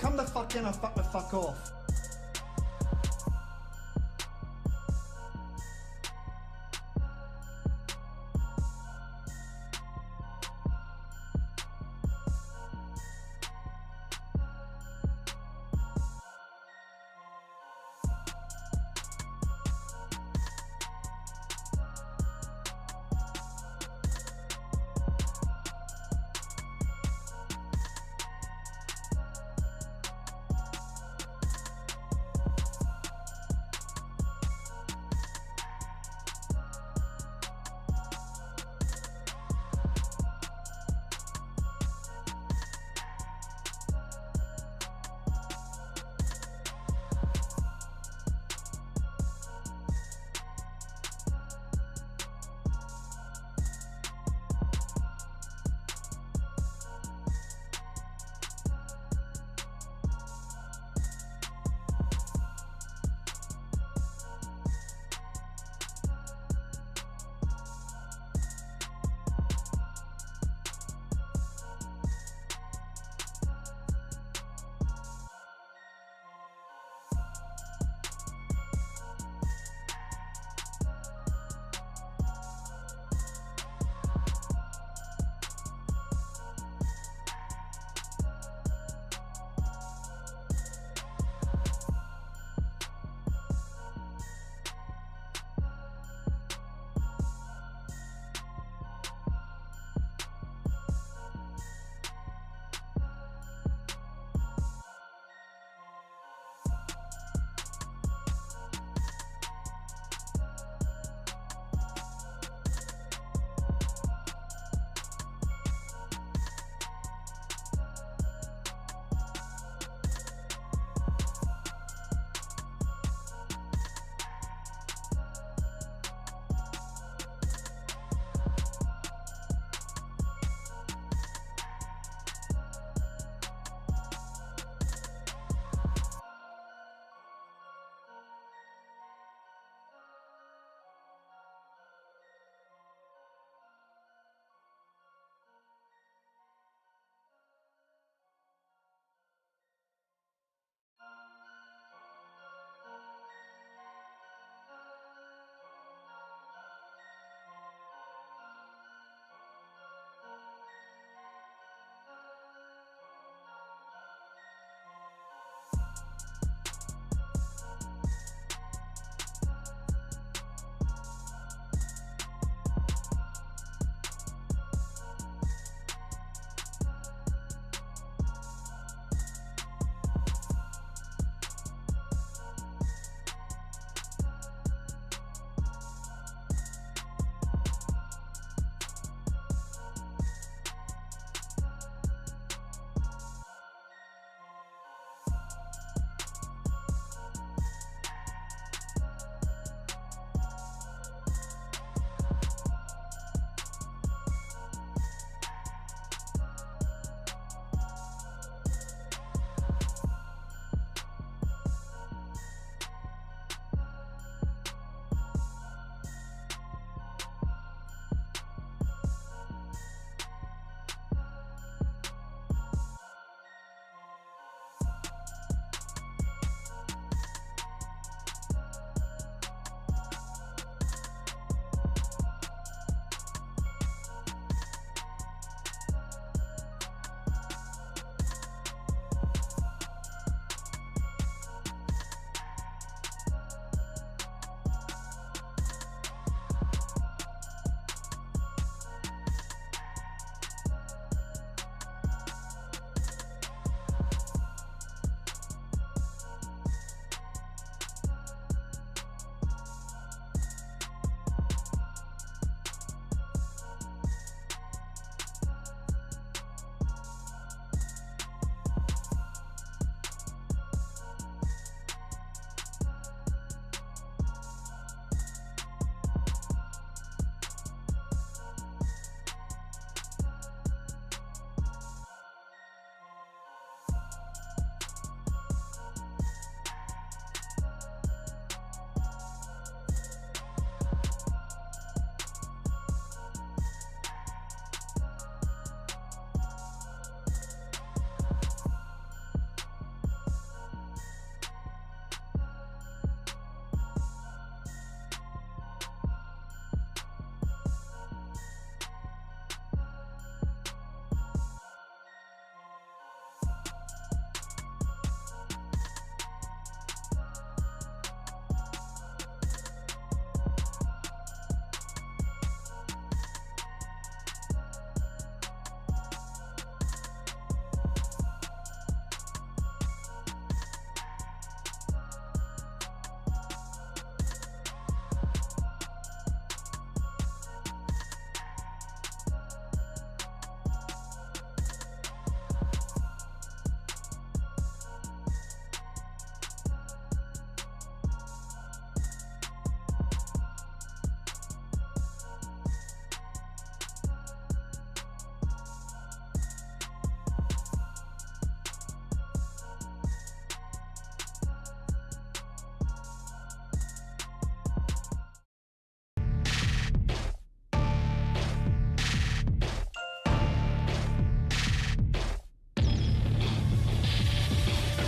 come the fuck in or fuck the fuck off.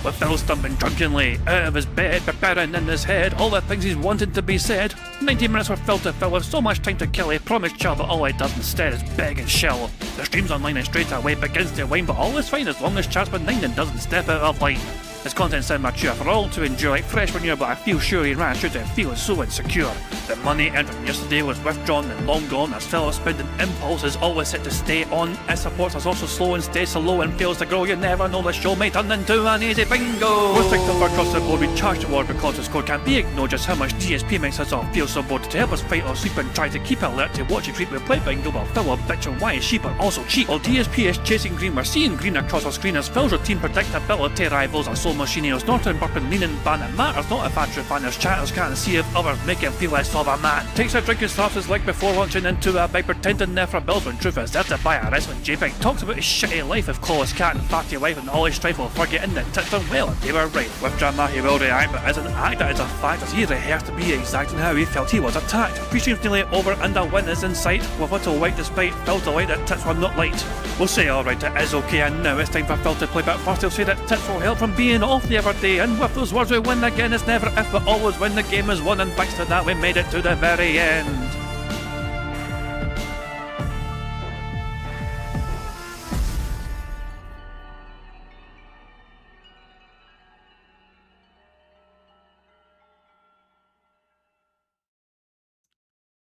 with Phil stumbling drunkenly out of his bed, preparing in his head all the things he's wanted to be said. 90 minutes for Phil to fill with so much time to kill, he promised Char that all he does instead is beg and shell. The stream's online and straight away begins to wane, but all is fine as long as Char's benign and doesn't step out of line. His content's immature for all to enjoy, like fresh manure, but I feel sure he ran through to feeling so insecure. The money earned from yesterday was withdrawn and long gone, as Phil's spending impulse is always set to stay on. His support is also slow and stays so low and fails to grow. You never know, the show may turn into an easy bingo. We're strict over across the board, we charge the war because the score can't be ignored. Just how much DSP makes us all feel so bored. To help us fight or sleep and try to keep alert to watch it creep, we play bingo while Phil will bitch on why is sheep are also cheap. While DSP is chasing green, we're seeing green across our screen as Phil's routine predictability rivals our soul machine. He's not in burping, leaning, ban. It matters not if Andrew fanners chatters can't see if others make him feel less of a man. Takes a drink and slaps his leg before launching into a bike, pretending there for bills when truth is there to buy a wrestling JPEG. Talks about his shitty life of Clawless Cat and Fatty Wife and all his strife while forgetting that tits done well and they were right. With drama he will react, but as an actor it's a fact as he rehearsed to be exact in how he felt he was attacked. Pre-stream's nearly over and a win is in sight, with little white despite Phil's delight that tits were not light. We'll say alright, it is okay, and now it's time for Phil to play, but first he'll say that tits will help from being off the other day, and with those words we win again. It's never if but always when the game is won, and thanks to that we made it to the very end.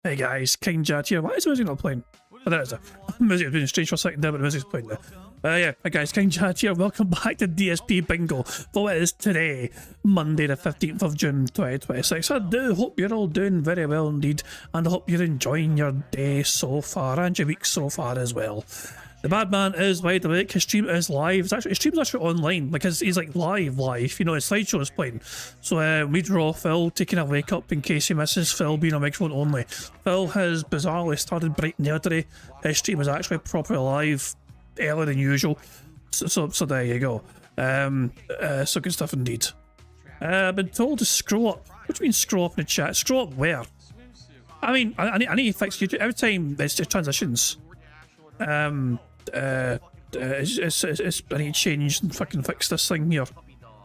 Hey guys, King Jad here. Why is the music not playing? Oh, there it is. The music has been strange for a second there, but the music's playing now. Yeah, hey guys, King Jad here. Welcome back to DSP Bingo for it is today, Monday the 15th of June 2026. I do hope you're all doing very well indeed, and I hope you're enjoying your day so far and your week so far as well. The bad man is wide awake, his stream is live. His stream's actually online, like he's like live, you know, his slideshow is playing. So we draw Phil taking a wake up in case he misses Phil being on microphone only. Phil has bizarrely started bright and early today. His stream is actually properly live earlier than usual. So there you go. So good stuff indeed. I've been told to scroll up. What do you mean scroll up in the chat? Scroll up where? I mean, I need to fix YouTube every time there's transitions. I need to change and fucking fix this thing here,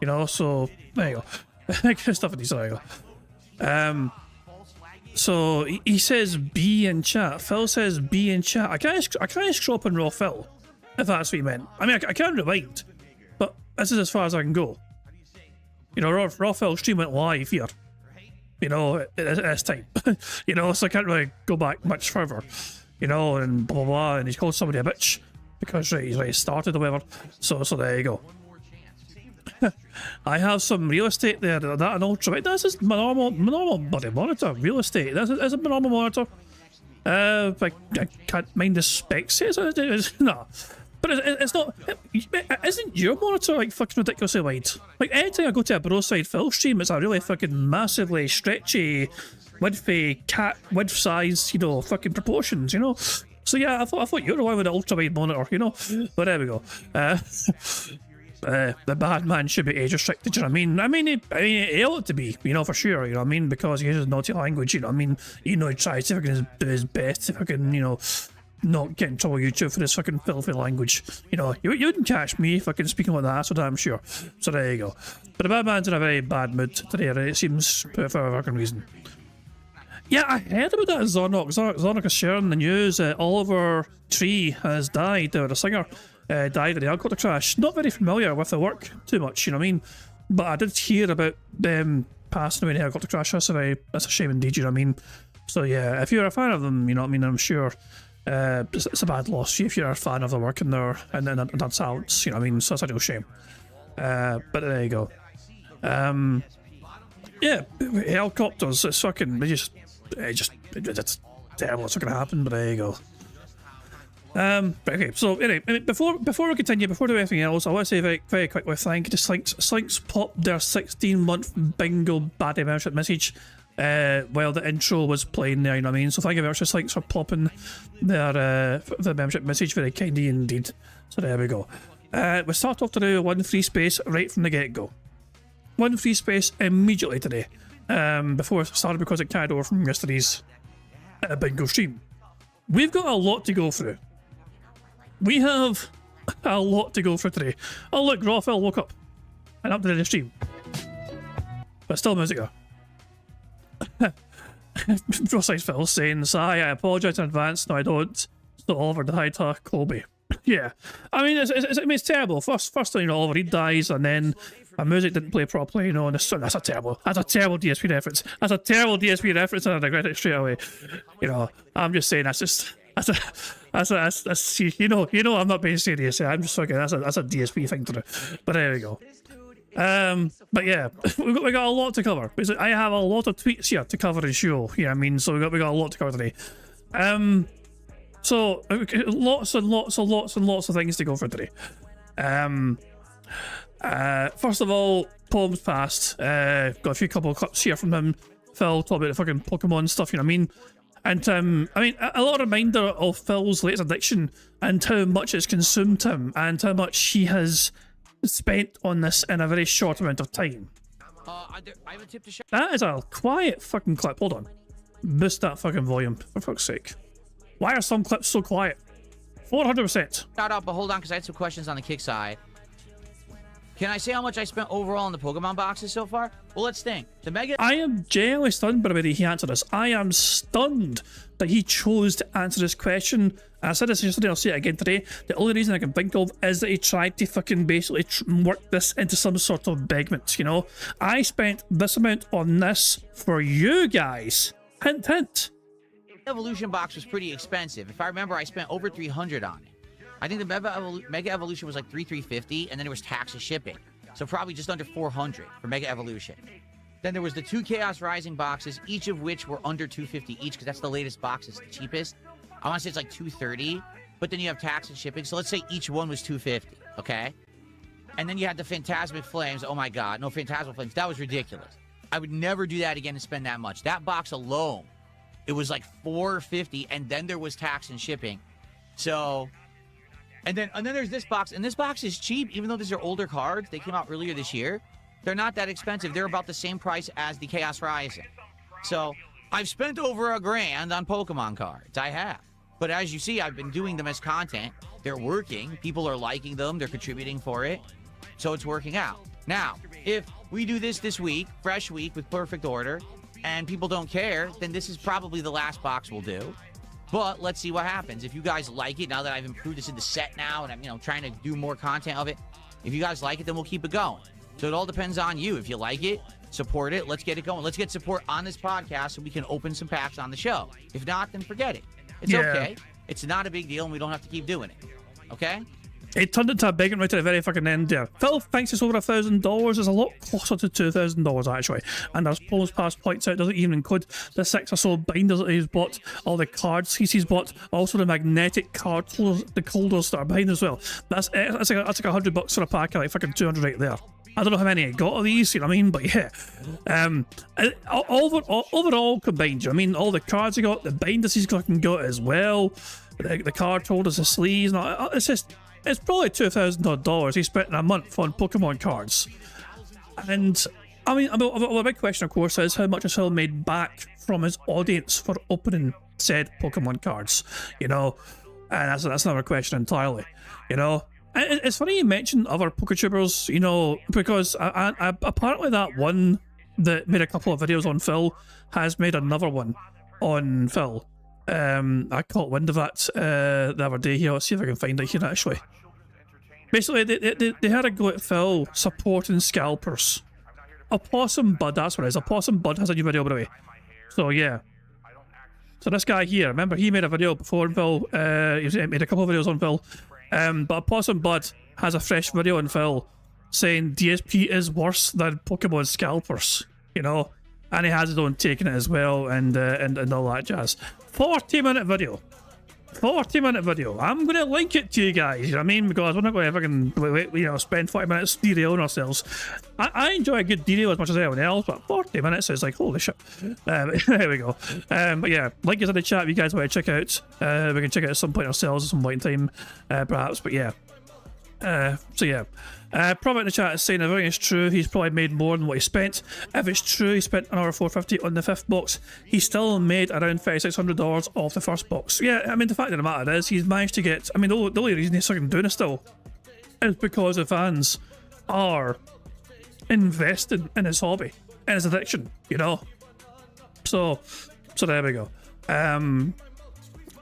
you know. So there you go. Good stuff in these. There you go. So he says B in chat. Phil says B in chat. I can't scroll up and raw Phil, if that's what he meant. I mean, I can rewind, but this is as far as I can go. You know, raw Phil stream went live here, you know, at this time. You know, so I can't really go back much further. You know, and blah blah blah, and he's called somebody a bitch because he's already started or whatever. So there you go. I have some real estate there. That an ultra. This is my normal bloody monitor. Real estate. This is a normal monitor. I can't mind the specs. No, but it's not. Isn't your monitor like fucking ridiculously wide? Like anytime I go to a bro side Phil stream, it's a really fucking massively stretchy, width cat width size, you know, fucking proportions, you know. So yeah, I thought you were the one with an ultra wide monitor, you know. But there we go. The bad man should be age restricted, you know what I mean? He ought to be, you know, for sure, you know what I mean, because he uses naughty language, you know what I mean? You know, he tries to fucking do his best to fucking, you know, not get in trouble with YouTube for this fucking filthy language. You know, you wouldn't catch me fucking speaking like that, so damn sure. So there you go. But the bad man's in a very bad mood today, right? It seems, for a fucking reason. Yeah, I heard about that Zornok. Zornok is sharing the news. Oliver Tree has died, the singer. Died in the helicopter crash. Not very familiar with the work too much, you know what I mean? But I did hear about them passing away in a helicopter crash. That's a shame indeed, you know what I mean? So yeah, if you're a fan of them, you know what I mean, I'm sure it's a bad loss if you're a fan of their work and their talents, you know what I mean? So that's a real shame. But there you go. Yeah, helicopters, it's fucking, it's terrible what's going to happen, but there you go. Okay, so anyway, before we continue, before we do anything else, I want to say very, very quickly thank you to Slinks. Slinks popped their 16-month bingo baddie membership message while the intro was playing there, you know what I mean? So thank you very much to Slinks for popping their membership message, very kindly indeed. So there we go. We start off today with one free space right from the get-go. One free space immediately today, before it started because it carried over from yesterday's bingo stream. We've got a lot to go through. We have a lot to go through today. Oh look, Raphael woke up. and updated the stream. But still musica. Precise Phil saying, "Sigh, I apologise in advance. No, I don't. It's not Oliver died to Colby." Yeah, I mean, it's terrible. First, you know, Oliver, he dies, and then my music didn't play properly, you know, and that's a terrible DSP reference. That's a terrible DSP reference, and I regret it straight away. You know, I'm just saying that's you know, I'm not being serious. I'm just fucking that's a DSP thing to do. But there we go. But yeah, we got a lot to cover. I have a lot of tweets here to cover and show. Yeah, I mean, so we got a lot to cover today. So lots and lots of things to go for today. First of all, Poems passed. Got a few couple of clips here from him. Phil talking about the fucking Pokemon stuff. You know what I mean? And I mean, a lot of reminder of Phil's latest addiction and how much it's consumed him and how much he has spent on this in a very short amount of time. I have a tip to share. That is a quiet fucking clip. Hold on. Boost that fucking volume, for fuck's sake. Why are some clips so quiet? 400%. Shout out, but hold on, because I had some questions on the kick side. Can I say how much I spent overall in the Pokemon boxes so far? Well, let's think. The Mega... I am genuinely stunned by the way he answered this. I am stunned that he chose to answer this question. And I said this yesterday, I'll say it again today. The only reason I can think of is that he tried to fucking basically work this into some sort of begment, you know? I spent this amount on this for you guys. Hint, hint. Evolution box was pretty expensive. If I remember, I spent over 300 on it. I think the Mega Evolution was like $350, and then there was tax and shipping. So probably just under 400 for Mega Evolution. Then there was the 2 Chaos Rising boxes, each of which were under $250 each, because that's the latest box. It's the cheapest. I want to say it's like $230, but then you have tax and shipping. So let's say each one was $250, okay? And then you had the Phantasmic Flames. Oh my God, no Phantasmic Flames. That was ridiculous. I would never do that again and spend that much. That box alone, it was like $450, and then there was tax and shipping. So, and then there's this box, and this box is cheap, even though these are older cards. They came out earlier this year. They're not that expensive. They're about the same price as the Chaos Rising. So, I've spent over $1,000 on Pokemon cards. I have. But as you see, I've been doing them as content. They're working. People are liking them. They're contributing for it. So it's working out. Now, if we do this week, fresh week with perfect order, and people don't care, then this is probably the last box we'll do. But let's see what happens. If you guys like it, now that I've improved this in the set now, and I'm, you know, trying to do more content of it, if you guys like it, then we'll keep it going. So it all depends on you. If you like it, support it. Let's get it going. Let's get support on this podcast so we can open some packs on the show. If not, then forget it. It's okay. It's not a big deal, and we don't have to keep doing it. Okay? It turned into a begging right at the very fucking end there. Phil thinks it's over $1,000. It's a lot closer to $2,000 actually. And as Paul's Pass points out, doesn't even include the 6 or so binders that he's bought, all the cards he's bought, also the magnetic card holders, the holders that are behind as well. That's like $100 for a pack, like fucking 200 right there. I don't know how many I got of these, you know what I mean? But yeah, overall combined, you know what I mean? All the cards he got, the binders he's got as well, the card holders, the sleeves, and it's probably $2,000 he spent in a month on Pokemon cards. And I mean, a big question, of course, is how much has Phil made back from his audience for opening said Pokemon cards? You know, and that's another question entirely. You know, and it's funny you mentioned other PokeTubers, you know, because apparently that one that made a couple of videos on Phil has made another one on Phil. I caught wind of that the other day here. Let's see if I can find it here actually. Basically, they had a go at Phil supporting scalpers. Opossum Bud, that's what it is. Opossum Bud has a new video, by the way. So yeah. So this guy here, remember he made a video before Phil. He made a couple of videos on Phil. But Opossum Bud has a fresh video on Phil saying DSP is worse than Pokemon scalpers. You know, and he has his own take on it as well, and all that jazz. 40-minute video. 40-minute video. I'm going to link it to you guys, you know what I mean? Because we're not going to fucking, you know, spend 40 minutes derailing ourselves. I enjoy a good derail as much as anyone else, but 40 minutes is like, holy shit. There we go. But yeah, link is in the chat if you guys want to check out. We can check it out at some point ourselves at some point in time, perhaps, but yeah. So yeah. Probably in the chat is saying if everything is true, he's probably made more than what he spent. If it's true, he spent another $450 on the 5th box. He still made around $3,600 off the 1st box. Yeah, I mean, the fact of the matter is, he's managed to get. I mean, the only reason he's fucking doing it still is because the fans are investing in his hobby, in his addiction, you know. So there we go. I mean,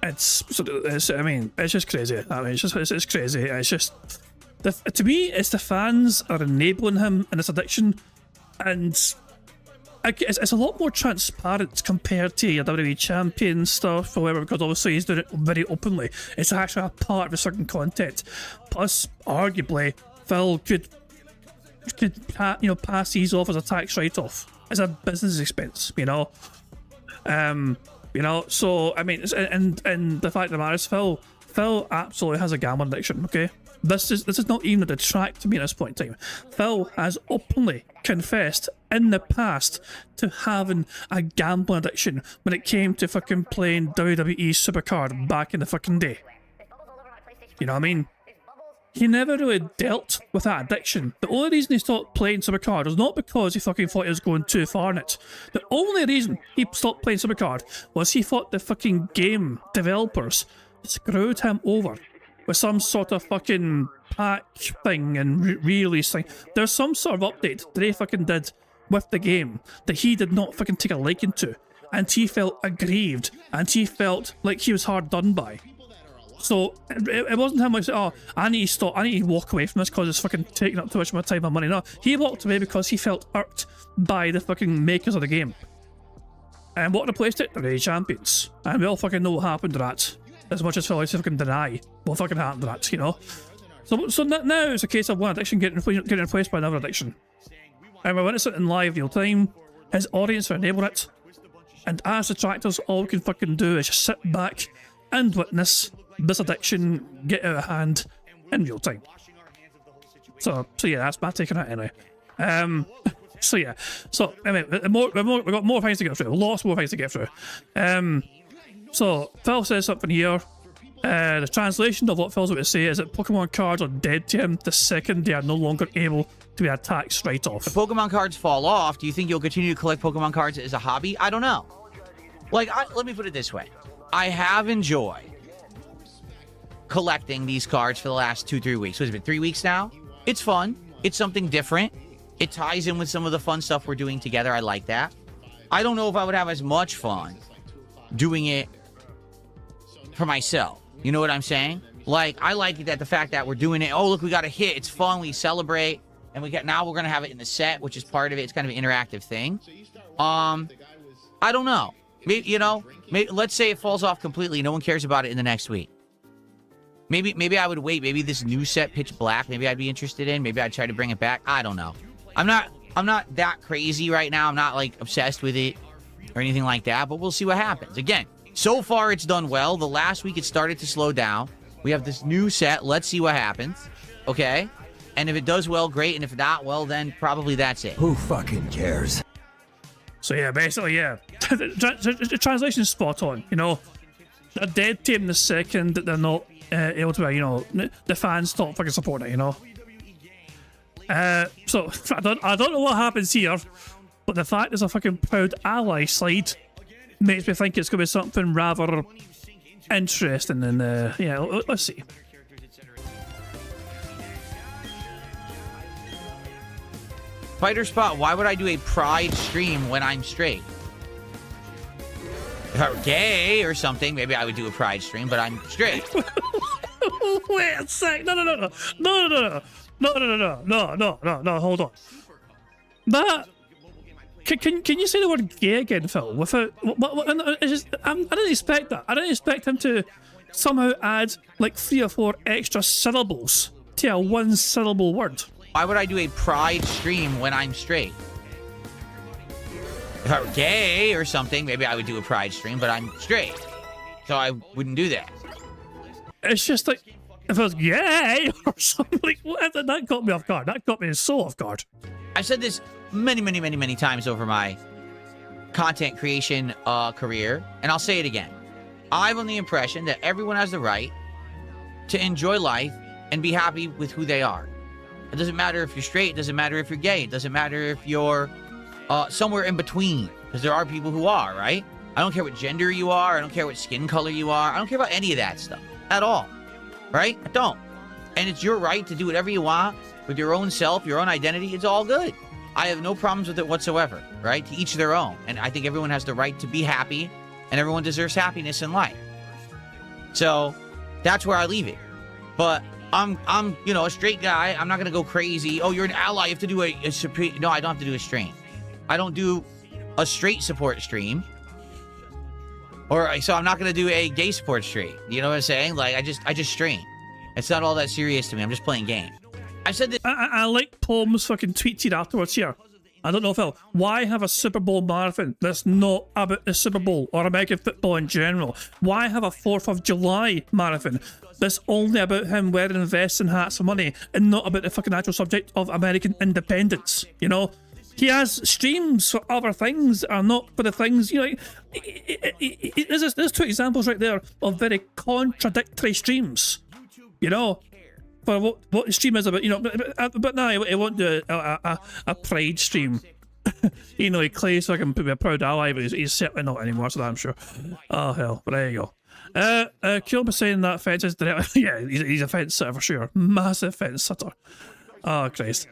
it's just crazy. I mean, it's crazy. It's just to me, it's the fans are enabling him in this addiction, and it's a lot more transparent compared to your WWE champion stuff or whatever, because obviously he's doing it very openly. It's actually a part of a certain content. Plus, arguably, Phil could pass these off as a tax write-off, as a business expense, you know. So I mean, and the fact of the matter is, Phil absolutely has a gambling addiction. Okay, this is not even a detract to me at this point in time. Phil has openly confessed in the past to having a gambling addiction when it came to fucking playing WWE Supercard back in the fucking day. You know what I mean? He never really dealt with that addiction. The only reason he stopped playing Supercard was not because he fucking thought he was going too far in it. The only reason he stopped playing Supercard was he thought the fucking game developers screwed him over with some sort of fucking pack thing and release thing. There's some sort of update that they fucking did with the game that he did not fucking take a liking to. And he felt aggrieved, and he felt like he was hard done by. So it wasn't him like, oh, I need to stop, I need to walk away from this because it's fucking taking up too much of my time and money. No, he walked away because he felt irked by the fucking makers of the game. And what replaced it? The WWE champions. And we all fucking know what happened to that. As much as Phil likes to fucking deny what fucking happened to that, you know? So now it's a case of one addiction getting replaced by another addiction. And we're witnessing it in live real time. His audience are enabling it. And as detractors, all we can fucking do is just sit back and witness this addiction get out of hand in real time. So yeah, that's my take on it anyway. So yeah. So anyway, we've got more things to get through. Lots more things to get through. So Phil says something here. The translation of what Phil's about to say is that Pokemon cards are dead to him the second they are no longer able to be a tax write-off. If Pokemon cards fall off, do you think you'll continue to collect Pokemon cards as a hobby? I don't know. Like, let me put it this way. I have enjoyed collecting these cards for the last 2-3 weeks. What has it been, 3 weeks now? It's fun. It's something different. It ties in with some of the fun stuff we're doing together. I like that. I don't know if I would have as much fun doing it for myself. You know what I'm saying? Like, I like that the fact that we're doing it. Oh, look, we got a hit. It's fun. We celebrate. And now we're going to have it in the set, which is part of it. It's kind of an interactive thing. I don't know. Maybe, let's say it falls off completely. No one cares about it in the next week. Maybe I would wait. Maybe this new set, Pitch Black, maybe I'd be interested in. Maybe I'd try to bring it back. I don't know. I'm not that crazy right now. I'm not like obsessed with it or anything like that, but we'll see what happens. Again, so far it's done well. The last week it started to slow down. We have this new set. Let's see what happens. Okay? And if it does well, great. And if not, well, then probably that's it. Who fucking cares? So yeah, basically, yeah. The translation is spot on, They're dead to him the second that they're not able to, the fans stop fucking supporting it, So, I don't know what happens here, but the fact there's a fucking proud ally slide makes me think it's going to be something rather interesting, and yeah, let's see. Fighter Spot, why would I do a pride stream when I'm straight? If I were gay or something, maybe I would do a pride stream, but I'm straight. Wait a sec. No, hold on. That... Can you say the word gay again, Phil? Without... I didn't expect that. I didn't expect him to somehow add like 3 or 4 extra syllables to a 1-syllable word. Why would I do a pride stream when I'm straight? If I were gay or something, maybe I would do a pride stream, but I'm straight. So I wouldn't do that. It's just like, if I was gay or something, like, that caught me off guard. That caught me so off guard. I've said this many times over my content creation career, and I'll say it again. I'm on the impression that everyone has the right to enjoy life and be happy with who they are. It doesn't matter if you're straight. It doesn't matter if you're gay. It doesn't matter if you're somewhere in between, because there are people who are, right? I don't care what gender you are. I don't care what skin color you are. I don't care about any of that stuff at all, right? I don't. And it's your right to do whatever you want with your own self, your own identity. It's all good. I have no problems with it whatsoever, right? To each their own. And I think everyone has the right to be happy, and everyone deserves happiness in life. So that's where I leave it. But I'm you know, a straight guy. I'm not going to go crazy. Oh, you're an ally. You have to do a supreme. No, I don't have to do a stream. I don't do a straight support stream. Or so I'm not going to do a gay support stream. You know what I'm saying? Like, I just stream. It's not all that serious to me. I'm just playing game. I said this. I like Pom's fucking tweets here afterwards here. I don't know, Phil. Why have a Super Bowl marathon that's not about the Super Bowl or American football in general? Why have a 4th of July marathon that's only about him wearing vests and hats for money and not about the fucking actual subject of American independence? You know? He has streams for other things are not for the things, you know. There's 2 examples right there of very contradictory streams. You know? For what the stream is about, you know, but now he won't do a pride stream. You know, he claims I can be a proud ally, but he's certainly not anymore, so I'm sure. Oh hell, but there you go. Kilba saying that fence is direct. Yeah, he's a fence sitter for sure. Massive fence sitter. Oh Christ.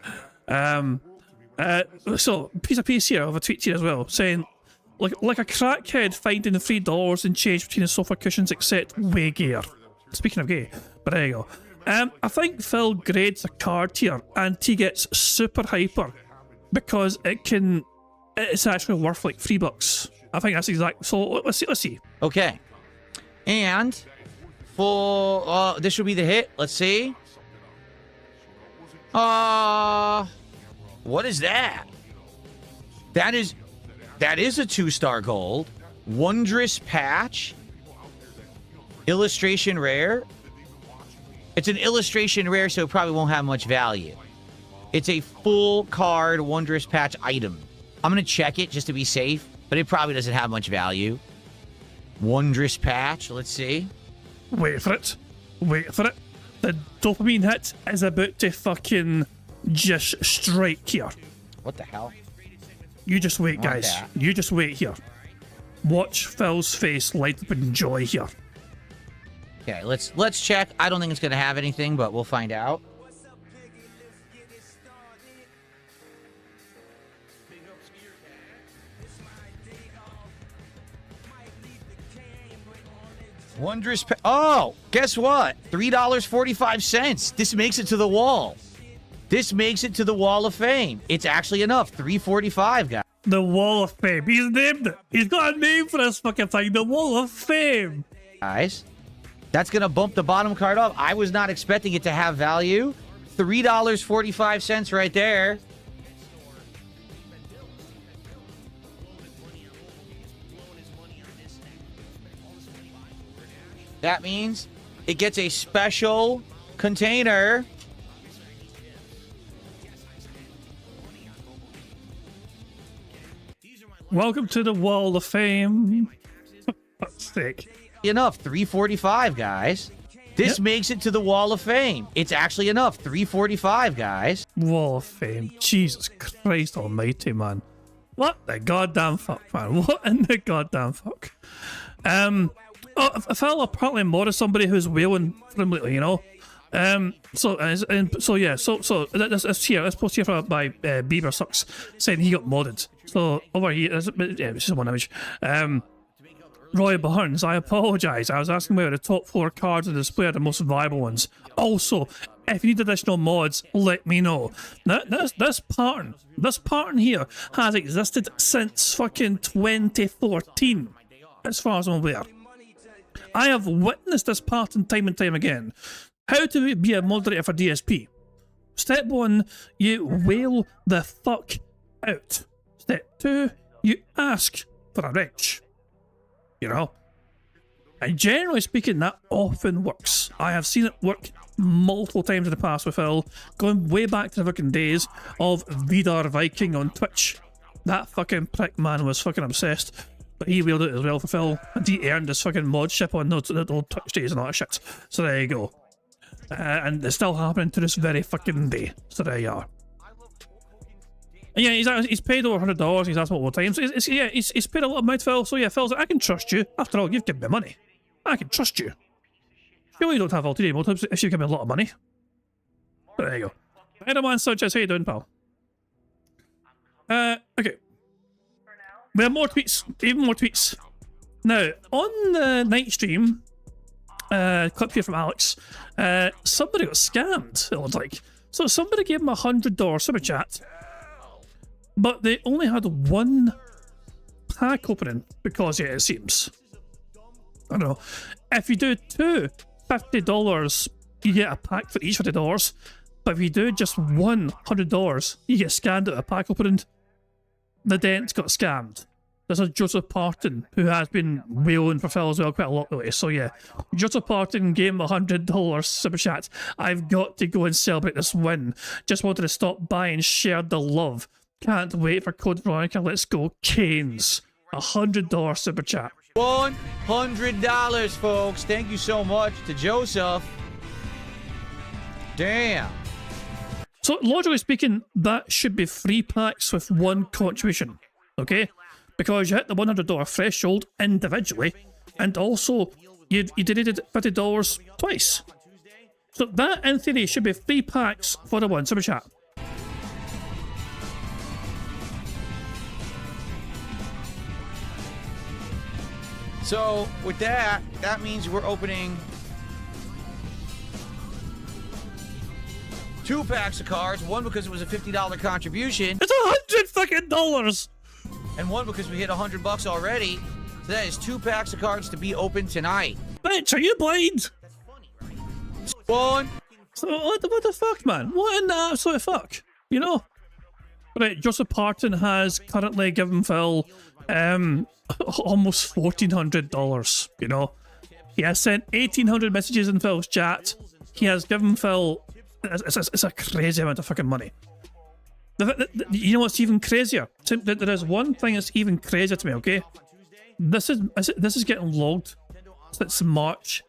So piece here of a tweet here as well, saying like a crackhead finding $3 and change between the sofa cushions except way gear. Speaking of gay, but there you go. I think Phil grades a card here and he gets super hyper because it's actually worth like $3. I think that's exact. So let's see. Okay. And for this should be the hit. Let's see. What is that? That is a 2-star gold. Wondrous patch. Illustration rare. It's an illustration rare, so it probably won't have much value. It's a full card Wondrous Patch item. I'm going to check it just to be safe, but it probably doesn't have much value. Wondrous Patch, let's see. Wait for it. The dopamine hit is about to fucking just strike here. What the hell? You just wait, guys. That. You just wait here. Watch Phil's face light up in joy here. Okay, let's check. I don't think it's gonna have anything, but we'll find out. Wondrous. Oh, guess what? $3.45. This makes it to the wall. This makes it to the Wall of Fame. It's actually enough. $3.45, guys. The Wall of Fame. He's named it. He's got a name for this fucking thing. The Wall of Fame. Guys. That's going to bump the bottom card up. I was not expecting it to have value. $3.45 right there. That means it gets a special container. Welcome to the Wall of Fame. Fuck's sake. Enough. $3.45, guys. This makes it to the Wall of Fame. It's actually enough. $3.45, guys. Wall of Fame. Jesus Christ almighty, man. What the goddamn fuck, man? What in the goddamn fuck? I felt apparently more as somebody who's wailing for him lately, you know? So this here, this post here by Bieber Sucks saying he got modded. So over here, it's just one image. Roy Barnes, I apologise. I was asking whether the top 4 cards on display are the most viable ones. Also, if you need additional mods, let me know. Now, this pattern here has existed since fucking 2014, as far as I'm aware. I have witnessed this pattern time and time again. How to be a moderator for DSP. Step 1, you wail the fuck out. Step 2, you ask for a wrench. You know? And generally speaking, that often works. I have seen it work multiple times in the past with Phil, going way back to the fucking days of Vidar Viking on Twitch. That fucking prick man was fucking obsessed. But he wheeled it as well for Phil, and he earned his fucking mod ship on those old Twitch days and all that shit. So there you go. And it's still happening to this very fucking day. So there you are. And yeah, he's paid over $100. He's asked multiple times. He's paid a lot of money, Phil. So yeah, Phil's like, I can trust you. After all, you've given me money. I can trust you. Surely you don't have ulterior motives if you give me a lot of money. But there you go. Edelman Sanchez, how you doing, pal? Okay. We have more tweets, even more tweets. Now, on the night stream, clip here from Alex, somebody got scammed, it looked like. So somebody gave him $100 super chat, but they only had one pack opening because, yeah, it seems. I don't know. If you do two $50, you get a pack for each $50. But if you do just one $100, you get scammed at a pack opening. The Dent got scammed. There's a Joseph Parton who has been wailing for Phil as well quite a lot lately. So yeah, Joseph Parton gave him $100 super chat. I've got to go and celebrate this win. Just wanted to stop by and share the love. Can't wait for Code Veronica. Let's go Canes. $100 super chat. $100, folks. Thank you so much to Joseph. Damn. So logically speaking, that should be 3 packs with 1 contribution, okay? Because you hit the $100 threshold individually, and also you donated $50 twice. So that, in theory, should be 3 packs for the 1 super chat. So with that, that means we're opening 2 packs of cards. One because it was a $50 contribution. It's $100 and one because we hit $100 already. So that is 2 packs of cards to be opened tonight. Bitch, are you blind? One. So what the fuck, man? What in the absolute fuck? You know? Right, Joseph Parton has currently given Phil almost $1,400, you know? He has sent 1,800 messages in Phil's chat. He has given Phil... It's a crazy amount of fucking money. You know what's even crazier? There is one thing that's even crazier to me, okay? This is getting logged since March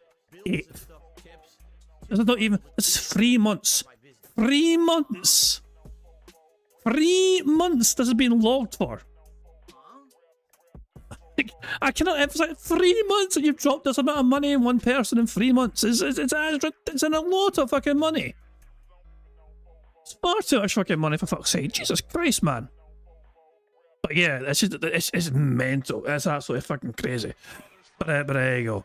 8th. This is not even... This is 3 months. 3 months! 3 months this has been logged for. I cannot emphasize 3 months and you've dropped this amount of money in one person in 3 months. It's a lot of fucking money. It's far too much fucking money, for fuck's sake. Jesus Christ, man. But yeah, it's mental. It's absolutely fucking crazy. But there you go.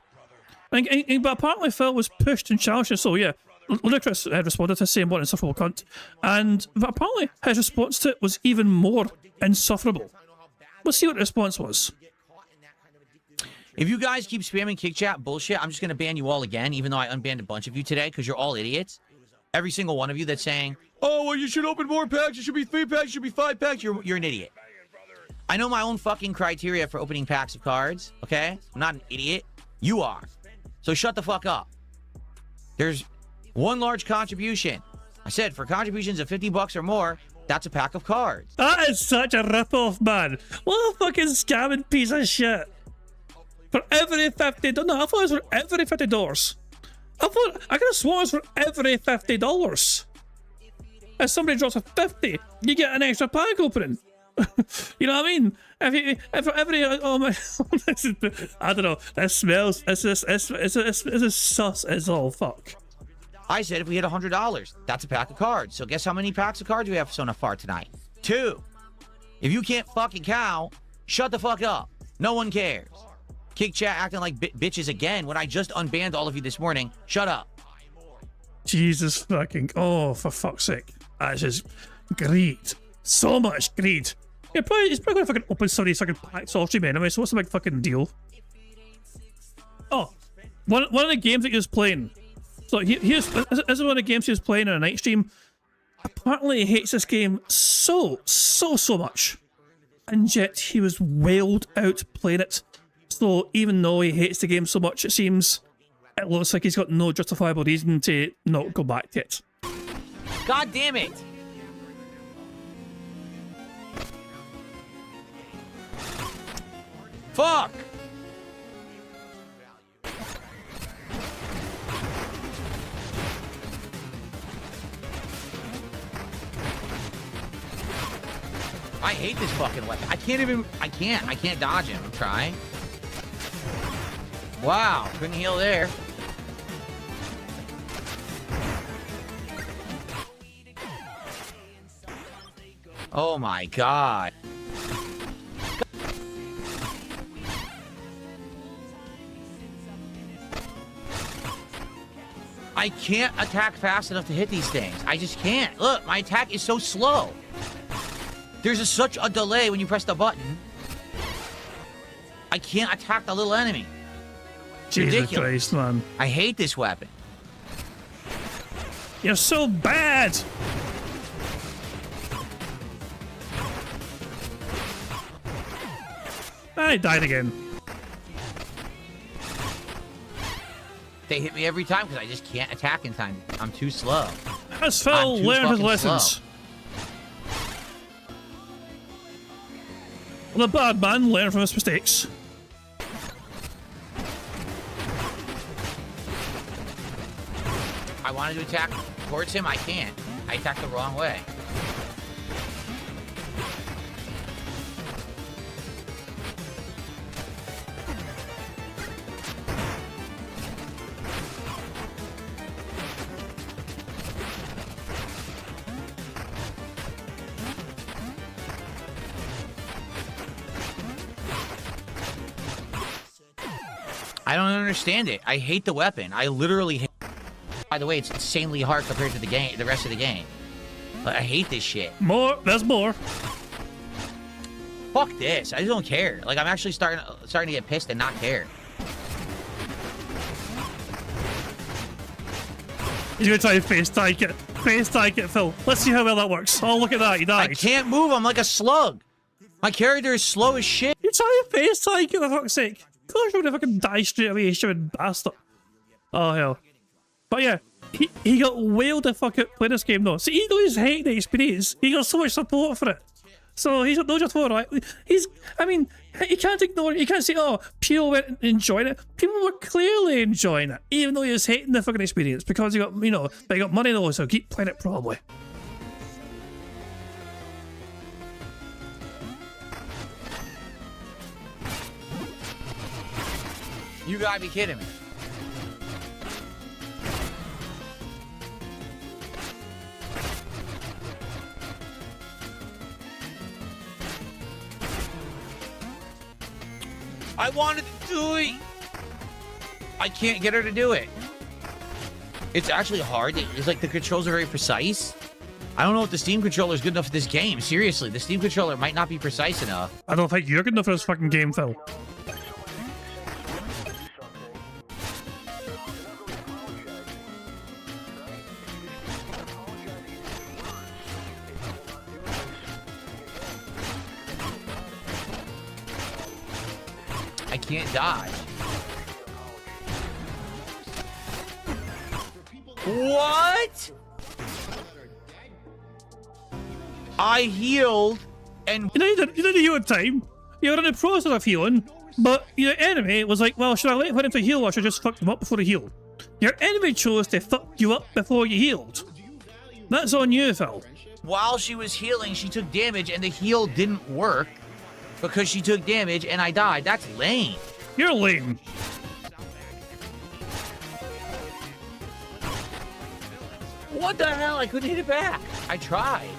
But apparently Phil was pushed and challenged, so yeah. Ludacris responded to saying what insufferable cunt. But apparently his response to it was even more insufferable. Let's see what the response was. If you guys keep spamming kick chat bullshit, I'm just going to ban you all again, even though I unbanned a bunch of you today, because you're all idiots. Every single one of you that's saying, oh, well, you should open more packs, it should be 3 packs, it should be 5 packs, you're an idiot. I know my own fucking criteria for opening packs of cards, okay? I'm not an idiot. You are. So shut the fuck up. There's 1 large contribution. I said, for contributions of $50 or more, that's a pack of cards. That is such a rip-off, man. What a fucking scamming piece of shit. For every $50... No, I thought it was for every $50. I could have sworn it was for every $50. If somebody drops a 50, you get an extra pack opening. You know what I mean? If for every... Oh my... I don't know. That smells... It's sus as all fuck. I said if we hit $100, that's a pack of cards. So guess how many packs of cards we have so far tonight? 2. If you can't fucking count, shut the fuck up. No one cares. Kick chat acting like bitches again when I just unbanned all of you this morning. Shut up. Jesus fucking... Oh, for fuck's sake. That's just greed. So much greed. Yeah, he's probably going to fucking open some of these fucking packs off stream anyway, so what's the big fucking deal? Oh, one of the games that he was playing. So this is one of the games he was playing on a night stream. Apparently he hates this game so much. And yet he was wailed out playing it. So even though he hates the game so much, it seems, it looks like he's got no justifiable reason to not go back to it. God damn it! Fuck! I hate this fucking weapon. I can't dodge him. I'm trying. Wow, couldn't heal there. Oh my god. I can't attack fast enough to hit these things. I just can't. Look, my attack is so slow. There's such a delay when you press the button. I can't attack the little enemy. It's Jesus ridiculous. Christ, man. I hate this weapon. You're so bad. I died again. They hit me every time because I just can't attack in time. I'm too slow. As Phil learned his lessons. Well, the bad man learned from his mistakes. I wanted to attack towards him. I can't. I attacked the wrong way. I don't understand it. I hate the weapon. I literally hate. By the way, it's insanely hard compared to the rest of the game. But I hate this shit. More. There's more. Fuck this. I just don't care. Like, I'm actually starting to get pissed and not care. He's gonna try to face tank it. Face tank it, Phil. Let's see how well that works. Oh, look at that. He died. I can't move. I'm like a slug. My character is slow as shit. You're trying to face tank it, for fuck's sake. Of course you would fucking die straight away, you stupid bastard. Oh, hell. But yeah, he got whaled to fuck it play this game though. See, even though he's hating the experience, he got so much support for it. So he's not just for it, right? I mean, you can't ignore it. You can't say, oh, people weren't enjoying it. People were clearly enjoying it, even though he was hating the fucking experience because he got, you know, they got money though, so keep playing it probably. You gotta be kidding me. I wanted to do it. I can't get her to do it. It's actually hard. It's like the controls are very precise. I don't know if the Steam controller is good enough for this game. Seriously, the Steam controller might not be precise enough. I don't think you're good enough for this fucking game, Phil. I can't dodge. What? I healed and... You didn't heal in time. You were in the process of healing, but your enemy was like, well, should I wait for him to heal or should I just fuck him up before he healed? Your enemy chose to fuck you up before you healed. That's on you, Phil. While she was healing, she took damage and the heal didn't work because she took damage and I died. That's lame. You're lame. What the hell? I couldn't hit it back. I tried.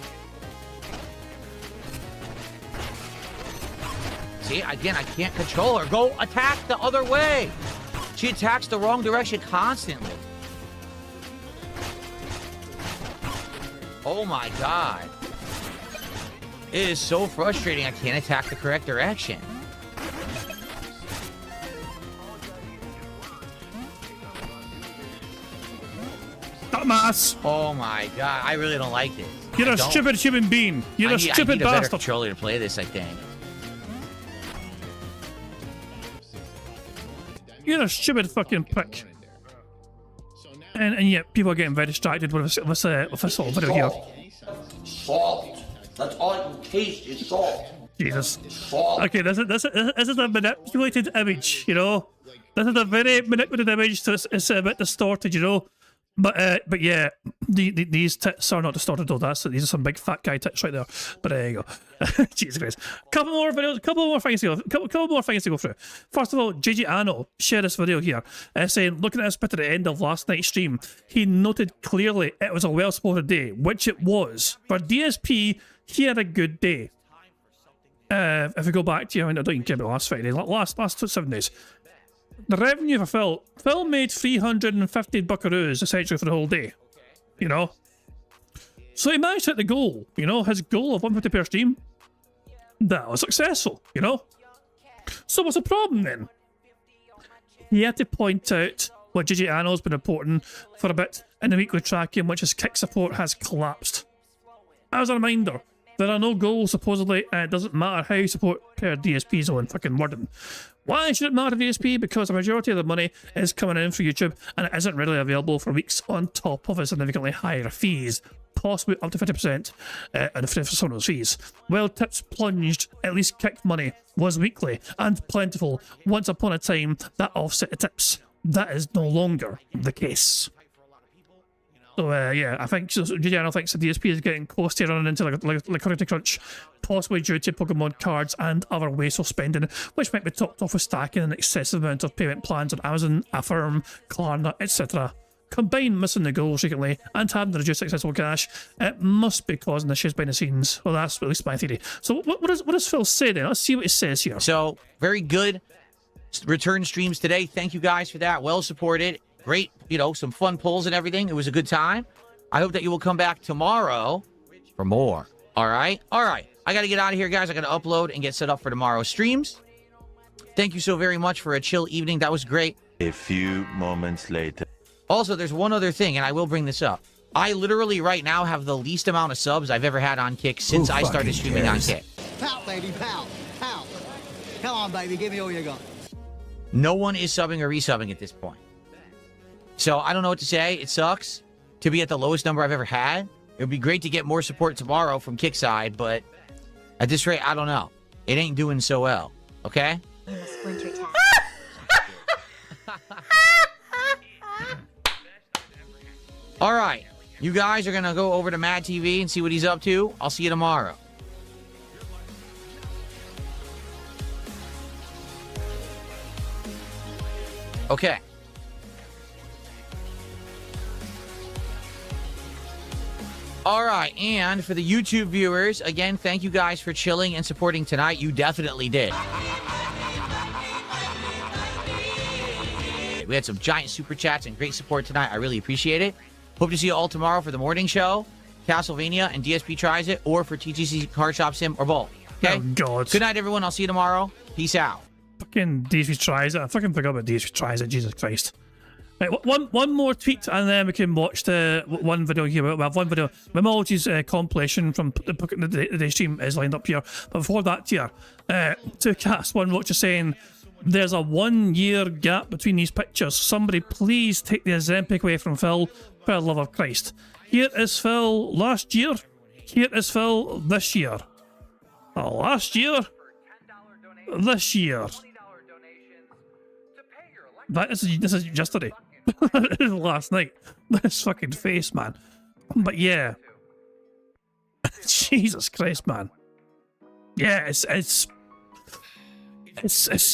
See, again, I can't control her. Go attack the other way. She attacks the wrong direction constantly. Oh my god. It is so frustrating. I can't attack the correct direction. Dumbass. Oh my god. I really don't like this. You're a stupid human being. You're a stupid I need a better bastard. controller to play this, I think. You're a stupid fucking prick. And yet, people are getting very distracted with this sort of video here. Salt. That's all I can taste is salt. Jesus. Salt. Okay, this is a manipulated image, you know? This is a very manipulated image, so it's a bit distorted, you know? But yeah, these tits are not distorted though. These are some big fat guy tits right there. But there you go. Jesus Christ. Couple more things to go through. First of all, JJ Anno shared this video here, saying, looking at his bit at the end of last night's stream, he noted clearly it was a well-supported day, which it was. For DSP, he had a good day. If we go back to, I don't even care about last Friday, last 7 days. the revenue for Phil. Phil made 350 buckaroos essentially for the whole day, you know. So he managed to hit the goal, you know, his goal of 150 per stream. That was successful, you know. So what's the problem then? He had to point out what JJ Anno's been reporting for a bit in the weekly tracking, which is kick support has collapsed. As a reminder, there are no goals supposedly, and it doesn't matter how you support per DSP zone. Fucking wording. Why should it matter to DSP? Because the majority of the money is coming in for YouTube, and it isn't readily available for weeks on top of a significantly higher fees, possibly up to 50% and for some of those fees. Well, tips plunged, at least kick money was weekly and plentiful. Once upon a time, that offset the tips. That is no longer the case. So yeah, I think Giuliano thinks the DSP is getting close to running into like liquidity crunch, possibly due to Pokemon cards and other wasteful spending, which might be topped off with stacking an excessive amount of payment plans on Amazon, Affirm, Klarna, etc. Combine missing the goals frequently and having to reduce accessible cash, it must be causing issues behind the scenes. Well, that's at least my theory. So what does Phil say then? Let's see what he says here. So, very good return streams today. Thank you guys for that. Well supported. Great, you know, some fun pulls and everything. It was a good time. I hope that you will come back tomorrow for more. All right? All right. I got to get out of here, guys. I got to upload and get set up for tomorrow's streams. Thank you so very much for a chill evening. That was great. A few moments later. Also, there's one other thing, and I will bring this up. I literally right now have the least amount of subs I've ever had on Kick since I started streaming on Kick. Pout, baby, pout, pout. Come on, baby, give me all you got. No one is subbing or resubbing at this point. So I don't know what to say. It sucks to be at the lowest number I've ever had. It would be great to get more support tomorrow from Kickside, but at this rate, I don't know. It ain't doing so well. Okay? All right. You guys are going to go over to Mad TV and see what he's up to. I'll see you tomorrow. Okay. All right, and for the YouTube viewers, again, thank you guys for chilling and supporting tonight. You definitely did. We had some giant super chats and great support tonight. I really appreciate it. Hope to see you all tomorrow for the morning show, Castlevania, and DSP Tries It, or for TTC Card Shop Sim, or both. Okay? Oh, God. Good night, everyone. I'll see you tomorrow. Peace out. Fucking DSP Tries It. I fucking forgot about DSP Tries It. Jesus Christ. Right, one more tweet, and then we can watch the one video here. We have one video. Memology's compilation from the stream is lined up here. But before that, here, to cast one watcher saying there's a 1 year gap between these pictures. Somebody please take the Ozempic away from Phil, for the love of Christ. Here is Phil last year. Here is Phil this year. Last year. This year. This is yesterday. Last night. This fucking face, man. But yeah. Jesus Christ, man. Yeah, it's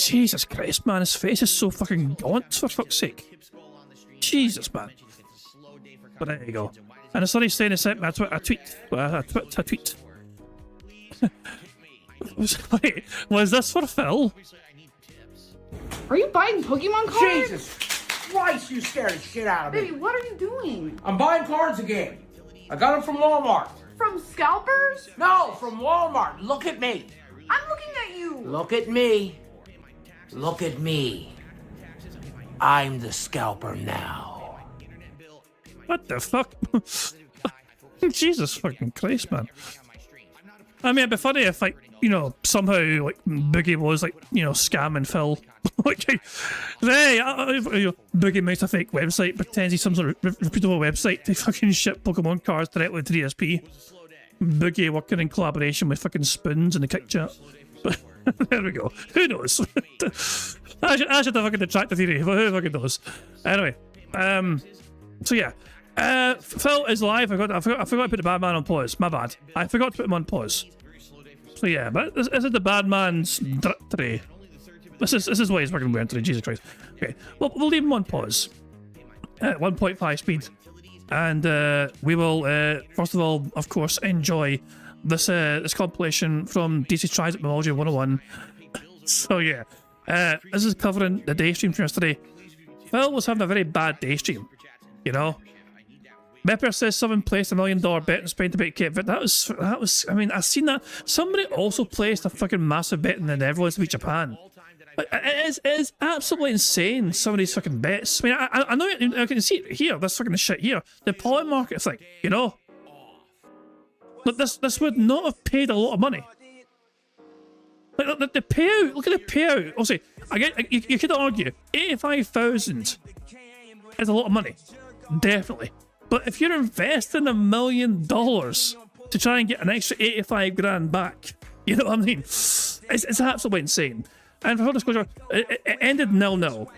Jesus Christ, man. His face is so fucking gaunt, for fuck's sake. Jesus, man. But there you go. And it's already saying it's a tweet. Wait, was this for Phil? Are you buying Pokemon cards? Jesus Christ, you scared the shit out of me. Baby, what are you doing? I'm buying cards again. I got them from Walmart. From scalpers? No, from Walmart. Look at me. I'm looking at you. Look at me. Look at me. I'm the scalper now. What the fuck? Jesus fucking Christ, man. I mean, it'd be funny if, like, you know, somehow, like, Boogie was, like, you know, scamming Phil. Like, hey, Boogie makes a fake website, pretends he's some sort of reputable website to fucking ship Pokemon cards directly to DSP. Boogie working in collaboration with fucking Spoons in the kick chat. But there we go. Who knows? I should have fucking detract the theory, but who fucking knows? Anyway, so yeah. Phil is live. I forgot to put the bad man on pause. My bad. I forgot to put him on pause. So yeah, but this is the bad man's directory. This is what he's working wearing today. Jesus Christ. Okay, well, we'll leave him on pause at 1.5 speed, and we will first of all, of course, enjoy this compilation from DC Tries It Memology 101. So yeah, This is covering the day stream from yesterday. Phil was having a very bad day stream, you know. Mepper says someone placed $1 million bet in Spain to beat Cape Verde. That was. I mean, I've seen that. Somebody also placed a fucking massive bet in the Netherlands to beat Japan. Like, it is absolutely insane. Some of these fucking bets. I mean, I know I can see it here. This fucking shit here. The poly market thing, you know. Look, this would not have paid a lot of money. Like the payout. Look at the payout. Also, you could argue 85,000 is a lot of money, definitely. But if you're investing $1 million to try and get an extra 85 grand back, you know what I mean? It's absolutely insane. And for full disclosure, it ended 0-0.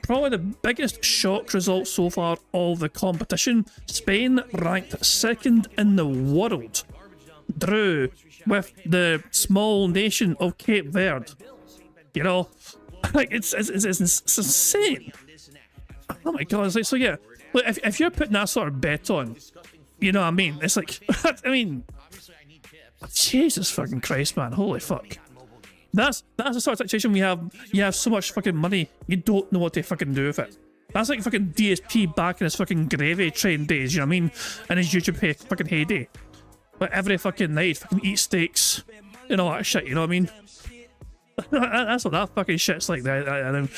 Probably the biggest shock result so far of the competition. Spain, ranked 2nd in the world, drew with the small nation of Cape Verde. You know, like it's insane. Oh my god! It's like, so yeah. Look, if you're putting that sort of bet on, you know what I mean? It's like, I mean, Jesus fucking Christ, man! Holy fuck! That's the sort of situation we have. You have so much fucking money, you don't know what to fucking do with it. That's like fucking DSP back in his fucking gravy train days, you know what I mean? And his YouTube fucking heyday. But every fucking night, fucking eat steaks and all that shit, you know what I mean? That's what that fucking shit's like there.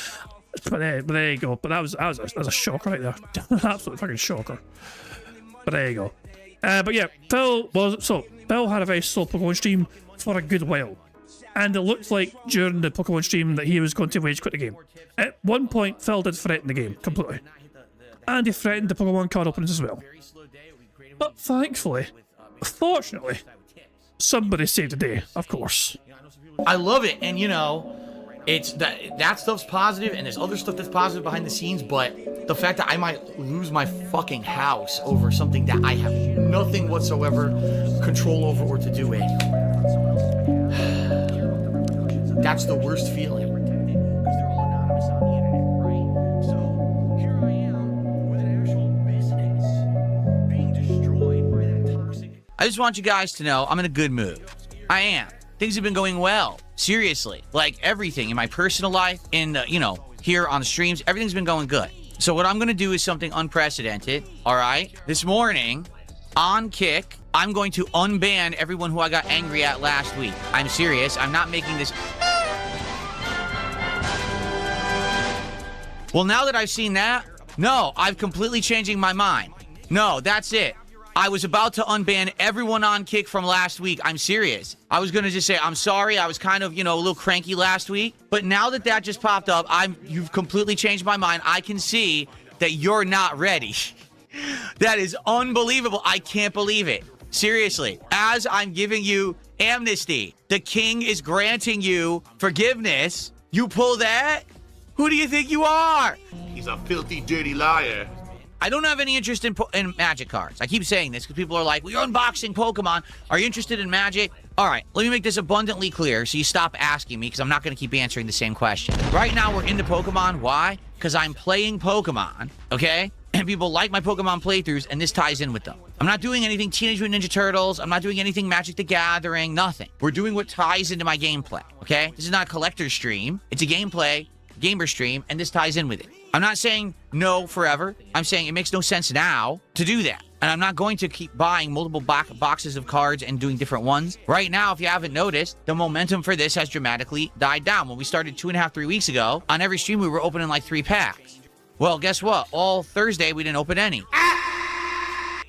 But there you go. But that was a shocker right there. Absolute fucking shocker. But there you go. But yeah, Phil had a very slow Pokemon stream for a good while. And it looked like during the Pokemon stream that he was going to rage quit the game. At one point, Phil did threaten the game completely. And he threatened the Pokemon card openings as well. But thankfully, fortunately, somebody saved the day, of course. I love it, and you know, it's that stuff's positive, and there's other stuff that's positive behind the scenes, but the fact that I might lose my fucking house over something that I have nothing whatsoever control over or to do with, that's the worst feeling. I just want you guys to know I'm in a good mood. I am. Things have been going well. Seriously. Like everything in my personal life, in you know, here on the streams, everything's been going good. So what I'm going to do is something unprecedented, all right? This morning, on Kick, I'm going to unban everyone who I got angry at last week. I'm serious. I'm not making this... Well, now that I've seen that, no, I've completely changing my mind. No, that's it. I was about to unban everyone on Kick from last week. I'm serious. I was going to just say, I'm sorry. I was kind of, you know, a little cranky last week. But now that that just popped up, you've completely changed my mind. I can see that you're not ready. That is unbelievable. I can't believe it. Seriously. As I'm giving you amnesty, the king is granting you forgiveness. You pull that? Who do you think you are? He's a filthy, dirty liar. I don't have any interest in Magic cards. I keep saying this because people are like, well, you're unboxing Pokemon. Are you interested in Magic? All right, let me make this abundantly clear so you stop asking me because I'm not going to keep answering the same question. Right now, we're into Pokemon. Why? Because I'm playing Pokemon, okay? And people like my Pokemon playthroughs, and this ties in with them. I'm not doing anything Teenage Mutant Ninja Turtles. I'm not doing anything Magic the Gathering, nothing. We're doing what ties into my gameplay, okay? This is not a collector's stream. It's a gameplay, gamer stream, and this ties in with it. I'm not saying no forever. I'm saying it makes no sense now to do that. And I'm not going to keep buying multiple boxes of cards and doing different ones. Right now, if you haven't noticed, the momentum for this has dramatically died down. When we started 2.5, 3 weeks ago, on every stream, we were opening like 3 packs. Well, guess what? All Thursday, we didn't open any.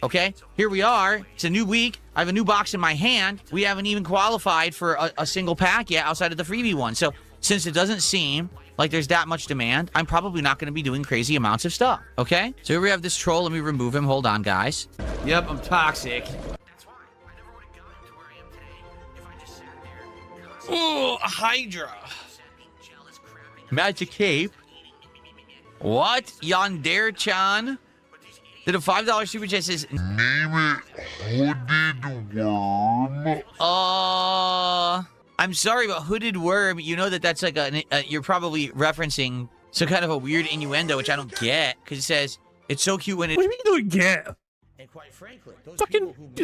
Okay, here we are. It's a new week. I have a new box in my hand. We haven't even qualified for a single pack yet outside of the freebie one. So since it doesn't seem like there's that much demand, I'm probably not going to be doing crazy amounts of stuff, okay? So here we have this troll. Let me remove him. Hold on, guys. Yep, I'm toxic. Ooh, a Hydra. Magic Cape. What? Yonder-chan? Did a $5 super chat says... Name it Hooded Worm. I'm sorry, but Hooded Worm, you know that's like you're probably referencing some kind of a weird innuendo, which I don't get, because it says, it's so cute when it... What do you mean you don't get? And quite frankly, those fucking... I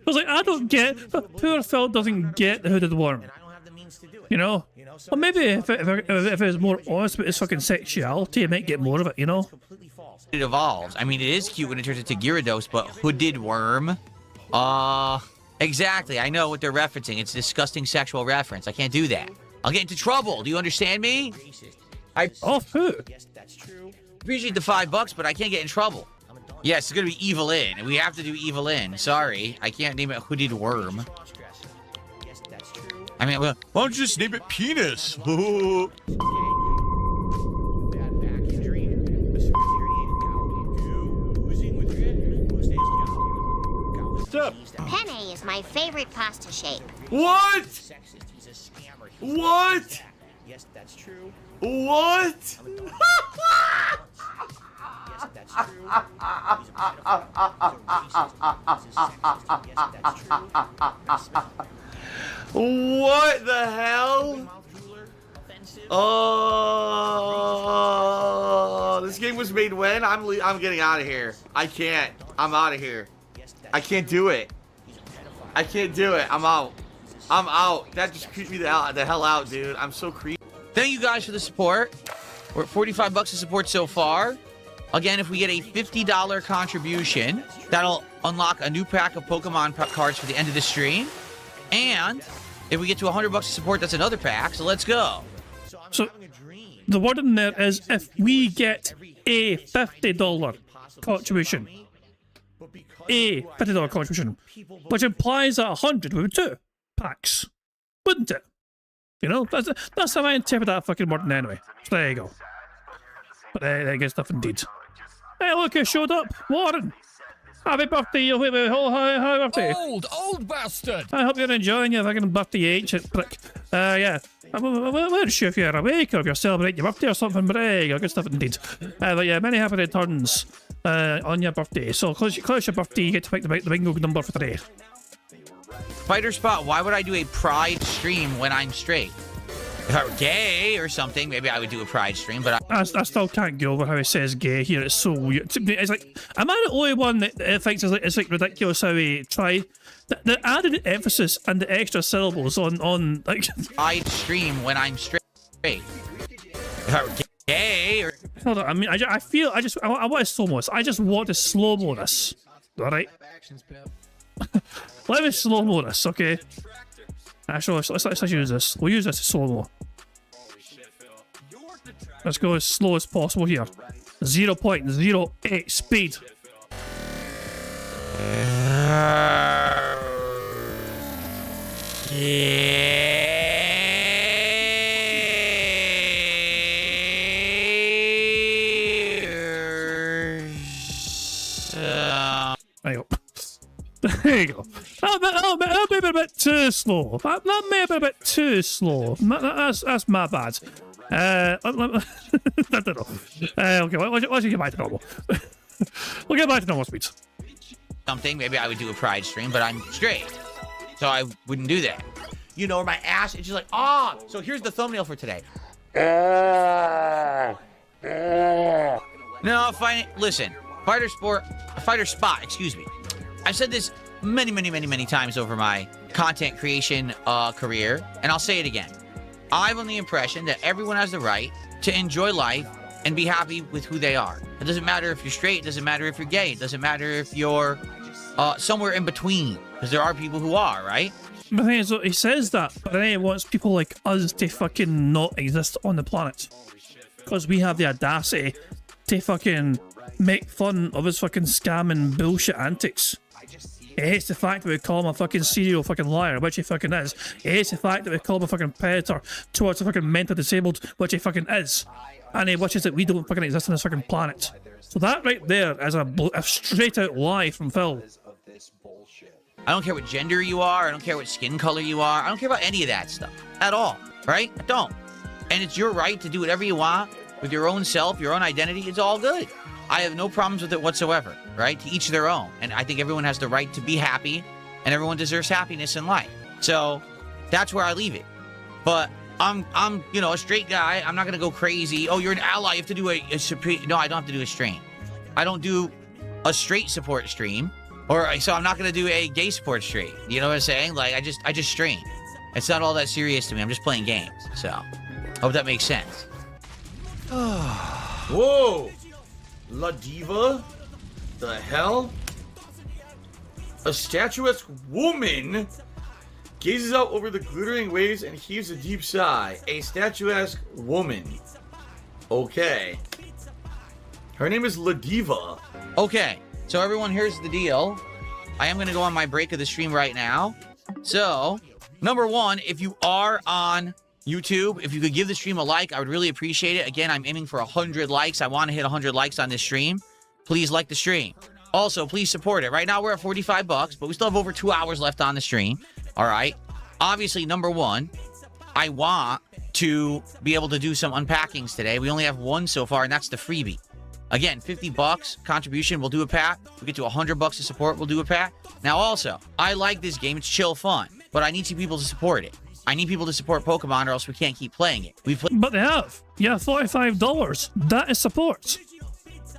was like, I don't get... Poor Phil doesn't get the Hooded Worm. And I don't have the means You know? Or maybe if it was more honest about his fucking sexuality, it might get more of it, you know? It evolves. I mean, it is cute when it turns into Gyarados, but hooded worm? Exactly. I know what they're referencing. It's a disgusting sexual reference. I can't do that. I'll get into trouble. Do you understand me? Off who? Appreciate the $5, but I can't get in trouble. Yes, it's gonna be Evelyn. We have to do Evelyn. Sorry, I can't name it hooded worm. I mean, well, why don't you just name it penis? Penne is my favorite pasta shape. What? What? Yes, that's true. What? Yes, that's true. He's a pedophile. What the hell? Oh, this game was made when? I'm getting out of here. I can't. I'm out of here. I can't do it. I can't do it. I'm out. I'm out. That just creeped me the hell out, dude. I'm so creepy. Thank you guys for the support. We're at $45 of support so far. Again, if we get a $50 contribution, that'll unlock a new pack of Pokemon cards for the end of the stream. And if we get to $100 of support, that's another pack. So let's go. So the word in there is if we get a $50 contribution. A $50 contribution. Which implies that 100 would be 2 packs. Wouldn't it? You know, that's how I interpret that fucking word anyway. So there you go. But there good stuff indeed. Hey, look, who showed up. Warren. Happy birthday, you happy birthday. Old bastard. I hope you're enjoying your fucking birthday, ancient prick. Yeah. I wasn't sure if you're awake or if you're celebrating your birthday or something, but there you go, good stuff indeed. But yeah, many happy returns on your birthday. So, close your birthday, you get to pick the bingo number for today. Fighter Spot, why would I do a pride stream when I'm straight? If I were gay or something, maybe I would do a pride stream, but I still can't get over how he says gay here. It's so weird. It's like, am I the only one that thinks it's like ridiculous how he tried the added emphasis and the extra syllables on like pride stream when I'm straight? If I were gay or hold on, I mean, I want to slow-mo this. I just want to slow-mo this. Alright? Let me slow-mo this, okay? Actually, let's use this. We'll use this to slow-mo. Let's go as slow as possible here. 0.08 speed. There you go. There you go. That may be a bit too slow. That may be a bit too slow. That's my bad. I don't know. Okay, let's get back to normal. We'll get back to normal speeds. Something, maybe I would do a pride stream, but I'm straight. So I wouldn't do that. You know, or my ass, it's just like, so here's the thumbnail for today. No, listen, Fighter Spot, excuse me. I've said this many times over my content creation career, and I'll say it again. I'm on the impression that everyone has the right to enjoy life and be happy with who they are. It doesn't matter if you're straight, it doesn't matter if you're gay, it doesn't matter if you're somewhere in between, because there are people who are, right? The thing is, he says that, but then he wants people like us to fucking not exist on the planet. Because we have the audacity to fucking make fun of his fucking scam and bullshit antics. He hates the fact that we call him a fucking serial fucking liar, which he fucking is. He hates the fact that we call him a fucking predator towards the fucking mental disabled, which he fucking is. And he wishes that we don't fucking exist on this fucking planet. So that right there is a straight out lie from Phil. I don't care what gender you are, I don't care what skin color you are, I don't care about any of that stuff. At all, right? I don't. And it's your right to do whatever you want with your own self, your own identity, it's all good. I have no problems with it whatsoever, right? To each their own. And I think everyone has the right to be happy, and everyone deserves happiness in life. So that's where I leave it. But I'm you know, a straight guy. I'm not gonna go crazy. Oh, you're an ally. You have to do a no, I don't have to do a stream. I don't do a straight support stream, so I'm not gonna do a gay support stream. You know what I'm saying? Like I just stream. It's not all that serious to me. I'm just playing games. So, hope that makes sense. Whoa! La Diva? The hell? A statuesque woman gazes out over the glittering waves and heaves a deep sigh. A statuesque woman. Okay. Her name is La Diva. Okay, so everyone, here's the deal. I am going to go on my break of the stream right now. So, number one, if you are on YouTube, if you could give the stream a like, I would really appreciate it. Again, I'm aiming for 100 likes. I want to hit 100 likes on this stream. Please like the stream. Also, please support it. Right now, we're at 45 bucks, but we still have over 2 hours left on the stream. All right. Obviously, number one, I want to be able to do some unpackings today. We only have one so far, and that's the freebie. Again, 50 bucks contribution, we'll do a pack. We get to 100 bucks of support, we'll do a pack. Now, also, I like this game. It's chill fun, but I need some people to support it. I need people to support Pokemon or else we can't keep playing it. But they have. Yeah, $45. That is support.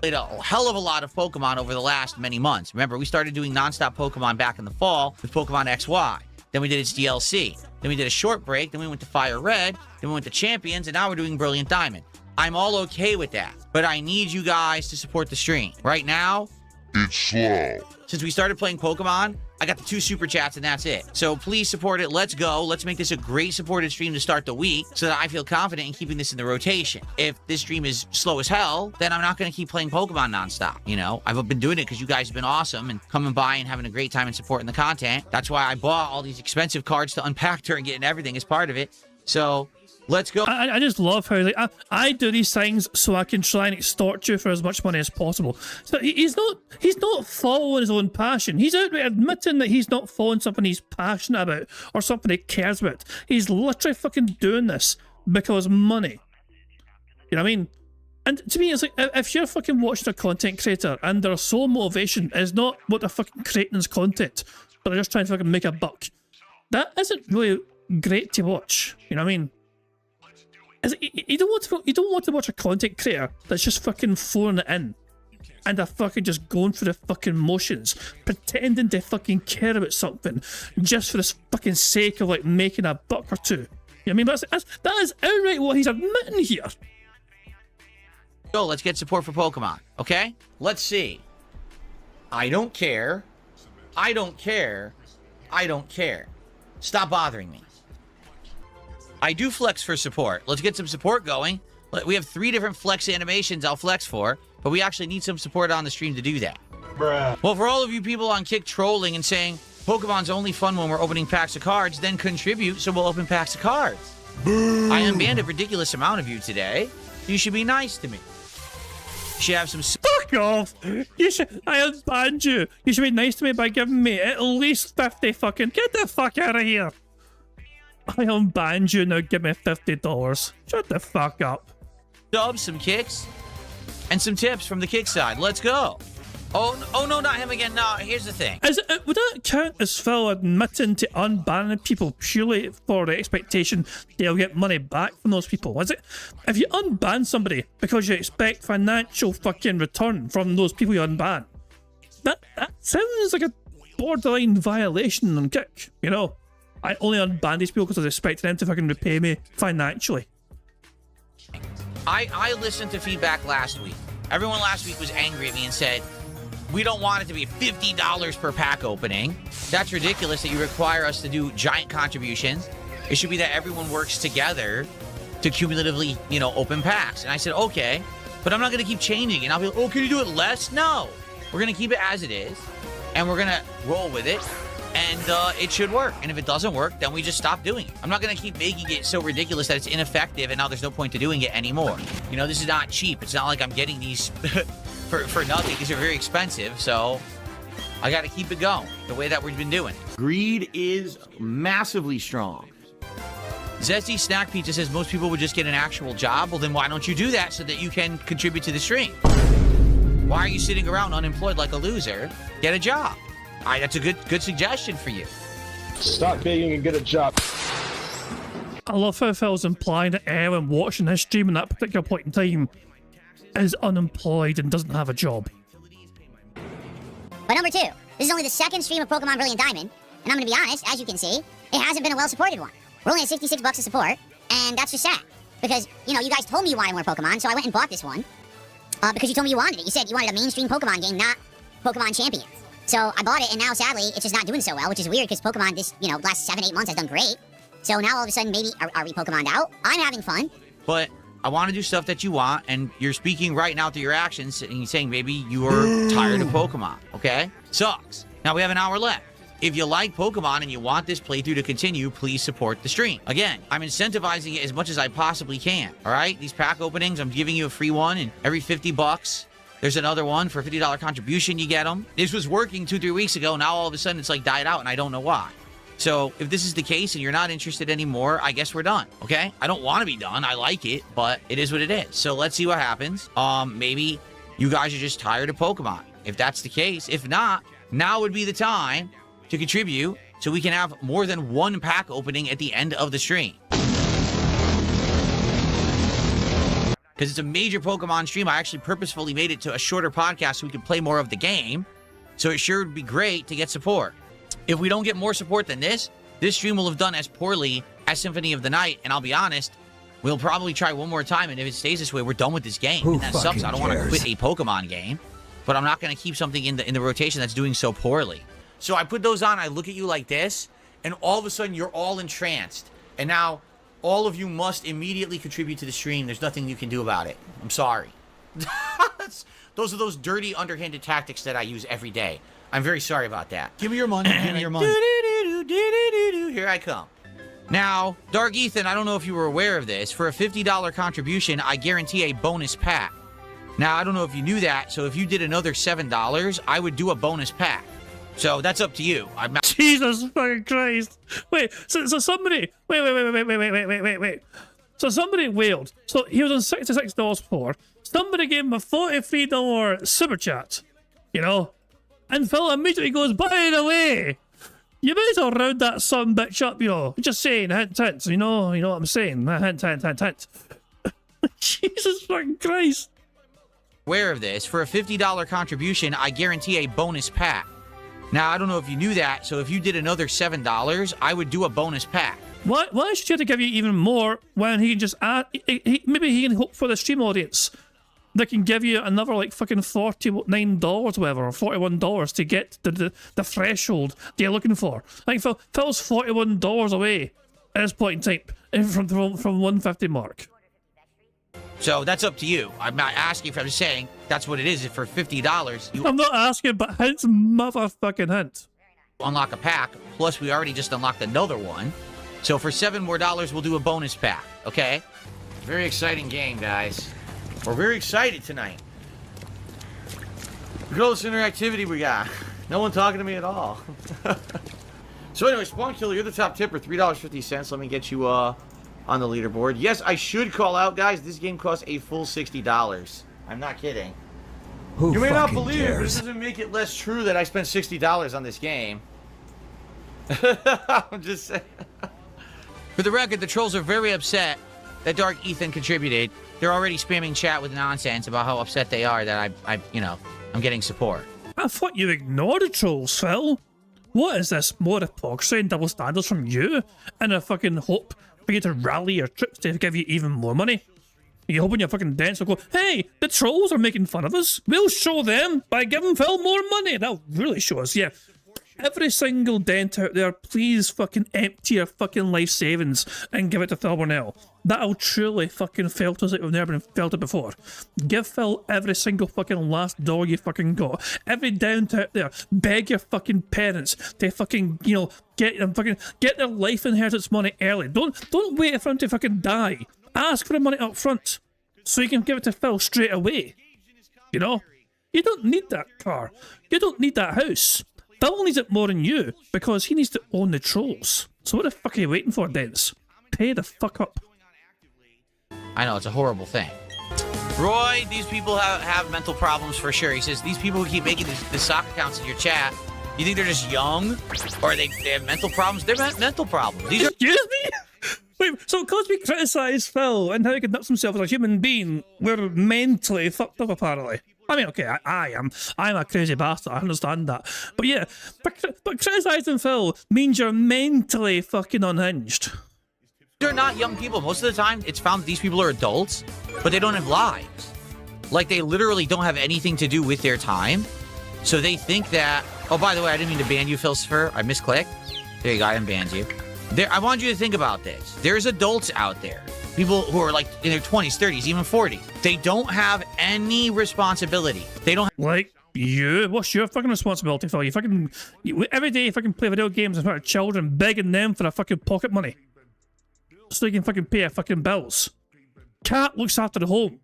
Played a hell of a lot of Pokemon over the last many months. Remember, we started doing nonstop Pokemon back in the fall with Pokemon XY. Then we did its DLC. Then we did a short break. Then we went to Fire Red. Then we went to Champions. And now we're doing Brilliant Diamond. I'm all okay with that. But I need you guys to support the stream. Right now, it's slow. Since we started playing Pokemon, I got the 2 super chats and that's it. So please support it. Let's go. Let's make this a great supported stream to start the week so that I feel confident in keeping this in the rotation. If this stream is slow as hell, then I'm not going to keep playing Pokemon nonstop. You know, I've been doing it because you guys have been awesome and coming by and having a great time and supporting the content. That's why I bought all these expensive cards to unpack during getting everything as part of it. So let's go. I just love how like I do these things so I can try and extort you for as much money as possible. So he's not following his own passion. He's outright admitting that he's not following something he's passionate about or something he cares about. He's literally fucking doing this because money. You know what I mean? And to me, it's like if you're fucking watching a content creator and their sole motivation is not what they're fucking creating as content, but they're just trying to fucking make a buck, that isn't really great to watch. You know what I mean? You don't want to watch a content creator that's just fucking phoning it in and they're fucking just going through the fucking motions, pretending to fucking care about something just for the fucking sake of like making a buck or two. You know what I mean? That is outright what he's admitting here. Go, let's get support for Pokemon, okay? Let's see. I don't care. I don't care. I don't care. Stop bothering me. I do flex for support. Let's get some support going. We have 3 different flex animations I'll flex for, but we actually need some support on the stream to do that. Bruh. Well, for all of you people on Kick trolling and saying, Pokemon's only fun when we're opening packs of cards, then contribute so we'll open packs of cards. Boo. I unbanned a ridiculous amount of you today. You should be nice to me. You should have some... Fuck off! I unbanned you. You should be nice to me by giving me at least 50 fucking... Get the fuck out of here! I unbanned you, now give me $50. Shut the fuck up. Subs, some kicks, and some tips from the kick side. Let's go. Oh no, not him again. No, here's the thing. Would that count as Phil admitting to unbanning people purely for the expectation they'll get money back from those people? Is it? If you unban somebody because you expect financial fucking return from those people you unban, that sounds like a borderline violation on Kick, you know? I only unbanned these people because I was expecting them to fucking repay me financially. I listened to feedback last week. Everyone last week was angry at me and said, we don't want it to be $50 per pack opening. That's ridiculous that you require us to do giant contributions. It should be that everyone works together to cumulatively, open packs. And I said, okay, but I'm not going to keep changing it. I'll be like, oh, can you do it less? No. We're going to keep it as it is, and we're going to roll with it. And it should work. And if it doesn't work, then we just stop doing it. I'm not going to keep making it so ridiculous that it's ineffective and now there's no point to doing it anymore. This is not cheap. It's not like I'm getting these for nothing. These are very expensive. So I got to keep it going the way that we've been doing it. Greed is massively strong. Zesty Snack Pizza says most people would just get an actual job. Well, then why don't you do that so that you can contribute to the stream? Why are you sitting around unemployed like a loser? Get a job. That's a good suggestion for you. Stop begging and get a job. I love how Phil's implying that everyone watching his stream in that particular point in time is unemployed and doesn't have a job. But number 2, this is only the second stream of Pokemon Brilliant Diamond, and I'm going to be honest, as you can see, it hasn't been a well-supported one. We're only at 66 bucks of support, and that's just sad. Because, you know, you guys told me you wanted more Pokemon, so I went and bought this one. Because you told me you wanted it. You said you wanted a mainstream Pokemon game, not Pokemon Champions. So I bought it, and now, sadly, it's just not doing so well, which is weird, because Pokemon this, you know, last 7-8 months has done great. So now, all of a sudden, maybe, are we Pokemoned out? I'm having fun. But I want to do stuff that you want, and you're speaking right now through your actions, and you're saying maybe you are tired of Pokemon, okay? Sucks. Now, we have an hour left. If you like Pokemon and you want this playthrough to continue, please support the stream. Again, I'm incentivizing it as much as I possibly can, all right? These pack openings, I'm giving you a free one, and every 50 bucks, there's another one for a $50 contribution, you get them. This was working 2-3 weeks ago. Now, all of a sudden, it's like died out, and I don't know why. So, if this is the case and you're not interested anymore, I guess we're done, okay? I don't want to be done. I like it, but it is what it is. So, let's see what happens. Maybe you guys are just tired of Pokemon. If that's the case, if not, now would be the time to contribute so we can have more than one pack opening at the end of the stream. Because it's a major Pokemon stream, I actually purposefully made it to a shorter podcast so we can play more of the game. So it sure would be great to get support. If we don't get more support than this stream will have done as poorly as Symphony of the Night. And I'll be honest, we'll probably try one more time. And if it stays this way, we're done with this game. And that sucks. I don't want to quit a Pokemon game. But I'm not going to keep something in the rotation that's doing so poorly. So I put those on, I look at you like this, and all of a sudden you're all entranced. And now all of you must immediately contribute to the stream. There's nothing you can do about it. I'm sorry. Those are those dirty, underhanded tactics that I use every day. I'm very sorry about that. Give me your money. Give me your money. Here I come. Now, Dark Ethan, I don't know if you were aware of this. For a $50 contribution, I guarantee a bonus pack. Now, I don't know if you knew that, so if you did another $7, I would do a bonus pack. So that's up to you. I'm not. Jesus fucking Christ! Wait, so somebody wait. So somebody wailed. So he was on $66 for. Somebody gave him a $43 super chat. You know, and Phil immediately goes, by the way, you might as well round that son bitch up. You know, just saying, hint. You know what I'm saying? Hint. Jesus fucking Christ! Aware of this. For a $50 contribution, I guarantee a bonus pack. Now, I don't know if you knew that, so if you did another $7, I would do a bonus pack. Why should he have to give you even more when he can just add... maybe he can hope for the stream audience that can give you another, like, fucking $49 or whatever, or $41 to get the threshold that you're looking for. Like, Phil's $41 away at this point in time from 150 mark. So that's up to you. I'm not asking for. I'm just saying that's what it is. If for $50, you I'm not asking, but hint's motherfucking hint. Unlock a pack. Plus, we already just unlocked another one. So for $7 more, we'll do a bonus pack. Okay? Very exciting game, guys. We're very excited tonight. Look at all this interactivity we got. No one talking to me at all. So anyway, Spawn Killer, you're the top tipper. $3.50. Let me get you on the leaderboard. Yes, I should call out, guys. This game costs a full $60. I'm not kidding. You may not believe it, but this doesn't make it less true that I spent $60 on this game. I'm just saying. For the record, the trolls are very upset that Dark Ethan contributed. They're already spamming chat with nonsense about how upset they are that I'm getting support. I thought you ignored the trolls, Phil. What is this? More hypocrisy and double standards from you? And a fucking hope for you to rally your troops to give you even more money? You hoping your fucking dents will go, hey, the trolls are making fun of us. We'll show them by giving Phil more money. That'll really show us, yeah. Every single dent out there, please fucking empty your fucking life savings and give it to Phil Burnell. That'll truly fucking felt us like we've never felt it before. Give Phil every single fucking last dollar you fucking got. Every dent out there, beg your fucking parents to fucking, get their life inheritance money early. Don't wait for him to fucking die. Ask for the money up front so you can give it to Phil straight away. You don't need that car. You don't need that house. Phil needs it more than you because he needs to own the trolls. So what the fuck are you waiting for, Dents? Pay the fuck up. I know, it's a horrible thing. Roy, these people have mental problems for sure. He says, these people who keep making the sock accounts in your chat, you think they're just young? Or they have mental problems? They're mental problems. These are... Excuse me? Wait, so because we criticise Phil and how he conducts himself as a human being, we're mentally fucked up apparently. I mean, okay, I'm a crazy bastard, I understand that. But yeah, but criticising Phil means you're mentally fucking unhinged. They're not young people. Most of the time, it's found that these people are adults, but they don't have lives. Like, they literally don't have anything to do with their time. So they think that... Oh, by the way, I didn't mean to ban you, Philosopher. I misclicked. There you go. I unbanned you. I want you to think about this. There's adults out there. People who are like in their 20s, 30s, even 40s. They don't have any responsibility. They don't... Like you? What's your fucking responsibility, Phil? Every day you fucking play video games in front of children, begging them for a fucking pocket money. So you can fucking pay their fucking bills. Cat looks after the home.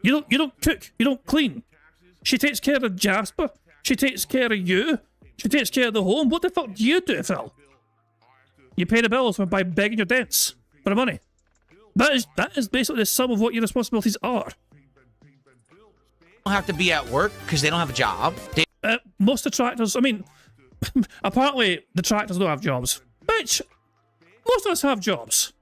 You don't cook. You don't clean. She takes care of Jasper. She takes care of you. She takes care of the home. What the fuck do you do, Phil? You pay the bills by begging your debts for the money. That is basically the sum of what your responsibilities are. have to be at work because they don't have a job. Most of the tractors, I mean, apparently the tractors don't have jobs. Bitch, most of us have jobs.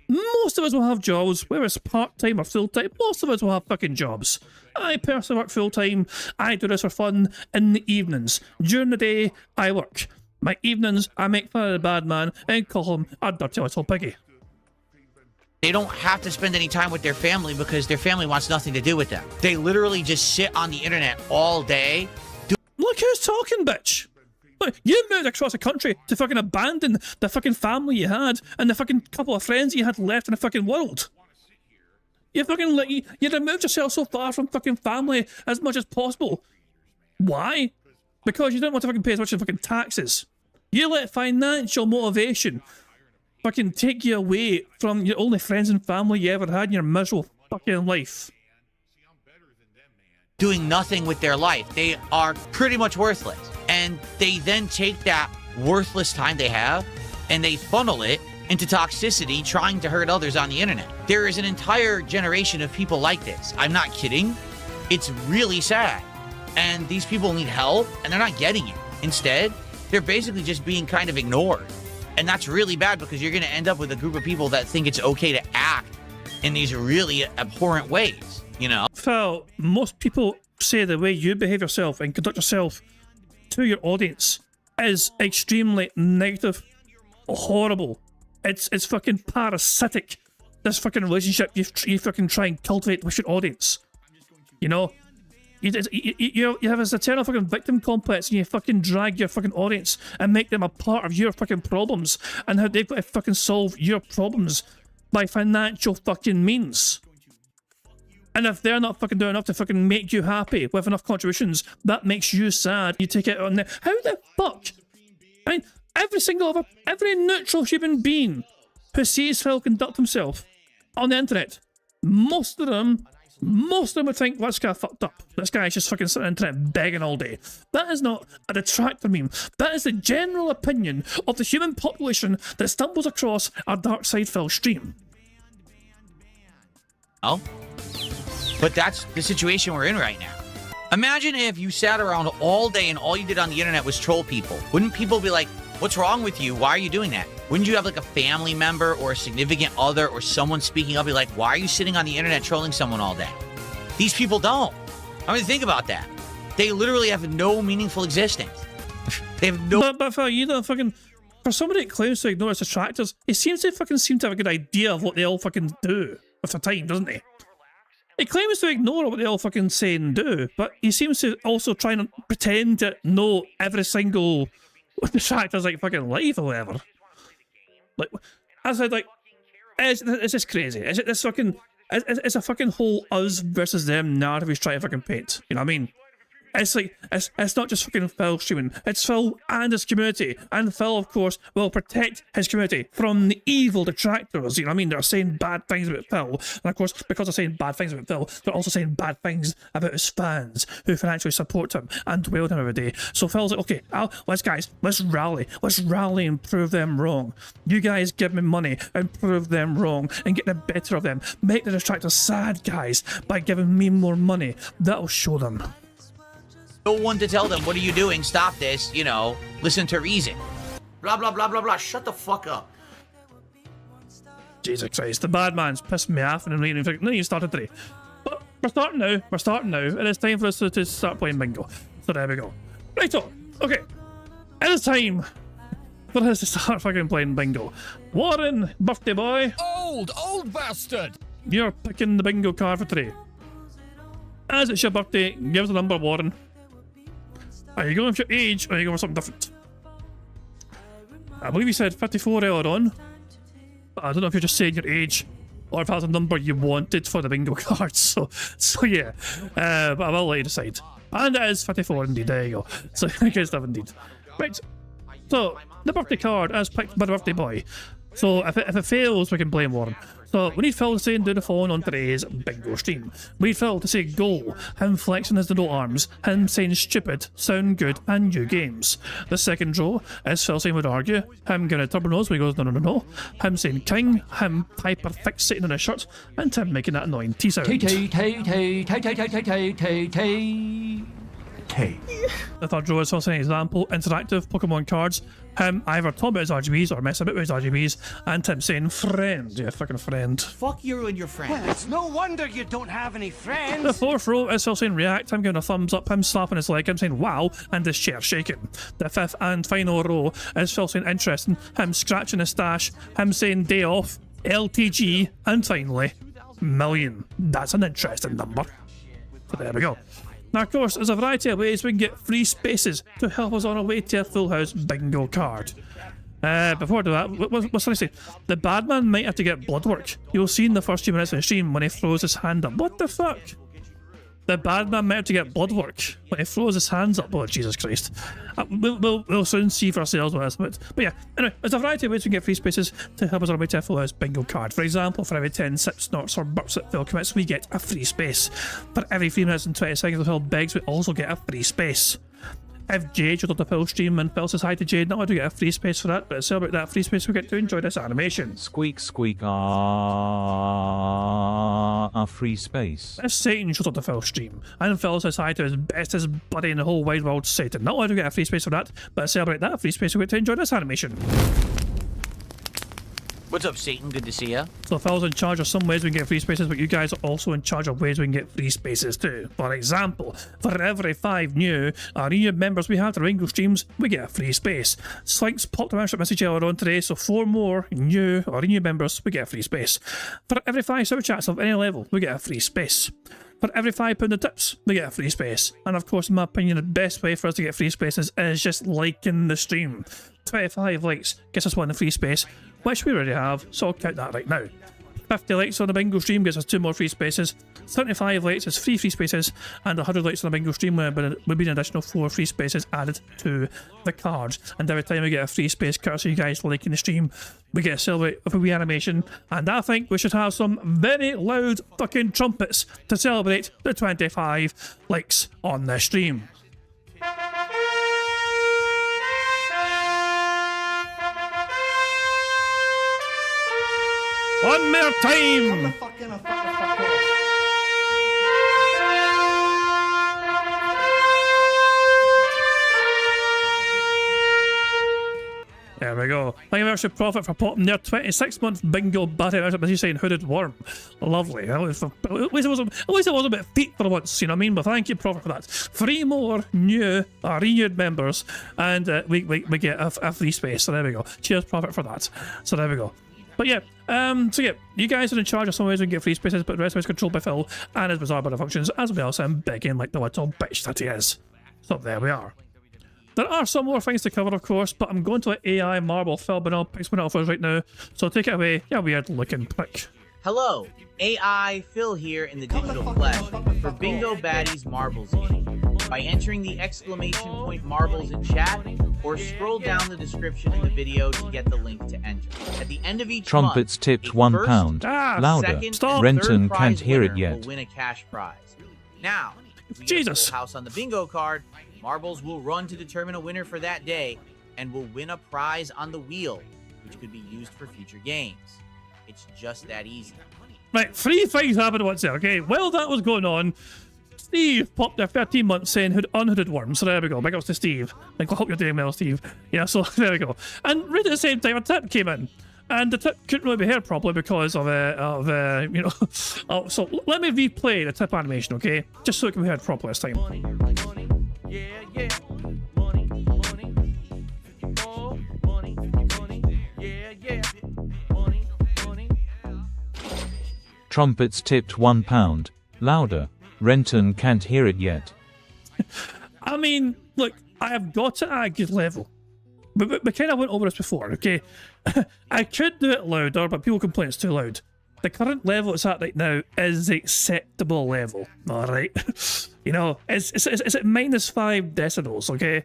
Most of us will have jobs, whether it's part-time or full-time. Most of us will have fucking jobs. I personally work full-time. I do this for fun in the evenings. During the day, I work. My evenings, I make fun of the bad man and call him a dirty little piggy. They don't have to spend any time with their family because their family wants nothing to do with them. They literally just sit on the internet all day. Look who's talking, bitch. Look, you moved across the country to fucking abandon the fucking family you had and the fucking couple of friends you had left in the fucking world. You fucking you removed yourself so far from fucking family as much as possible. Why? Because you don't want to fucking pay as much as fucking taxes. You let financial motivation fucking take you away from your only friends and family you ever had in your miserable fucking life. Doing nothing with their life. They are pretty much worthless. And they then take that worthless time they have and they funnel it into toxicity, trying to hurt others on the internet. There is an entire generation of people like this. I'm not kidding. It's really sad. And these people need help and they're not getting it. Instead, they're basically just being kind of ignored. And that's really bad because you're going to end up with a group of people that think it's okay to act in these really abhorrent ways, you know? Phil, most people say the way you behave yourself and conduct yourself to your audience is extremely negative, horrible. It's fucking parasitic. This fucking relationship you fucking try and cultivate with your audience. You know? You have this eternal fucking victim complex and you fucking drag your fucking audience and make them a part of your fucking problems and how they've got to fucking solve your problems by financial fucking means. And if they're not fucking doing enough to fucking make you happy with enough contributions, that makes you sad. You take it on there. How the fuck? I mean, every neutral human being who sees Phil conduct himself on the internet, most of them would think, well, this guy fucked up. This guy's just fucking sitting on the internet begging all day. That is not a detractor meme. That is the general opinion of the human population that stumbles across our Dark Side Phil stream. Oh? But that's the situation we're in right now. Imagine if you sat around all day and all you did on the internet was troll people. Wouldn't people be like, what's wrong with you? Why are you doing that? Wouldn't you have like a family member or a significant other or someone speaking up, be like, why are you sitting on the internet trolling someone all day? These people don't. I mean, think about that. They literally have no meaningful existence. They have no... But for you don't fucking... For somebody that claims to ignore his detractors, he seems to have a good idea of what they all fucking do with their time, doesn't he? He claims to ignore what they all fucking say and do, but he seems to also try and pretend to know every single detractor's like fucking life or whatever. Like, I said, like, it's just crazy. It's a fucking whole us versus them narrative he's trying to fucking paint. You know what I mean? It's like, it's not just fucking Phil streaming. It's Phil and his community. And Phil, of course, will protect his community from the evil detractors. You know what I mean? They're saying bad things about Phil. And of course, because they're saying bad things about Phil, they're also saying bad things about his fans who financially support him and dwell on him every day. So Phil's like, okay, let's rally. Let's rally and prove them wrong. You guys give me money and prove them wrong and get the better of them. Make the detractors sad, guys, by giving me more money. That'll show them. No one to tell them, what are you doing? Stop this, you know, listen to reason. Blah, blah, blah, blah, blah. Shut the fuck up. Jesus Christ, the bad man's pissed me off and I'm leaving. No, you started today. But we're starting now, and it's time for us to start playing bingo. So there we go. Right on. Okay. It is time for us to start fucking playing bingo. Warren, birthday boy, Old bastard! you're picking the bingo card for today. As it's your birthday, give us a number, Warren. Are you going for your age, or are you going for something different? I believe you said 54 earlier on, but I don't know if you're just saying your age, or if that's a number you wanted for the bingo card. So yeah, but I will let you decide. And it is 54 indeed, there you go. So good stuff indeed. Right, so the birthday card is picked by the birthday boy. So if it fails, we can blame Warren. So we need Phil to say and do the phone on today's bingo stream. We need Phil to say goal, him flexing his little arms, him saying stupid, sound good, and new games. The second row is Phil saying would argue, him giving a turbo nose where he goes no, him saying king, him hyper fixating on his shirt, and Tim making that annoying T sound. The third row is also an example, interactive Pokemon cards. Him either talking about his RGBs or messing about with his RGBs, and Tim saying friend, yeah, fucking friend. Fuck you and your friend. Well, it's no wonder you don't have any friends. The fourth row is Phil saying react, him giving a thumbs up, him slapping his leg, him saying wow, and his chair shaking. The fifth and final row is Phil saying interesting, him scratching his stash, him saying day off, LTG, and finally, million. That's an interesting number. So there we go. Now, of course, there's a variety of ways we can get free spaces to help us on our way to a full house bingo card. Before I do that, what's I say? The bad man might have to get blood work. You'll see in the first few minutes of the stream when he throws his hand up. What the fuck? The bad man might have to get blood work when he throws his hands up. Oh, Jesus Christ. We'll soon see for ourselves what that's about. But yeah, anyway, there's a variety of ways we can get free spaces to help us on our way to a full house bingo card. For example, for every 10 sips, snorts, or burps that Phil commits, we get a free space. For every 3 minutes and 20 seconds that Phil begs, we also get a free space. If Jade showed up the Phil stream and Phil says hi to Jade, not only do we get a free space for that, but to celebrate that free space, we get to enjoy this animation. Squeak, squeak, a free space. If Satan shows up the Phil stream and Phil says hi to his bestest buddy in the whole wide world, Satan, not only do we get a free space for that, but to celebrate that free space, we get to enjoy this animation. What's up, Satan? Good to see ya. So Phil's in charge of some ways we can get free spaces, but you guys are also in charge of ways we can get free spaces too. For example, for every 5 new Arena members we have to Bingo streams, we get a free space. Slinks popped a message earlier on today, so 4 more new Arena members, we get a free space. For every 5 super chats of any level, we get a free space. For every £5 of tips, we get a free space. And of course, in my opinion, the best way for us to get free spaces is just liking the stream. 25 likes gets us 1 free space, which we already have, so I'll count that right now. 50 likes on the bingo stream gets us 2 more free spaces, 75 likes is 3 free spaces, and 100 likes on the bingo stream would be an additional 4 free spaces added to the cards. And every time we get a free space, courtesy of you guys liking the stream, we get to celebrate with a wee animation. And I think we should have some very loud fucking trumpets to celebrate the 25 likes on the stream. One more time! There we go. Thank you very much to Profit for popping their 26-month bingo batty out of saying hooded worm. Lovely. At least it was a bit feet for once, you know what I mean? But thank you, Profit, for that. 3 more new renewed members, and we get a free space. So there we go. Cheers, Profit, for that. So there we go. But yeah, you guys are in charge of some ways we can get free spaces, but the rest of it's controlled by Phil and his bizarre bit of functions, as well as him begging like the little bitch that he is. So there we are. There are some more things to cover, of course, but I'm going to let AI Marble Phil Bernal pick one out for us right now. So take it away, you weird looking prick. Hello, AI Phil here in the digital flesh for Bingo Baddies Marbles Edition. By entering the exclamation point marbles in chat, or scroll down the description in the video to get the link to enter. At the end of each Trumpets month, tipped the £1. first, Louder. second, Stop. and Renton third can't prize hear it winner yet. will win a cash prize. Now, if we Jesus. get a full house on the bingo card, marbles will run to determine a winner for that day, and will win a prize on the wheel, which could be used for future games. It's just that easy. Right, 3 things happened once there, okay? While that was going on, Steve popped their 13 months saying unhooded worm. So there we go. Big ups to Steve. I hope you're doing well, Steve. Yeah, so there we go. And right at the same time, a tip came in. And the tip couldn't really be heard properly because of you know. So let me replay the tip animation, okay? Just so it can be heard properly this time. Trumpets tipped £1. Louder. Renton can't hear it yet. I mean, look, I have got it at a good level. But we kind of went over this before, okay? I could do it louder, but people complain it's too loud. The current level it's at right now is the acceptable level, alright? You know, it's at -5 decibels, okay?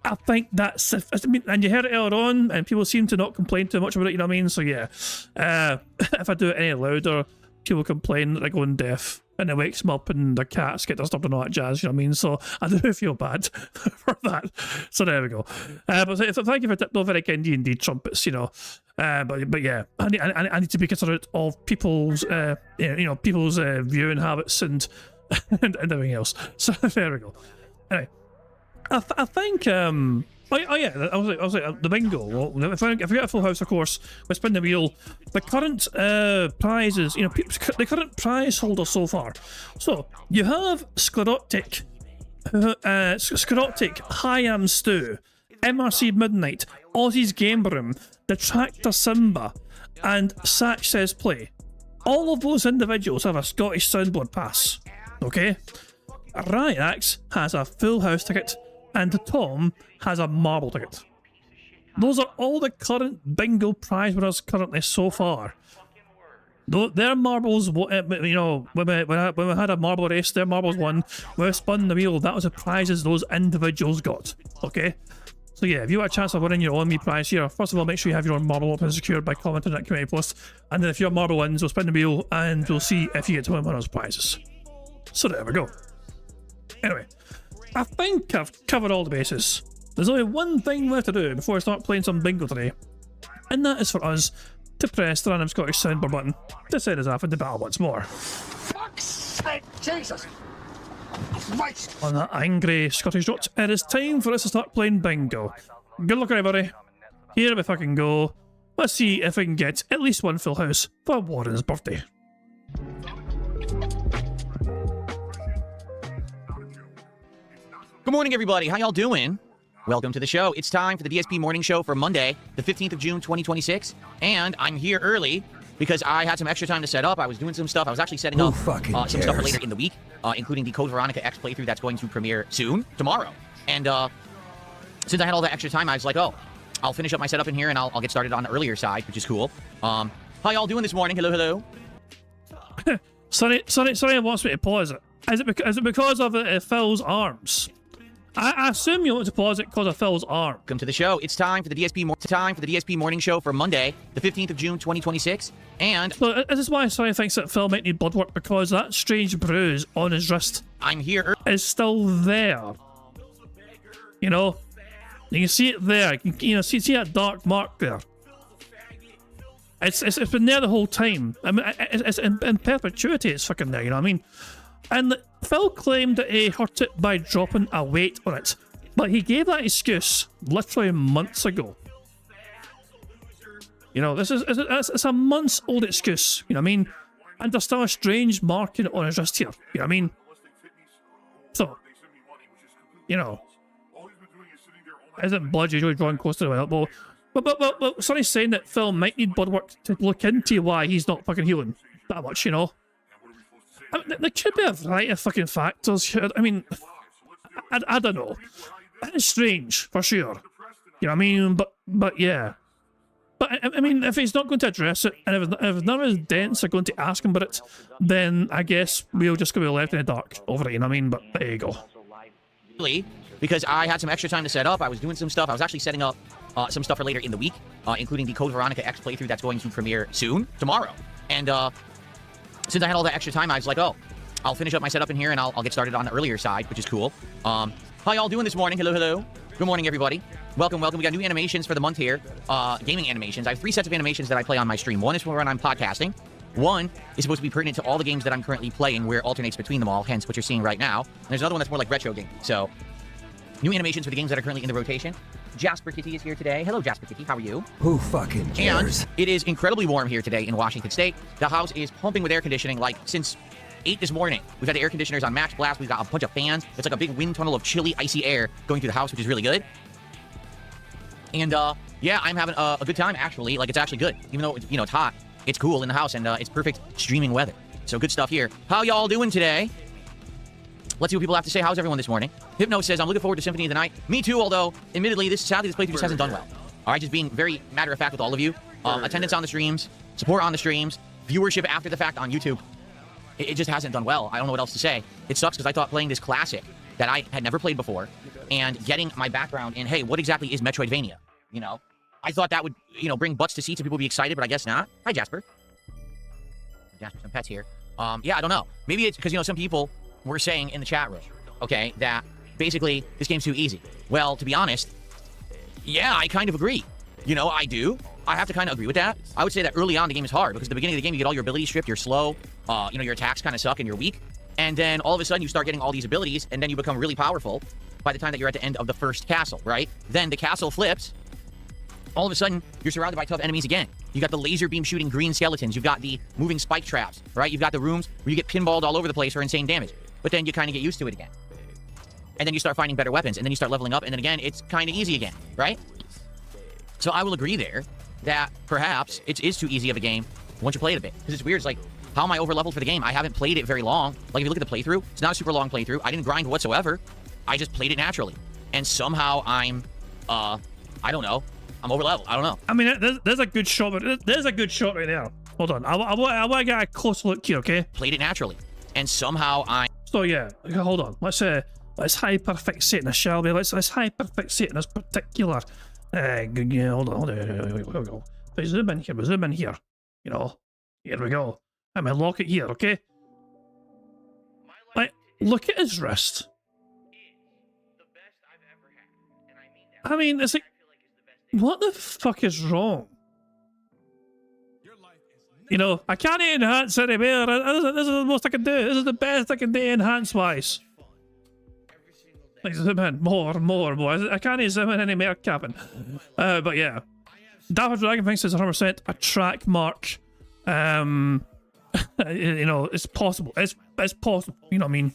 I think that's... I mean, and you heard it earlier on, and people seem to not complain too much about it, you know what I mean? So yeah, if I do it any louder, people complain that they're going deaf, and it wakes them up and their cats get disturbed and all that jazz, you know what I mean? So I do feel bad for that. So there we go. But thank you for no very kind D&D trumpets, you know. But yeah, I need to be considerate of people's people's viewing habits and and everything else. So there we go. Anyway, I think I was like the bingo. Well, if I get a full house, of course, we spin the wheel. The current prizes, you know, the current prize holder so far. So you have Sclerotic, Higham Stew, MRC Midnight, Aussie's Game Room, Detractor Simba, and Satch Says Play. All of those individuals have a Scottish Soundboard pass. Okay, Ryax has a full house ticket, and Tom has a marble ticket. Those are all the current bingo prize winners currently so far. Though their marbles, you know, when we had a marble race, their marbles won. When we spun the wheel, that was the prizes those individuals got. Okay? So yeah, if you want a chance of winning your own wee prize here, first of all, make sure you have your own marble open and secured by commenting on that community post. And then if your marble wins, we'll spin the wheel and we'll see if you get to win one of those prizes. So there we go. Anyway, I think I've covered all the bases. There's only one thing left to do before I start playing some bingo today, and that is for us to press the random Scottish soundboard button to send us off into battle once more. Fuck's sake, Jesus! On that angry Scottish note, it is time for us to start playing bingo. Good luck, everybody. Here we fucking go. Let's see if we can get at least one full house for Warren's birthday. Good morning, everybody. How y'all doing? Welcome to the show. It's time for the DSP Morning Show for Monday, the 15th of June, 2026. And I'm here early because I had some extra time to set up. I was doing some stuff. I was actually setting up some stuff for later in the week, including the Code Veronica X playthrough that's going to premiere soon, tomorrow. And since I had all that extra time, I was like, oh, I'll finish up my setup in here and I'll get started on the earlier side, which is cool. How y'all doing this morning? Hello, hello. Sonny wants me to pause it. Is it because of Phil's arms? I assume you want to pause it because of Phil's arm. Welcome to the show. It's time for the DSP Morning Show for Monday, the 15th of June, 2026. And so this is why Sonny thinks that Phil might need blood work, because that strange bruise on his wrist I'm here is still there. You know, you can see it there. You can see that dark mark there. It's been there the whole time. I mean, it's in perpetuity. It's fucking there. You know what I mean? And Phil claimed that he hurt it by dropping a weight on it, but he gave that excuse literally months ago. You know, it's a months old excuse, you know what I mean? And there's still a strange marking on his wrist here, you know what I mean? So, you know, isn't blood usually drawn close to the elbow? But Sonny's saying that Phil might need blood work to look into why he's not fucking healing that much, you know? I mean, there could be a variety of fucking factors here. I mean, I don't know. It's strange, for sure. You know what I mean? But yeah. But, I mean, if he's not going to address it, and if none of his dents are going to ask him about it, then I guess we'll just go be left in the dark over it, you know what I mean? But there you go. Because I had some extra time to set up. I was doing some stuff. I was actually setting up some stuff for later in the week, including the Code Veronica X playthrough that's going to premiere soon, tomorrow. And, since I had all that extra time, I was like, oh, I'll finish up my setup in here and I'll get started on the earlier side, which is cool. How y'all doing this morning? Hello, hello. Good morning, everybody. Welcome, welcome. We got new animations for the month here. Gaming animations. I have 3 sets of animations that I play on my stream. One is when I'm podcasting. One is supposed to be pertinent to all the games that I'm currently playing, where it alternates between them all, hence what you're seeing right now. And there's another one that's more like retro gaming. So, new animations for the games that are currently in the rotation. Jasper Kitty is here today. Hello, Jasper Kitty. How are you? Who fucking cares? And it is incredibly warm here today in Washington State. The house is pumping with air conditioning like since 8 this morning. We've had the air conditioners on max blast. We've got a bunch of fans. It's like a big wind tunnel of chilly, icy air going through the house, which is really good. And, yeah, I'm having a good time, actually. Like, it's actually good. Even though, you know, it's hot. it's cool in the house, and it's perfect streaming weather. So good stuff here. How y'all doing today? Let's see what people have to say. How's everyone this morning? Hypno says, I'm looking forward to Symphony of the Night. Me too, although, admittedly, sadly, this playthrough just hasn't done well. All right, just being very matter-of-fact with all of you. Attendance on the streams, support on the streams, viewership after the fact on YouTube. It just hasn't done well. I don't know what else to say. It sucks because I thought playing this classic that I had never played before and getting my background in, hey, what exactly is Metroidvania? You know, I thought that would, you know, bring butts to seats and people would be excited, but I guess not. Hi, Jasper. Jasper, some pets here. Yeah, I don't know. Maybe it's because, you know, some people were saying in the chat room, okay, that basically this game's too easy. Well, to be honest, yeah, I kind of agree. You know, I do. I have to kind of agree with that. I would say that early on the game is hard because at the beginning of the game you get all your abilities stripped, you're slow, you know, your attacks kind of suck and you're weak. And then all of a sudden you start getting all these abilities and then you become really powerful by the time that you're at the end of the first castle, right? Then the castle flips. All of a sudden you're surrounded by tough enemies again. You got the laser beam shooting green skeletons. You've got the moving spike traps, right? You've got the rooms where you get pinballed all over the place for insane damage. But then you kind of get used to it again. And then you start finding better weapons and then you start leveling up and then again it's kind of easy again, right? So I will agree there that perhaps it is too easy of a game once you play it a bit. Because it's weird. It's like, how am I over-leveled for the game? I haven't played it very long. Like, if you look at the playthrough, it's not a super long playthrough. I didn't grind whatsoever. I just played it naturally. And somehow I'm, I don't know. I'm over-leveled. I don't know. I mean, there's a good shot. There's a good shot right there. Hold on. I want to get a close look here, okay? Played it naturally. And somehow I'm... So, yeah. Hold on. Let's hyperfixate this, shall we? Let's hyperfixate this particular... yeah, hold on. Here we go. If I zoom in here. You know, here we go. I'm gonna lock it here, okay? Like, look at his wrist. I mean, it's like, what the fuck is wrong? You know, I can't enhance anymore. This is the most I can do. This is the best I can do enhance-wise. Like, zoom in. More. I can't zoom in any more, Captain. But yeah. Dapper Dragon thinks it's 100% a track mark. You know, it's possible. It's possible. You know what I mean?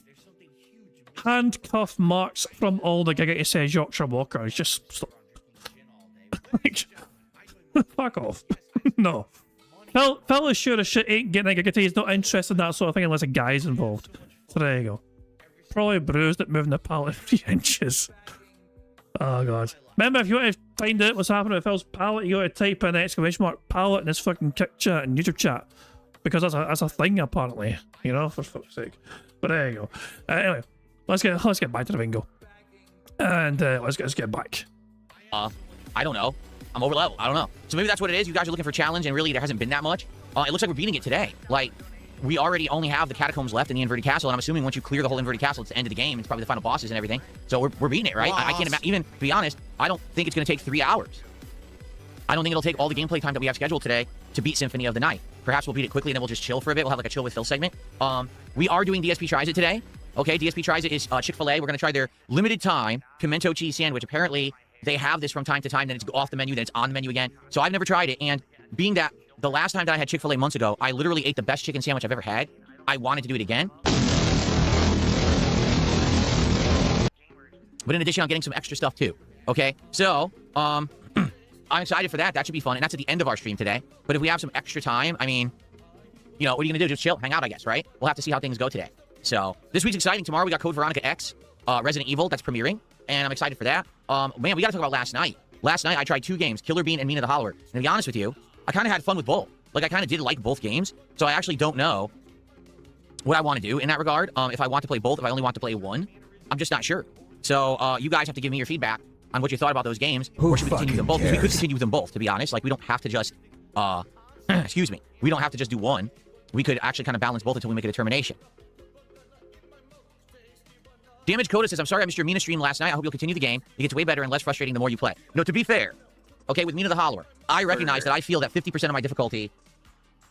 Handcuff marks from all the Giggity says Yorkshire Walker. It's just stop. Like, fuck off. No. Phil is sure as shit ain't getting a Giggity. He's not interested in that sort of thing unless a guy's involved. So there you go. Probably bruised at moving the pallet 3 inches. Oh god. Remember, if you want to find out what's happening with Phil's pallet, you got to type in !pallet in his fucking kick chat and YouTube chat. Because that's a thing apparently. You know, for fuck's sake. But there you go. Anyway, let's get back to the bingo. And let's get back. I don't know. I'm over level. I don't know. So maybe that's what it is. You guys are looking for challenge and really there hasn't been that much. It looks like we're beating it today. Like, we already only have the catacombs left in the inverted castle, and I'm assuming once you clear the whole inverted castle, it's the end of the game. It's probably the final bosses and everything. So we're beating it, right? I can't imagine. Even, to be honest, I don't think it's going to take 3 hours. I don't think it'll take all the gameplay time that we have scheduled today to beat Symphony of the Night. Perhaps we'll beat it quickly, and then we'll just chill for a bit. We'll have like a chill with Phil segment. We are doing DSP Tries It today. Okay, DSP Tries It is Chick-fil-A. We're going to try their limited time pimento cheese sandwich. Apparently, they have this from time to time, then it's off the menu, then it's on the menu again. So I've never tried it, and being that the last time that I had Chick-fil-A months ago, I literally ate the best chicken sandwich I've ever had. I wanted to do it again. But in addition, I'm getting some extra stuff too. Okay, so I'm excited for that. That should be fun, and that's at the end of our stream today. But if we have some extra time, I mean, you know, what are you gonna do? Just chill, hang out, I guess, right? We'll have to see how things go today. So this week's exciting. Tomorrow we got Code Veronica X, Resident Evil, that's premiering, and I'm excited for that. Man, we gotta talk about last night. Last night I tried 2 games, Killer Bean and Mina the Hollower. And to be honest with you, I kind of had fun with both. Like, I kind of did like both games, so I actually don't know what I want to do in that regard. If I want to play both, if I only want to play one, I'm just not sure. So you guys have to give me your feedback on what you thought about those games. Or should we continue them both? Because we could continue them both, to be honest. Like, we don't have to just, excuse me. We don't have to just do one. We could actually kind of balance both until we make a determination. Damage Coda says, I'm sorry I missed your Mina stream last night. I hope you'll continue the game. It gets way better and less frustrating the more you play. No, to be fair, okay, with Mina the Hollower, I recognize that I feel that 50% of my difficulty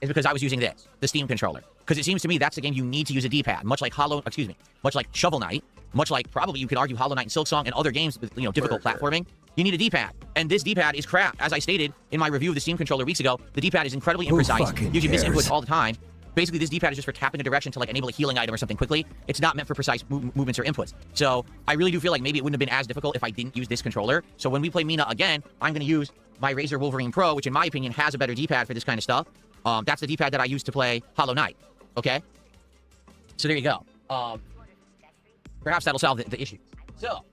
is because I was using this, the Steam controller. Because it seems to me that's the game you need to use a D-pad, much like much like Shovel Knight, much like probably you could argue Hollow Knight and Silksong and other games with, you know, difficult platforming. You need a D-pad, and this D-pad is crap. As I stated in my review of the Steam controller weeks ago, the D-pad is incredibly imprecise. Gives you misinputs all the time. Basically, this D-pad is just for tapping a direction to like enable a healing item or something quickly. It's not meant for precise movements or inputs. So I really do feel like maybe it wouldn't have been as difficult if I didn't use this controller. So when we play Mina again, I'm going to use my Razer Wolverine Pro, which in my opinion has a better D-pad for this kind of stuff. That's the D-pad that I used to play Hollow Knight. Okay? So there you go. Perhaps that'll solve the issue. So,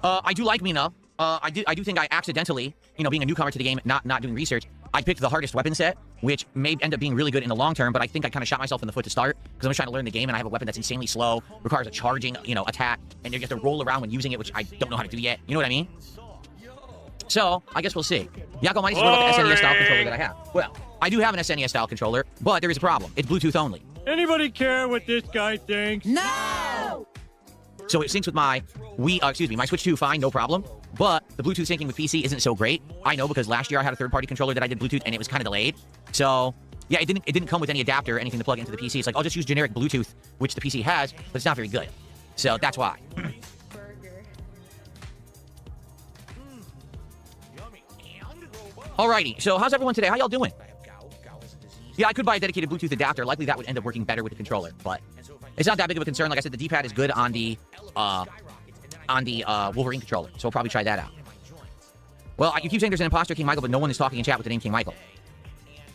I do like Mina. I do think I accidentally, you know, being a newcomer to the game, not doing research, I picked the hardest weapon set, which may end up being really good in the long term, but I think I kind of shot myself in the foot to start, because I'm just trying to learn the game, and I have a weapon that's insanely slow, requires a charging, you know, attack, and you have to roll around when using it, which I don't know how to do yet. You know what I mean? So, I guess we'll see. Yako might what about the SNES style controller that I have. Well, I do have an SNES style controller, but there is a problem. It's Bluetooth only. Anybody care what this guy thinks? No! So it syncs with my my Switch 2 fine, no problem. But the Bluetooth syncing with PC isn't so great. I know because last year I had a third-party controller that I did Bluetooth and it was kind of delayed. So yeah, it didn't come with any adapter or anything to plug into the PC. It's like I'll just use generic Bluetooth, which the PC has, but it's not very good. So that's why. Alrighty, so how's everyone today? How y'all doing? Yeah, I could buy a dedicated Bluetooth adapter. Likely that would end up working better with the controller, but it's not that big of a concern. Like I said, the D-pad is good on the Wolverine controller, so we'll probably try that out. Well, you keep saying there's an imposter King Michael, but no one is talking in chat with the name King Michael.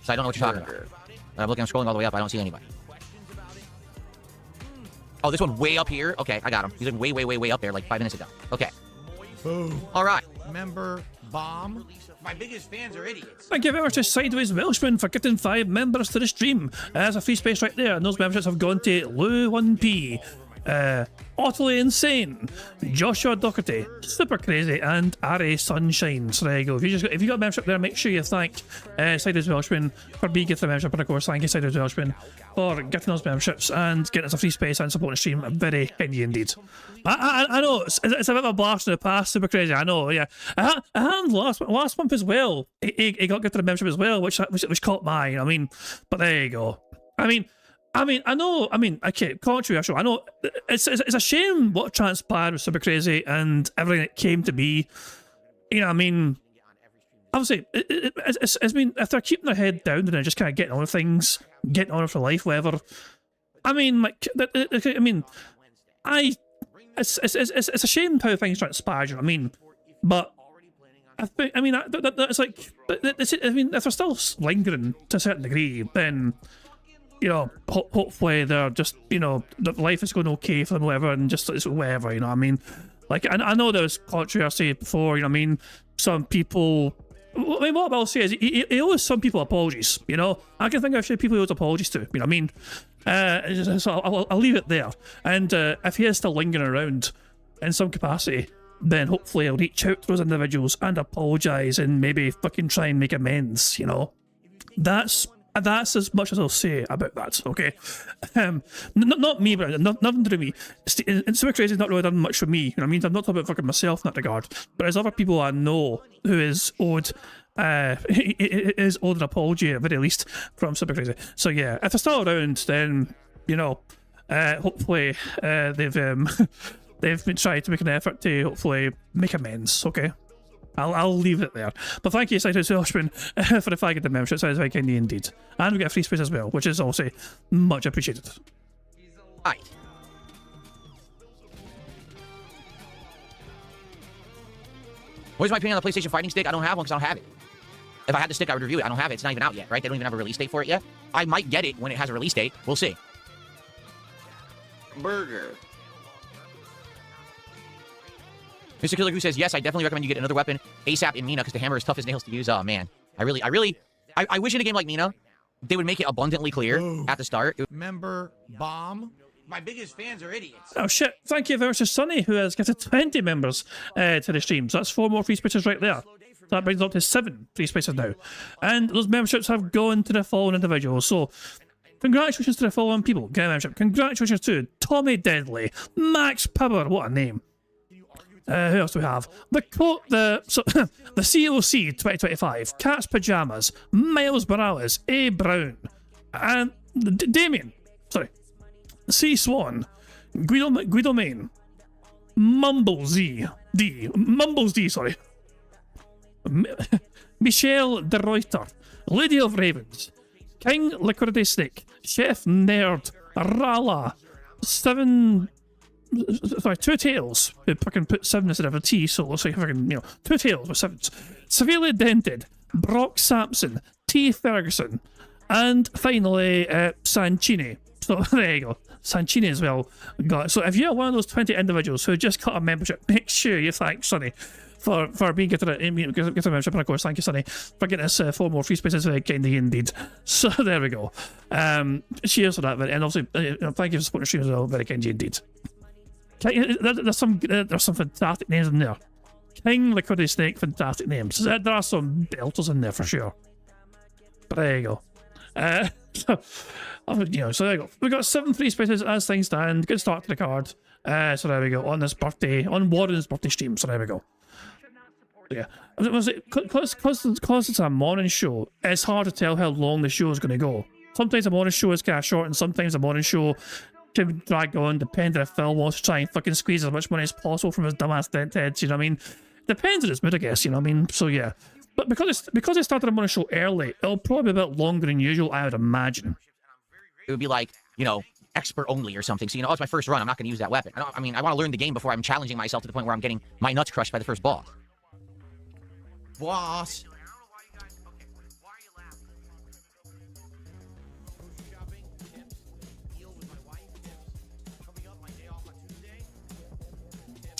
So I don't know what you're talking about. I'm scrolling all the way up. I don't see anybody. Oh, this one way up here? Okay, I got him. He's like way up there, like 5 minutes ago. Okay. All right. Member bomb. My biggest fans are idiots. Thank you very much to Sideways Welshman for getting 5 members to the stream. There's a free space right there, and those memberships have gone to Lou1P, Utterly Insane, Joshua Doherty, Super Crazy, and Ari Sunshine. So there you go. If you got a membership there, make sure you thank Sideways Welshman for being getting the membership, and of course thank you Sideways Welshman for getting those memberships and getting us a free space and supporting the stream. Very kind of you indeed. I know it's a bit of a blast in the past, Super Crazy. I know, yeah. And last month as well, he got gifted a membership as well, which caught my eye. I mean, but there you go. I mean, okay, controversial. I know it's a shame what transpired with Super Crazy and everything that came to be. You know, I mean, obviously, I mean, if they're keeping their head down and they're just kind of getting on with things, getting on with their life, whatever. I mean, like, it's a shame how things transpired. You know what I mean? But I mean, it's like, I mean, if they're still lingering to a certain degree, then, you know, hopefully they're just, you know, life is going okay for them, whatever, and just it's whatever, you know what I mean? Like, I know there was controversy before, you know what I mean? Some people, I mean, what I'll say is he owes some people apologies, you know? I can think of a few people he owes apologies to, you know what I mean? So I'll leave it there. And if he is still lingering around in some capacity, then hopefully I'll reach out to those individuals and apologise and maybe fucking try and make amends, you know? That's as much as I'll say about that, okay? Not me, but nothing to do with me. And Super Crazy's not really done much for me, you know what I mean? I'm not talking about fucking myself in that regard, but there's other people I know who is owed an apology at the very least from Super Crazy. So yeah, if they're still around, then, you know, hopefully they've been trying to make an effort to hopefully make amends, okay? I'll leave it there. But thank you, Sideways Welshman, for the flag of the membership. That is very kind indeed. And we get a free space as well, which is also much appreciated. Right. What's my opinion on the PlayStation Fighting Stick? I don't have one because I don't have it. If I had the stick, I would review it. I don't have it. It's not even out yet, right? They don't even have a release date for it yet. I might get it when it has a release date. We'll see. Burger. Mr. Killer Goose says, yes, I definitely recommend you get another weapon ASAP in Mina because the hammer is tough as nails to use. Oh, man. I wish in a game like Mina, they would make it abundantly clear at the start. Member bomb. My biggest fans are idiots. Oh, shit. Thank you very much to Sonny, who has getting 20 members to the stream. So that's 4 more free spaces right there. So that brings it up to 7 free spaces now. And those memberships have gone to the following individuals. So congratulations to the following people. Get a membership. Congratulations to Tommy Deadly, Max Power, what a name. Who else do we have? The COC 2025, Cat's Pajamas, Miles Morales, A. Brown, and Damien, sorry, C. Swan, Guido Main, Mumbles D, sorry, Michelle De Reuter, Lady of Ravens, King Liquidated Snake, Chef Nerd, Rala, 7 sorry, two tails. Who fucking put 7 instead of a T, so it looks like fucking, you know, two tails with 7s. Severely dented. Brock Sampson. T. Ferguson. And finally, Sanchini. So there you go. Sanchini as well got it. So if you're one of those 20 individuals who just got a membership, make sure you thank Sonny for being get a membership, and of course thank you Sonny for getting us 4 more free spaces. Very kindly indeed. So there we go. Cheers for that, and also thank you for supporting the stream as well. Very kindly indeed. There's some fantastic names in there. King Liquidity Snake, fantastic names. There are some belters in there for sure. But there you go. You know, so there you go. We got 7 free spaces as things stand. Good start to the card. So there we go. On this birthday, on Warren's birthday stream. So there we go. Yeah, because it's a morning show, it's hard to tell how long the show is going to go. Sometimes a morning show is kind of short, and sometimes a morning show can drag on, depending if Phil wants to try and fucking squeeze as much money as possible from his dumbass dent heads, you know what I mean? Depends on his mood, I guess, you know what I mean? So yeah. But because it started a morning show early, it'll probably be a bit longer than usual, I would imagine. It would be like, you know, expert only or something. So, you know, it's my first run. I'm not going to use that weapon. I mean, I want to learn the game before I'm challenging myself to the point where I'm getting my nuts crushed by the first boss. Boss.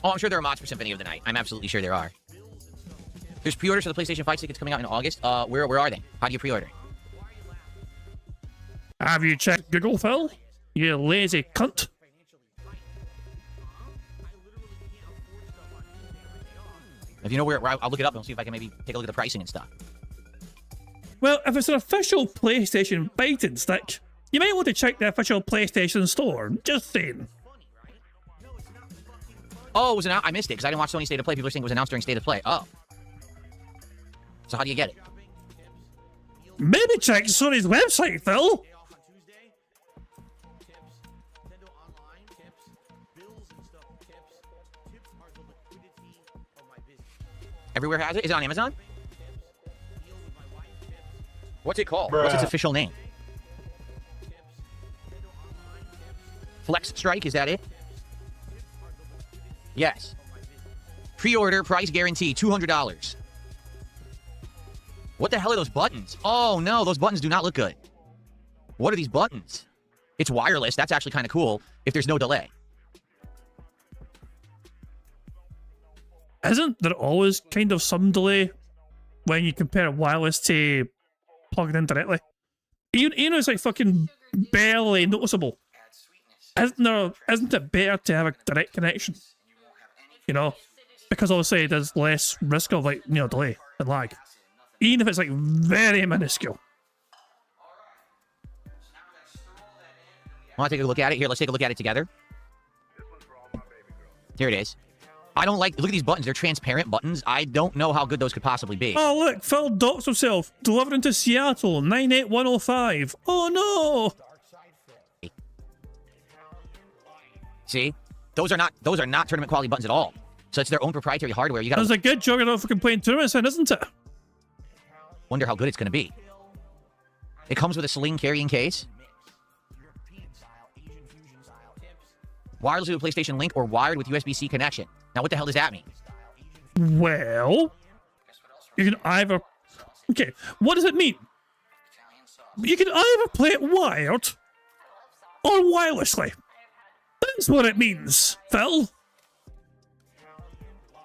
Oh, I'm sure there are mods for Symphony of the Night. I'm absolutely sure there are. There's pre-orders for the PlayStation 5 tickets coming out in August. Where are they? How do you pre-order? Have you checked Google, Phil? You lazy cunt. If you know where I'll look it up and see if I can maybe take a look at the pricing and stuff. Well, if it's an official PlayStation bite and stick, you might want to check the official PlayStation store. Just saying. Oh, it was I missed it because I didn't watch Sony State of Play. People are saying it was announced during State of Play. Oh. So how do you get it? Maybe check Sony's website, Phil. Everywhere has it? Is it on Amazon? What's it called? Bruh. What's its official name? Flex Strike, is that it? Yes. Pre-order, price guarantee, $200. What the hell are those buttons? Oh no, those buttons do not look good. What are these buttons? It's wireless. That's actually kind of cool if there's no delay. Isn't there always kind of some delay when you compare wireless to plugged in directly? You know, it's like fucking barely noticeable. Isn't it better to have a direct connection? You know? Because obviously there's less risk of, like, you know, delay and lag. Even if it's like very minuscule. Want to take a look at it? Here, let's take a look at it together. Here it is. I don't like... Look at these buttons. They're transparent buttons. I don't know how good those could possibly be. Oh, look. Phil docks himself. Delivering to Seattle. 98105. Oh, no. See? Those are not tournament quality buttons at all. So it's their own proprietary hardware. You got. That's a good job you're not fucking playing tournaments then, isn't it? Wonder how good it's going to be. It comes with a sling carrying case. Wireless with a PlayStation Link or wired with USB-C connection. Now, what the hell does that mean? Well, you can either... Okay, what does it mean? You can either play it wired or wirelessly. That's what it means, Phil.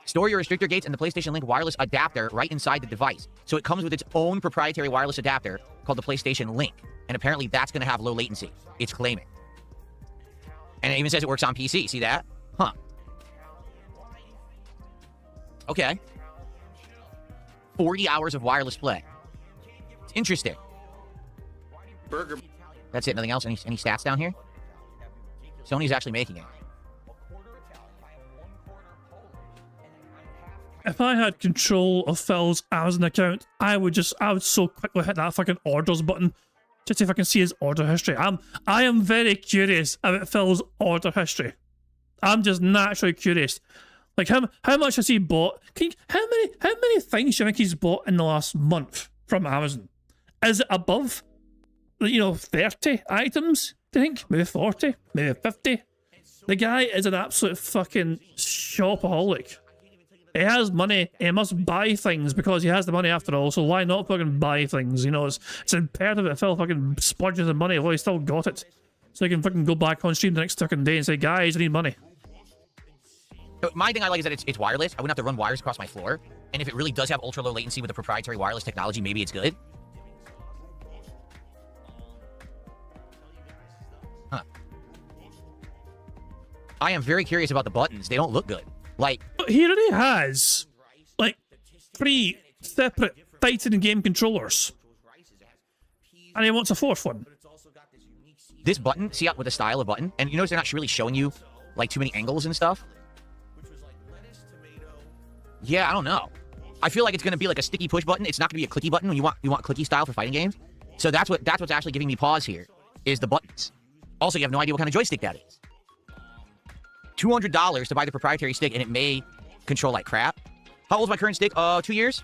Store your restrictor gates and the PlayStation Link wireless adapter right inside the device. So it comes with its own proprietary wireless adapter called the PlayStation Link. And apparently that's going to have low latency. It's claiming. And it even says it works on PC. See that? Huh. Okay. 40 hours of wireless play. It's interesting. Burger. That's it. Nothing else? Any stats down here? Sony's actually making it. If I had control of Phil's Amazon account, I would so quickly hit that fucking orders button just to see if I can see his order history. I am very curious about Phil's order history. I'm just naturally curious. Like how much has he bought? How many things do you think he's bought in the last month from Amazon? Is it above, 30 items? Do you think? Maybe 40? Maybe 50? The guy is an absolute fucking shopaholic. He has money, he must buy things because he has the money after all, so why not fucking buy things? You know, it's imperative that Phil fucking splurges the money while he's still got it. So he can fucking go back on stream the next fucking day and say, guys, I need money. My thing I like is that it's wireless. I wouldn't have to run wires across my floor. And if it really does have ultra low latency with the proprietary wireless technology, maybe it's good. Huh. I am very curious about the buttons. They don't look good. Like, he already has like 3 separate fighting game controllers. And he wants a 4th one. this button, see with the style of button, and you notice they're not really showing you like too many angles and stuff. Yeah, I don't know. I feel like it's gonna be like a sticky push button. It's not gonna be a clicky button when you want clicky style for fighting games. So that's what's actually giving me pause here, is the buttons. Also, you have no idea what kind of joystick that is. $200 to buy the proprietary stick, and it may control like crap. How old is my current stick? 2 years.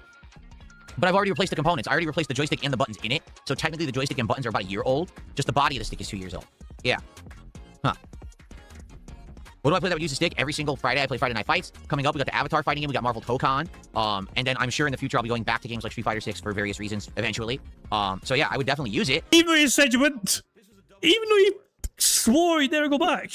But I've already replaced the components. I already replaced the joystick and the buttons in it. So technically the joystick and buttons are about a year old. Just the body of the stick is 2 years old. Yeah. Huh. What do I play that would use the stick? Every single Friday, I play Friday Night Fights. Coming up, we got the Avatar fighting game. We got Marvel Tokon. And then I'm sure in the future I'll be going back to games like Street Fighter 6 for various reasons eventually. So yeah, I would definitely use it. Even though you said you wouldn't. Even though you swore you'd never go back.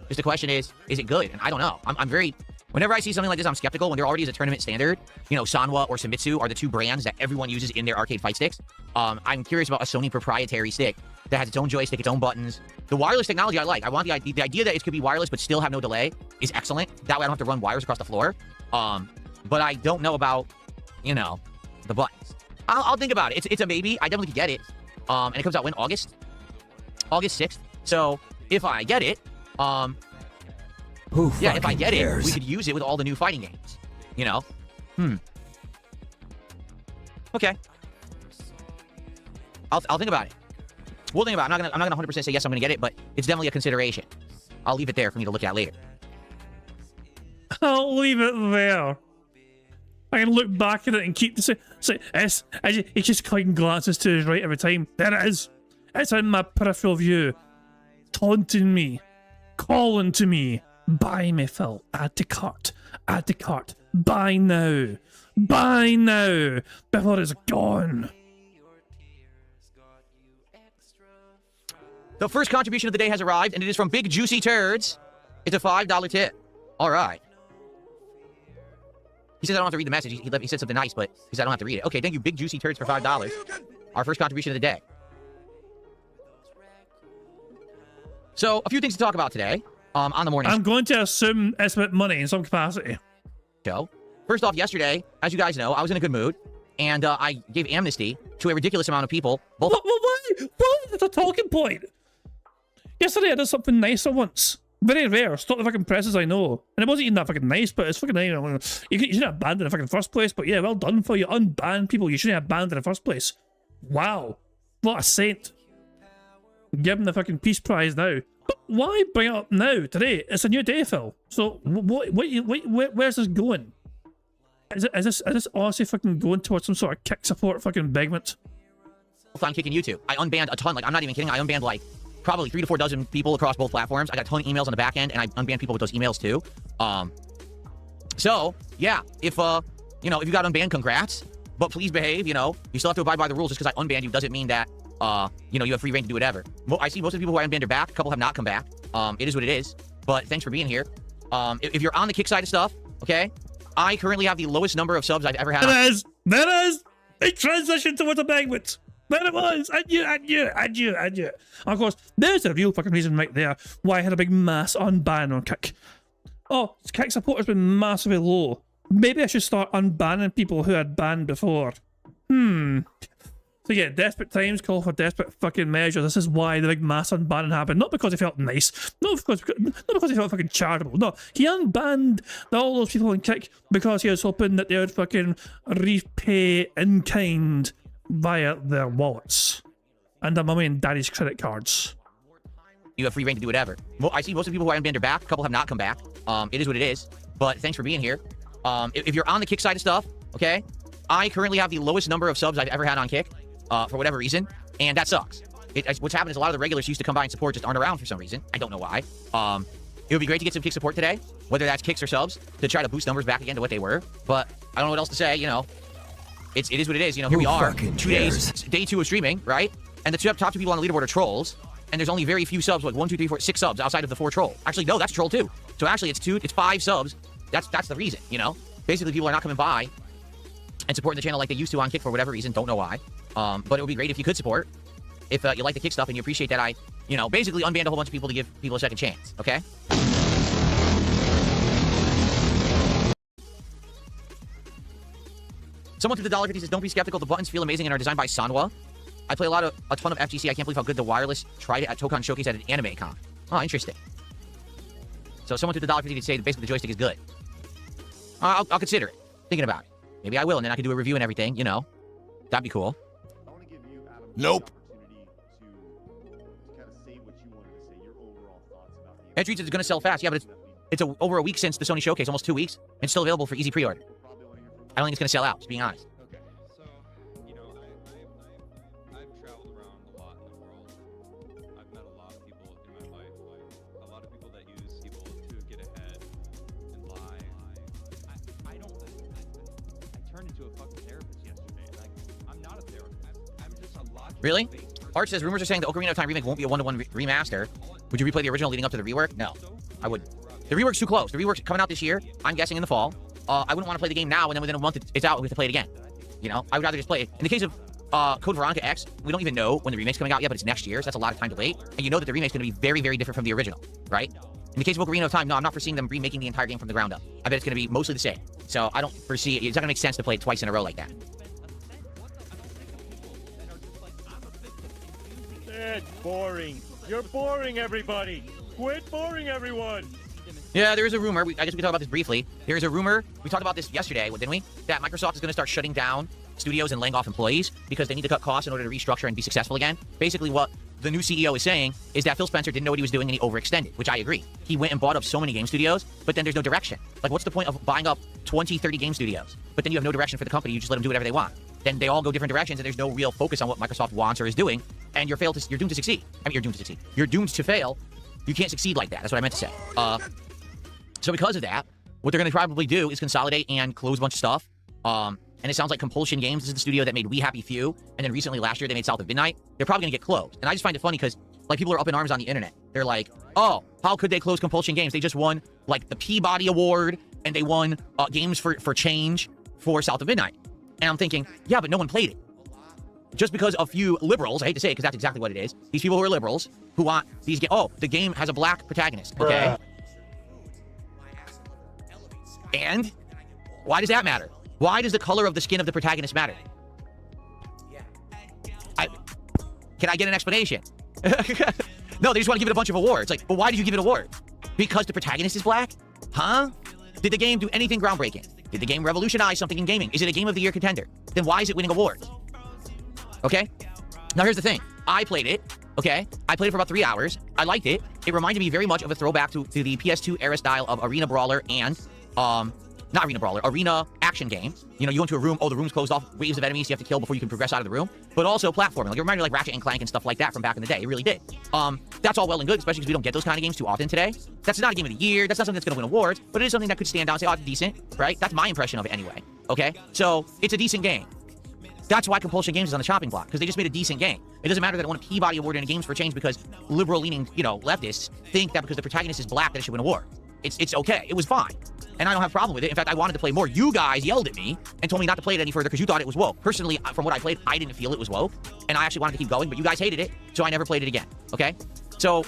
Just the question is it good? And I don't know. I'm very... Whenever I see something like this, I'm skeptical. When there already is a tournament standard, you know, Sanwa or Famitsu are the two brands that everyone uses in their arcade fight sticks. I'm curious about a Sony proprietary stick that has its own joystick, its own buttons. The wireless technology I like. I want the idea that it could be wireless but still have no delay is excellent. That way I don't have to run wires across the floor. But I don't know about, you know, the buttons. I'll think about it. It's a maybe. I definitely could get it. And it comes out when? August 6th. So if I get it, yeah, if I get it, we could use it with all the new fighting games. You know? Okay. I'll think about it. We'll think about it. I'm not gonna 100% say yes, I'm gonna get it, but it's definitely a consideration. I'll leave it there for me to look at later. I'll leave it there. I can look back at it and keep the same. He just clicking glances to his right every time. There it is. It's in my peripheral view. Taunting me. Calling to me. Buy me, Phil. Add to cart. Add to cart. Buy now. Buy now. Before it's gone. The first contribution of the day has arrived, and it is from Big Juicy Turds. It's a $5 tip. All right. He says I don't have to read the message. He said something nice, but he said I don't have to read it. Okay, thank you, Big Juicy Turds, for $5. Our first contribution of the day. So, a few things to talk about today. On the morning. I'm going to assume it's about money in some capacity. Show. First off, yesterday, as you guys know, I was in a good mood, and I gave amnesty to a ridiculous amount of people. Both. Why? That's a talking point. Yesterday I did something nicer once. Very rare. Stop the fucking presses, I know. And it wasn't even that fucking nice, but it's fucking nice. You shouldn't have banned in the fucking first place, but yeah, well done for you. Unbanned people you shouldn't have banned in the first place. Wow. What a saint. Give him the fucking peace prize now. But why bring it up now, today? It's a new day, Phil. So, where's this going? Is this honestly fucking going towards some sort of kick support fucking begment? I'm kicking YouTube. I unbanned a ton. Like, I'm not even kidding. I unbanned like probably 3 to 4 dozen people across both platforms. I got a ton of emails on the back end, and I unbanned people with those emails too. So yeah, if you know, if you got unbanned, congrats. But please behave. You know, you still have to abide by the rules. Just because I unbanned you doesn't mean that you know, you have free reign to do whatever. I see most of the people who I unbanned are back. A couple have not come back. It is what it is. But thanks for being here. If you're on the kick side of stuff, okay, I currently have the lowest number of subs I've ever had. There is. It transitioned towards a banquet. There it was. And you. Of course, there's the real fucking reason right there why I had a big mass unban on Kick. Oh, Kick support has been massively low. Maybe I should start unbanning people who had banned before. So yeah, desperate times call for desperate fucking measures. This is why the big mass unbanning happened. Not because he felt nice. Not because he felt fucking charitable. No, he unbanned all those people in Kick because he was hoping that they would fucking repay in kind via their wallets and their mummy and daddy's credit cards. You have free reign to do whatever. Well, I see most of the people who I unbanned are back. A couple have not come back. It is what it is. But thanks for being here. If you're on the Kick side of stuff, okay, I currently have the lowest number of subs I've ever had on Kick. For whatever reason, and that sucks. what's happened is a lot of the regulars used to come by and support just aren't around for some reason. I don't know why. It would be great to get some kick support today, whether that's kicks or subs, to try to boost numbers back again to what they were. But I don't know what else to say, you know. It is what it is, you know. Here we are, 2 days, day 2 of streaming, right? And the top 2 people on the leaderboard are trolls, and there's only very few subs, like 1, 2, 3, 4, 6 subs outside of the 4 trolls. Actually, no, that's a troll too. So actually, it's 5 subs. That's the reason, you know. Basically, people are not coming by and supporting the channel like they used to on Kick for whatever reason. Don't know why. But it would be great if you could support. If you like the Kick stuff and you appreciate that I, you know, basically unbanned a whole bunch of people to give people a second chance, okay? Someone through the $1.50 says, don't be skeptical. The buttons feel amazing and are designed by Sanwa. I play a ton of FGC. I can't believe how good the wireless tried it at Tokon Showcase at an anime con. Oh, interesting. So someone through the $1.50 to say that basically the joystick is good. I'll consider it. Thinking about it. Maybe I will, and then I can do a review and everything, you know. That'd be cool. Nope. Entries is going to sell fast. Yeah, but it's over a week since the Sony Showcase, almost 2 weeks. And it's still available for easy pre-order. I don't think it's going to sell out, just being honest. Okay, so, you know, I've traveled around a lot in the world. I've met a lot of people in my life, like a lot of people that use people to get ahead and lie. I turned into a fucking therapist yesterday. Like, I'm not a therapist. I'm just a logical. Really? Arch says, rumors are saying the Ocarina of Time remake won't be a 1-to-1 remaster. Would you replay the original leading up to the rework? No, I wouldn't. The rework's too close. The rework's coming out this year. I'm guessing in the fall. I wouldn't want to play the game now, and then within a month it's out, we have to play it again. You know, I would rather just play it. In the case of Code Veronica X, we don't even know when the remake's coming out yet, but it's next year, so that's a lot of time to wait. And you know that the remake's going to be very, very different from the original, right? In the case of Ocarina of Time, no, I'm not foreseeing them remaking the entire game from the ground up. I bet it's going to be mostly the same. So I don't foresee it's not going to make sense to play it twice in a row like that. It's boring. You're boring, everybody. Quit boring everyone. Yeah, there is a rumor. I guess we can talk about this briefly. There is a rumor. We talked about this yesterday, didn't we? That Microsoft is going to start shutting down studios and laying off employees because they need to cut costs in order to restructure and be successful again. Basically, what the new CEO is saying is that Phil Spencer didn't know what he was doing and he overextended, which I agree. He went and bought up so many game studios, but then there's no direction. Like, what's the point of buying up 20, 30 game studios, but then you have no direction for the company? You just let them do whatever they want. Then they all go different directions, and there's no real focus on what Microsoft wants or is doing, and you're doomed to succeed. I mean, you're doomed to succeed. You're doomed to fail. You can't succeed like that. That's what I meant to say. So because of that, what they're going to probably do is consolidate and close a bunch of stuff. And it sounds like Compulsion Games is the studio that made We Happy Few, and then recently last year they made South of Midnight. They're probably going to get closed. And I just find it funny because, like, people are up in arms on the internet. They're like, oh, how could they close Compulsion Games? They just won, like, the Peabody Award, and they won Games for Change for South of Midnight. And I'm thinking, yeah, but no one played it. Just because a few liberals, I hate to say it because that's exactly what it is, these people who are liberals who want these games, oh, the game has a black protagonist, okay? And why does that matter? Why does the color of the skin of the protagonist matter? Can I get an explanation? No, they just want to give it a bunch of awards. Like, but why did you give it awards? Because the protagonist is black? Huh? Did the game do anything groundbreaking? Did the game revolutionize something in gaming? Is it a Game of the Year contender? Then why is it winning awards? Okay? Now here's the thing. I played it, okay? I played it for about 3 hours. I liked it. It reminded me very much of a throwback to the PS2 era style of Arena Brawler and, not Arena Brawler, Arena action game. You know, you go into a room, oh, the room's closed off, waves of enemies you have to kill before you can progress out of the room. But also platforming. Like, it reminded me of like Ratchet and Clank and stuff like that from back in the day. It really did. That's all well and good, especially because we don't get those kind of games too often today. That's not a Game of the Year. That's not something that's going to win awards. But it is something that could stand out and say, oh, it's decent, right? That's my impression of it anyway, okay? So, it's a decent game. That's why Compulsion Games is on the chopping block, because they just made a decent game. It doesn't matter that it won a Peabody Award in a Games for Change because liberal-leaning, you know, leftists think that because the protagonist is black that it should win an award. It's okay. It was fine. And I don't have a problem with it. In fact, I wanted to play more. You guys yelled at me and told me not to play it any further because you thought it was woke. Personally, from what I played, I didn't feel it was woke. And I actually wanted to keep going, but you guys hated it, so I never played it again. Okay? So,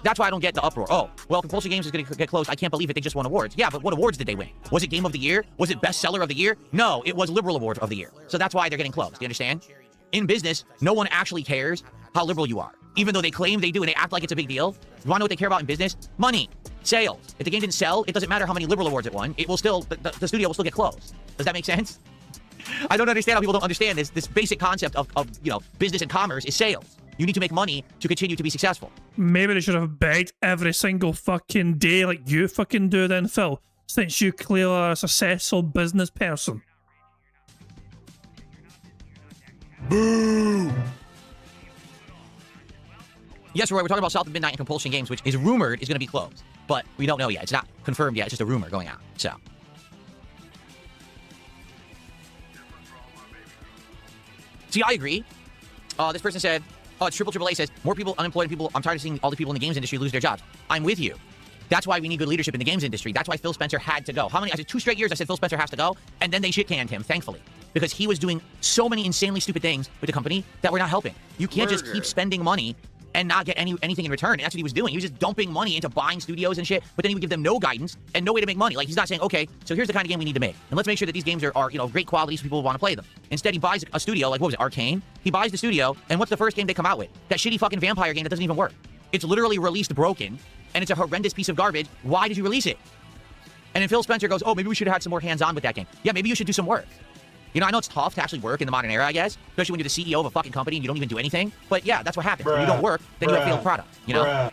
that's why I don't get the uproar. Oh, well, Compulsion Games is going to get closed. I can't believe it. They just won awards. Yeah, but what awards did they win? Was it Game of the Year? Was it Bestseller of the Year? No, it was Liberal Award of the Year. So that's why they're getting closed. Do you understand? In business, no one actually cares how liberal you are. Even though they claim they do and they act like it's a big deal. You want to know what they care about in business? Money. Sales. If the game didn't sell, it doesn't matter how many liberal awards it won. It will still, the studio will still get closed. Does that make sense? I don't understand how people don't understand this basic concept of, you know, business and commerce is sales. You need to make money to continue to be successful. Maybe they should have begged every single fucking day like you fucking do then, Phil, since you clearly are a successful business person. Boo! Yes, Roy, we're talking about South of Midnight and Compulsion Games, which is rumored is going to be closed. But we don't know yet. It's not confirmed yet. It's just a rumor going out. So. See, I agree. This person said, oh, it's Triple A says, more people, unemployed people, I'm tired of seeing all the people in the games industry lose their jobs. I'm with you. That's why we need good leadership in the games industry. That's why Phil Spencer had to go. How many? I said 2 straight years I said Phil Spencer has to go, and then they shit-canned him, thankfully. Because he was doing so many insanely stupid things with the company that were not helping. You can't just keep spending money and not get anything in return. And that's what he was doing. He was just dumping money into buying studios and shit, but then he would give them no guidance and no way to make money. Like, he's not saying, okay, so here's the kind of game we need to make. And let's make sure that these games are great quality so people want to play them. Instead, he buys a studio, like, what was it, Arcane? He buys the studio, and what's the first game they come out with? That shitty fucking vampire game that doesn't even work. It's literally released broken, and it's a horrendous piece of garbage. Why did you release it? And then Phil Spencer goes, oh, maybe we should have had some more hands-on with that game. Yeah, maybe you should do some work. You know, I know it's tough to actually work in the modern era, I guess, especially when you're the CEO of a fucking company and you don't even do anything. But yeah, that's what happens. When you don't work, then you have a failed product, you know?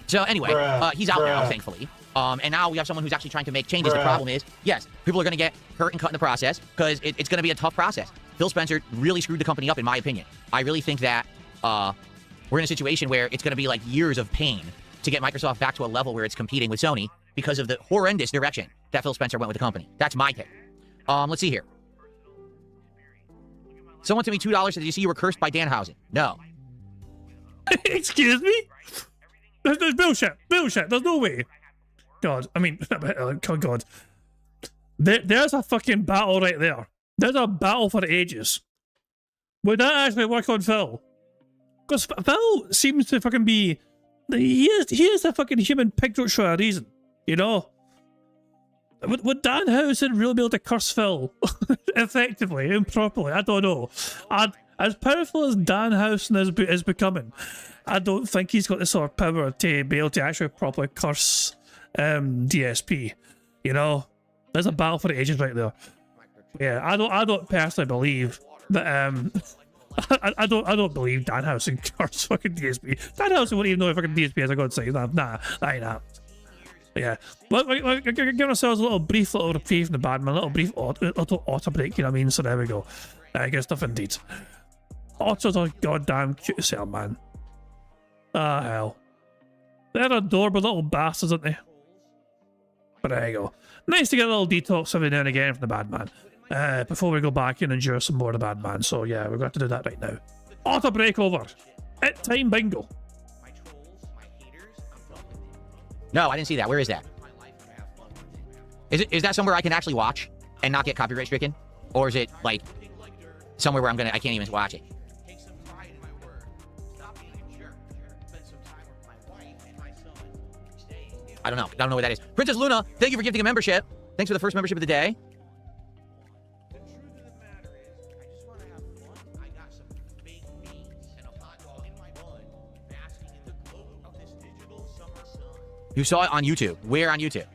So anyway, he's out now, thankfully. And now we have someone who's actually trying to make changes. The problem is, yes, people are going to get hurt and cut in the process because it's going to be a tough process. Phil Spencer really screwed the company up, in my opinion. I really think that we're in a situation where it's going to be like years of pain to get Microsoft back to a level where it's competing with Sony because of the horrendous direction that Phil Spencer went with the company. That's my take. Let's see here. Someone sent me $2. Did you see you were cursed by Danhausen? No. Excuse me? There's bullshit. Bullshit. There's no way. God, I mean, oh God. There's a fucking battle right there. There's a battle for ages. Would that actually work on Phil? Because Phil seems to fucking be... He is a fucking human piglet for a reason, you know? Would Danhausen really be able to curse Phil effectively and properly? I don't know. As powerful as Danhausen is becoming, I don't think he's got the sort of power to be able to actually properly curse DSP. You know, there's a battle for the ages right there. Yeah, I don't personally believe that. I don't believe Danhausen curse fucking DSP. Danhausen wouldn't even know if fucking DSP is a god side. Nah, that ain't that. Yeah, we're giving ourselves a little brief little reprieve from the bad man, a little brief auto break, you know what I mean? So there we go. Good stuff indeed. Otters are goddamn cute as hell, man. Ah, hell. They're adorable little bastards, aren't they? But there you go. Nice to get a little detox every now and again from the bad man. Before we go back and endure some more of the bad man. So yeah, we're going to do that right now. Auto break over. It time bingo. No, I didn't see that. Where is that? Is that somewhere I can actually watch and not get copyright stricken? Or is it like somewhere where I can't even watch it? I don't know. I don't know where that is. Princess Luna, thank you for gifting a membership. Thanks for the first membership of the day. You saw it on YouTube. Where on YouTube?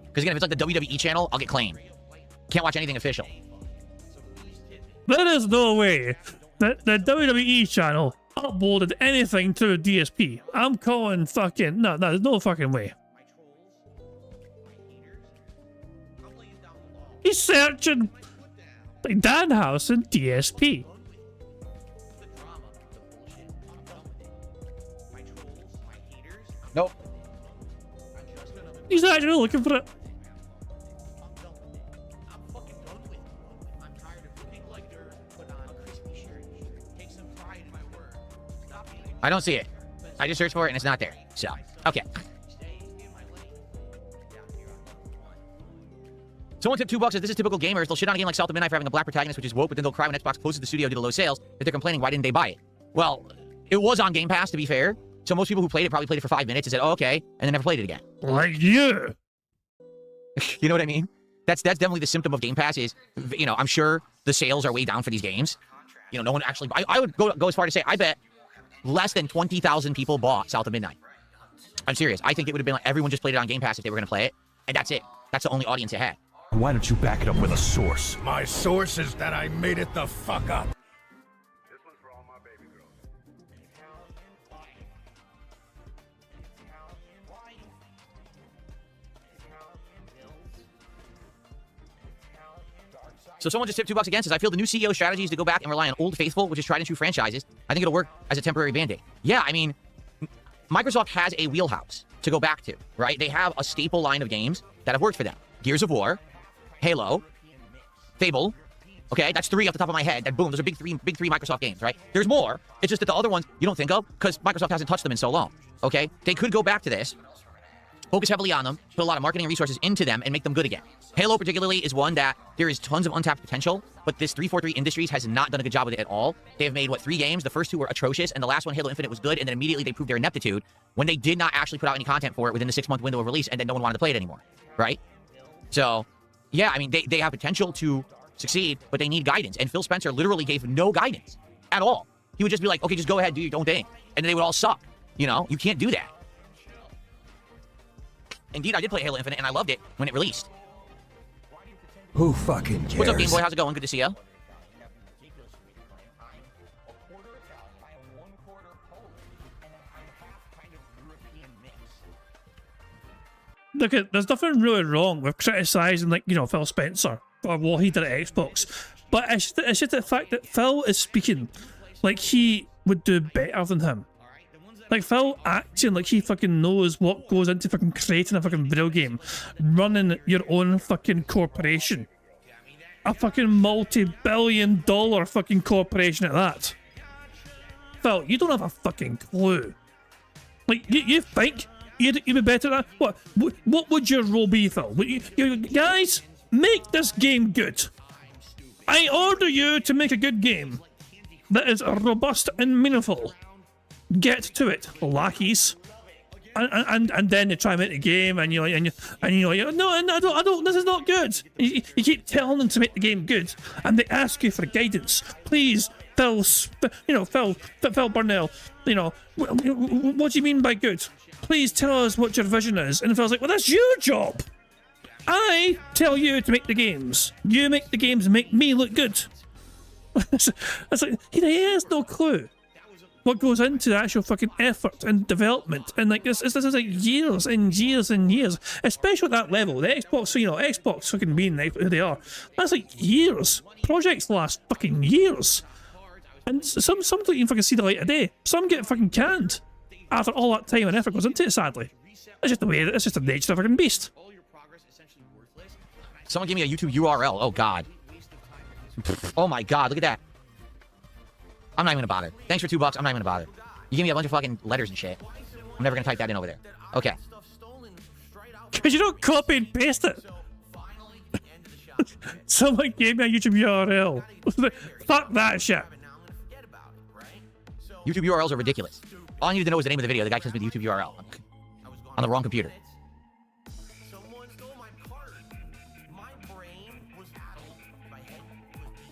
Because again, if it's like the WWE channel, I'll get claimed. Can't watch anything official. There is no way that the WWE channel uploaded anything to DSP. I'm calling fucking... No, there's no fucking way. He's searching like Danhausen DSP. Nope. He's actually looking for it. I don't see it. I just searched for it and it's not there. So, okay. Someone tipped $2 says this is typical gamers. They'll shit on a game like South of Midnight for having a black protagonist, which is woke, but then they'll cry when Xbox closes the studio due to low sales. That they're complaining, why didn't they buy it? Well, it was on Game Pass, to be fair. So most people who played it probably played it for 5 minutes and said, oh, okay, and then never played it again. Like you. You know what I mean? That's definitely the symptom of Game Pass is, you know, I'm sure the sales are way down for these games. You know, no one actually... I would go as far to say, I bet less than 20,000 people bought South of Midnight. I'm serious. I think it would have been like everyone just played it on Game Pass if they were going to play it, and that's it. That's the only audience it had. Why don't you back it up with a source? My source is that I made it the fuck up. So someone just tipped $2 again, says, I feel the new CEO strategy is to go back and rely on Old Faithful, which is tried and true franchises. I think it'll work as a temporary band-aid. Yeah, I mean, Microsoft has a wheelhouse to go back to, right? They have a staple line of games that have worked for them. Gears of War, Halo, Fable. Okay, that's 3 off the top of my head. And boom, those are big three Microsoft games, right? There's more. It's just that the other ones you don't think of because Microsoft hasn't touched them in so long. Okay, they could go back to this, focus heavily on them, put a lot of marketing and resources into them, and make them good again. Halo particularly is one that there is tons of untapped potential, but this 343 Industries has not done a good job with it at all. They have made, what, 3 games? The first 2 were atrocious, and the last one, Halo Infinite, was good, and then immediately they proved their ineptitude when they did not actually put out any content for it within the 6-month window of release, and then no one wanted to play it anymore, right? So, yeah, I mean, they have potential to succeed, but they need guidance, and Phil Spencer literally gave no guidance at all. He would just be like, okay, just go ahead, do your own thing, and then they would all suck. You know, you can't do that. Indeed, I did play Halo Infinite, and I loved it when it released. Who fucking cares? What's up, Game Boy? How's it going? Good to see you. Look, there's nothing really wrong with criticising, like, you know, Phil Spencer for what he did at Xbox. But it's just the fact that Phil is speaking like he would do better than him. Like, Phil acting like he fucking knows what goes into fucking creating a fucking video game, running your own fucking corporation. A fucking multi-billion-dollar fucking corporation at that. Phil, you don't have a fucking clue. Like, you think you'd be better at that? What would your role be, Phil? You guys, make this game good. I order you to make a good game that is robust and meaningful. Get to it, lackeys. And then you try and make the game, and you're like, no, I don't. This is not good. You keep telling them to make the game good, and they ask you for guidance. Please, Phil Burnell. You know, what do you mean by good? Please tell us what your vision is. And Phil's like, well, that's your job. I tell you to make the games. You make the games and make me look good. It's like he has no clue what goes into the actual fucking effort and development, and like this is like years and years and years, especially at that level. The Xbox, you know, Xbox fucking being who they are, that's like years. Projects last fucking years, and some don't even fucking see the light of day. Some get fucking canned after all that time and effort goes into it. Sadly, it's just the way. It's just the nature of a fucking beast. Someone gave me a YouTube URL. Oh god. Oh my god. Look at that. I'm not even gonna bother. Thanks for $2. I'm not even gonna bother. You gave me a bunch of fucking letters and shit. I'm never gonna type that in over there. Okay. Because you don't copy and paste it. Someone gave me a YouTube URL. Fuck that shit. YouTube URLs are ridiculous. All I need to know is the name of the video. The guy tells me the YouTube URL. On the wrong computer.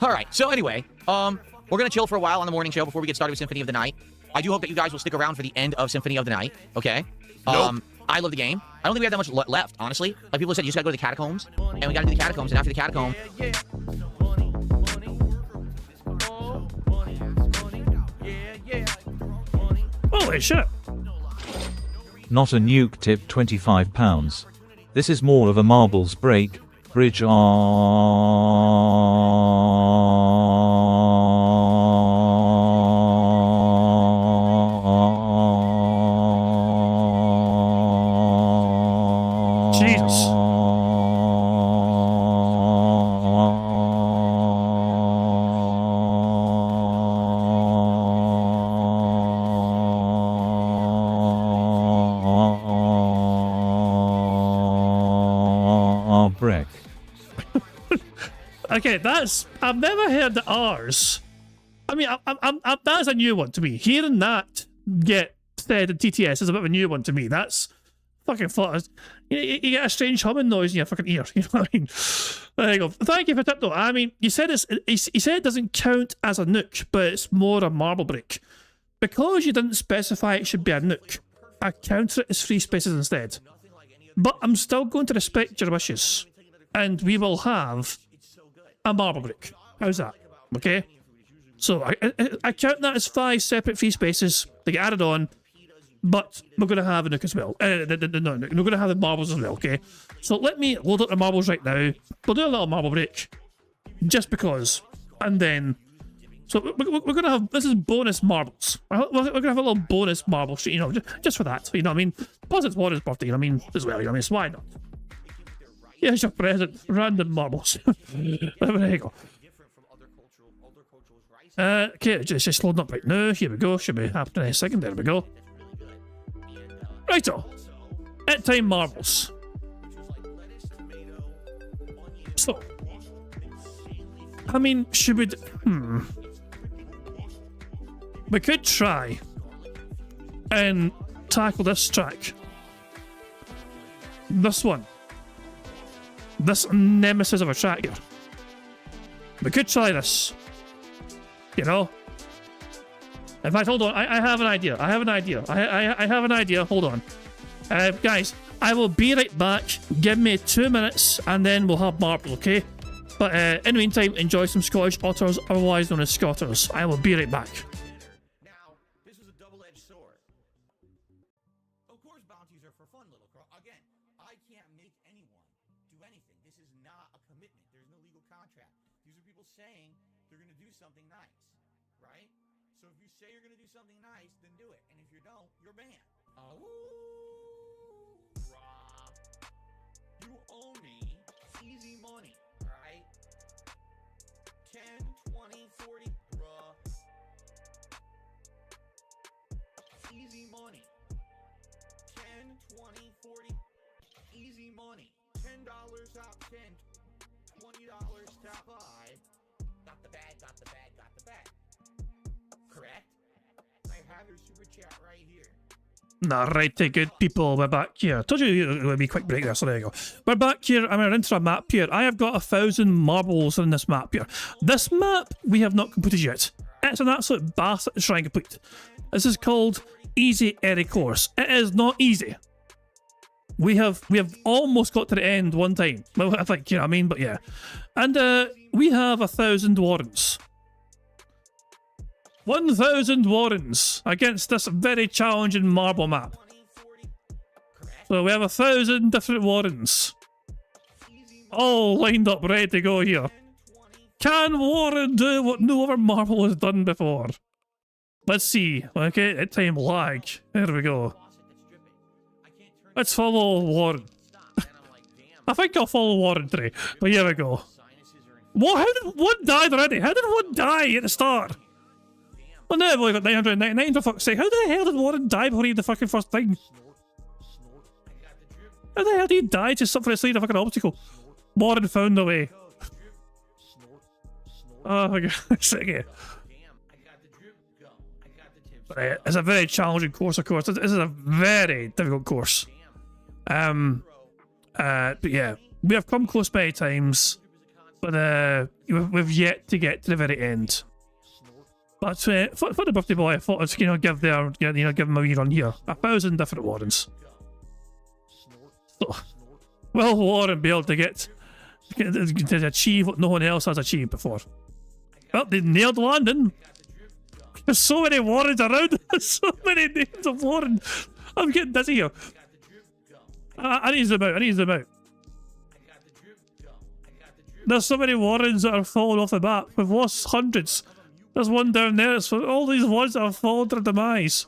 Alright, so anyway, we're gonna chill for a while on the morning show before we get started with Symphony of the Night. I do hope that you guys will stick around for the end of Symphony of the Night, okay? Nope. I love the game. I don't think we have that much left, honestly. Like people said, you just gotta go to the catacombs, and we gotta do the catacombs, and after the catacomb... Holy shit. Not a nuke tip £25. This is more of a marbles break. Bridge Jesus. Break. Okay, I've never heard the R's. I mean, that's a new one to me. Hearing that get said in TTS is a bit of a new one to me. That's fucking flat. You get a strange humming noise in your fucking ear. You know what I mean? There you go. Thank you for the tip, though. I mean, you said he said it doesn't count as a nuke, but it's more a marble break. Because you didn't specify it should be a nuke, I counter it as free spaces instead. But I'm still going to respect your wishes. And we will have a marble brick. How's that? Okay? So I count that as 5 separate free spaces. They get added on. But we're going to have a nuke as well. No, we're going to have the marbles as well, okay? So let me load up the marbles right now. We'll do a little marble break. Just because. And then So we're gonna have, this is bonus marbles. We're gonna have a little bonus marble sheet, you know, just for that. You know what I mean? Plus it's Warren's birthday, you know what I mean? As well, you know what I mean? So why not? Here's your present. Random marbles. There you go. Okay, it's just loading up right now. Here we go. Should be happening in a second. There we go. Righto. At time marbles. So, I mean, should we... We could try and tackle this track. This one. This nemesis of a track here. We could try this. You know? In fact, hold on. I have an idea. I have an idea. I have an idea. Hold on. Guys, I will be right back. Give me 2 minutes and then we'll have marble, okay? But in the meantime, enjoy some Scottish otters, otherwise known as Scotters. I will be right back. Now, this is a double-edged sword. Of course, bounties are for fun, little crow. Again, I can't make anyone do anything. This is not a commitment. There's no legal contract. These are people saying they're going to do something nice, right? So if you say you're going to do something nice, then do it. And if you don't, you're banned. Oh, Rob. You owe me easy money, right? 10, 20, 40, bruh. Easy money. 10, 20, 40. Easy money. $10 top 10. $20 top 5. Got the bag, got the bag, got the bag. Correct? I have your super chat right here. Alrighty, good people, we're back here. Told you it would be a quick break there, so there you go. We're back here, and we're into a map here. I have got 1,000 marbles in this map here. This map we have not completed yet. It's an absolute bastard to try and complete. This is called Easy Airy Course. It is not easy. We have almost got to the end one time. Well, I think, you know what I mean, but yeah. And we have 1,000 warrants. 1,000 warrants against this very challenging marble map. So we have 1,000 different warrants. All lined up, ready to go here. Can Warren do what no other marble has done before? Let's see. Okay, at time lag. There we go. Let's follow Warren. I think I'll follow Warren today. But here we go. What? How did one die already? How did one die at the start? Well, no, I've only got 999 for fuck's sake. How the hell did Warren die before he did the fucking first thing? How the hell did he die just for the side of a fucking obstacle? Warren found a way. Oh my god, okay. It's a very challenging course, of course. This is a very difficult course. But yeah, we have come close many times, but we've yet to get to the very end. But for the birthday boy, I thought I'd give him a wee run here. 1,000 different Warrens. So, will Warren be able to to achieve what no one else has achieved before? Well, they nailed landing. There's so many Warrens around. There's so many names of Warren. I'm getting dizzy here. I need to zoom out. I need to zoom out. There's so many Warrens that are falling off the map. We've lost hundreds. There's one down there. It's for all these ones that have fallen to their demise.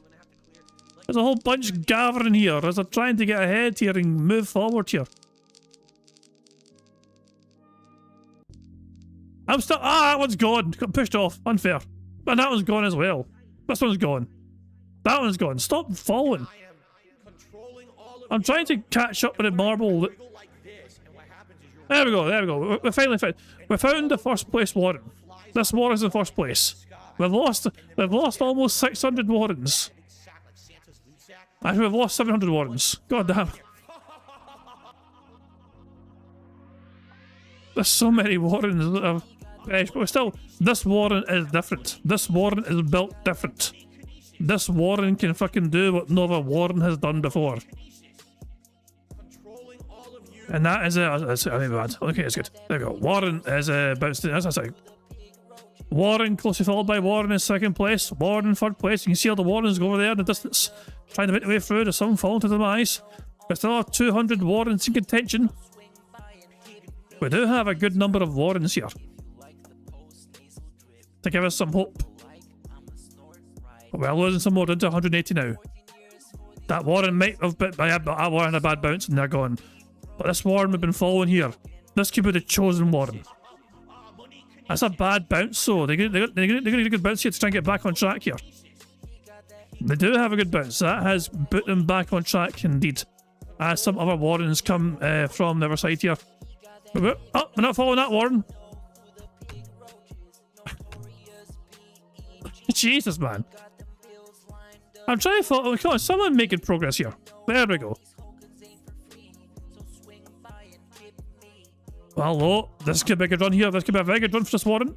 There's a whole bunch gathering here as they're trying to get ahead here and move forward here. I'm still. That one's gone. Got pushed off. Unfair. And that one's gone as well. This one's gone. That one's gone. Stop falling. I'm trying to catch up with the marble. There we go. There we go. We finally found. We found the first place Warren. This Warren's in first place. We've lost almost 600 Warrens. Actually, we've lost 700 Warrens. God damn. There's so many Warrens that have perished, but still, this Warren is different. This Warren is built different. This Warren can fucking do what no other Warren has done before. And that is I mean, bad. Okay, it's good. There we go. Warren is bounced in. As I say, Warren closely followed by Warren in second place. Warren in third place. You can see all the Warrens go over there in the distance, trying to make their way through. There's some falling to the demise. We still have 200 Warrens in contention. We do have a good number of Warrens here. to give us some hope. But we're losing some more into 180 now. That Warren might have been, that Warren had a bad bounce and they're gone. But this Warren we've been following here, this could be the chosen Warren. That's a bad bounce, so they're going to get a good bounce here to try and get back on track here. They do have a good bounce. That has put them back on track indeed. As some other Warrens come from the other side here. Oh, we're not following that Warren. Jesus, man. I'm trying to follow. Come on, someone making progress here. There we go. Well, hello. This could be a good run here. This could be a very good run for this Warren.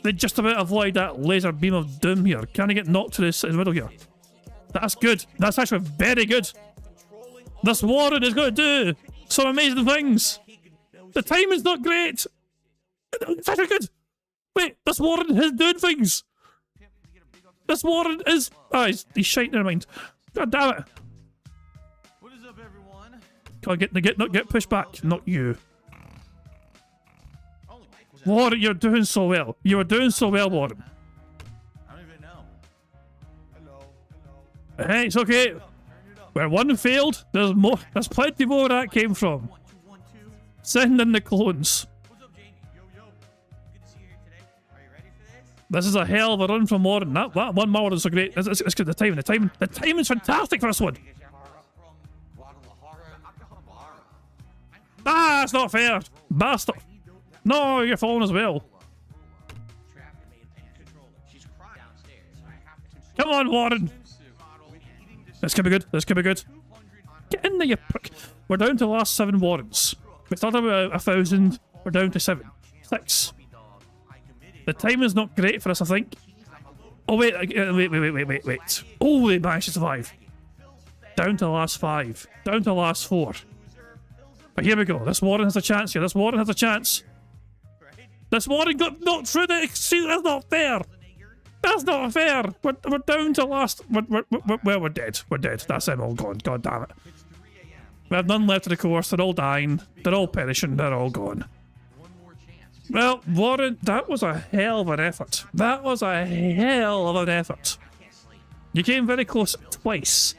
They just about avoid that laser beam of doom here. Can he get knocked to the middle here? That's good. That's actually very good. This Warren is going to do some amazing things. The timing's not great. It's actually good. Wait, this Warren is doing things. This Warren is... Ah, he's shite, never mind. God damn it. What is up, everyone? Can't get pushed back. Not you. Warren, you're doing so well. You are doing so well, Warren. I don't even know. Hey, it's okay. Where one failed, there's more. There's plenty more where that came from. Send in the clones. This is a hell of a run from Warren. That one more is so great. It's good. The timing's fantastic for this one. Ah, it's not fair, bastard. No, you're falling as well. Come on, Warren. This could be good. This could be good. Get in there, you prick. We're down to the last 7 Warrens. We started with 1,000. We're down to 7. 6. The timing's not great for us, I think. Oh, wait. Oh, they managed to survive. Down to the last 5. Down to the last 4. But here we go. This Warren has a chance here. This Warren has a chance. This Warren got knocked through the... See, that's not fair. That's not fair. We're down to last... We're dead. We're dead. That's them all gone. God damn it. We have none left of the course. They're all dying. They're all perishing. They're all gone. Well, Warren, that was a hell of an effort. That was a hell of an effort. You came very close twice.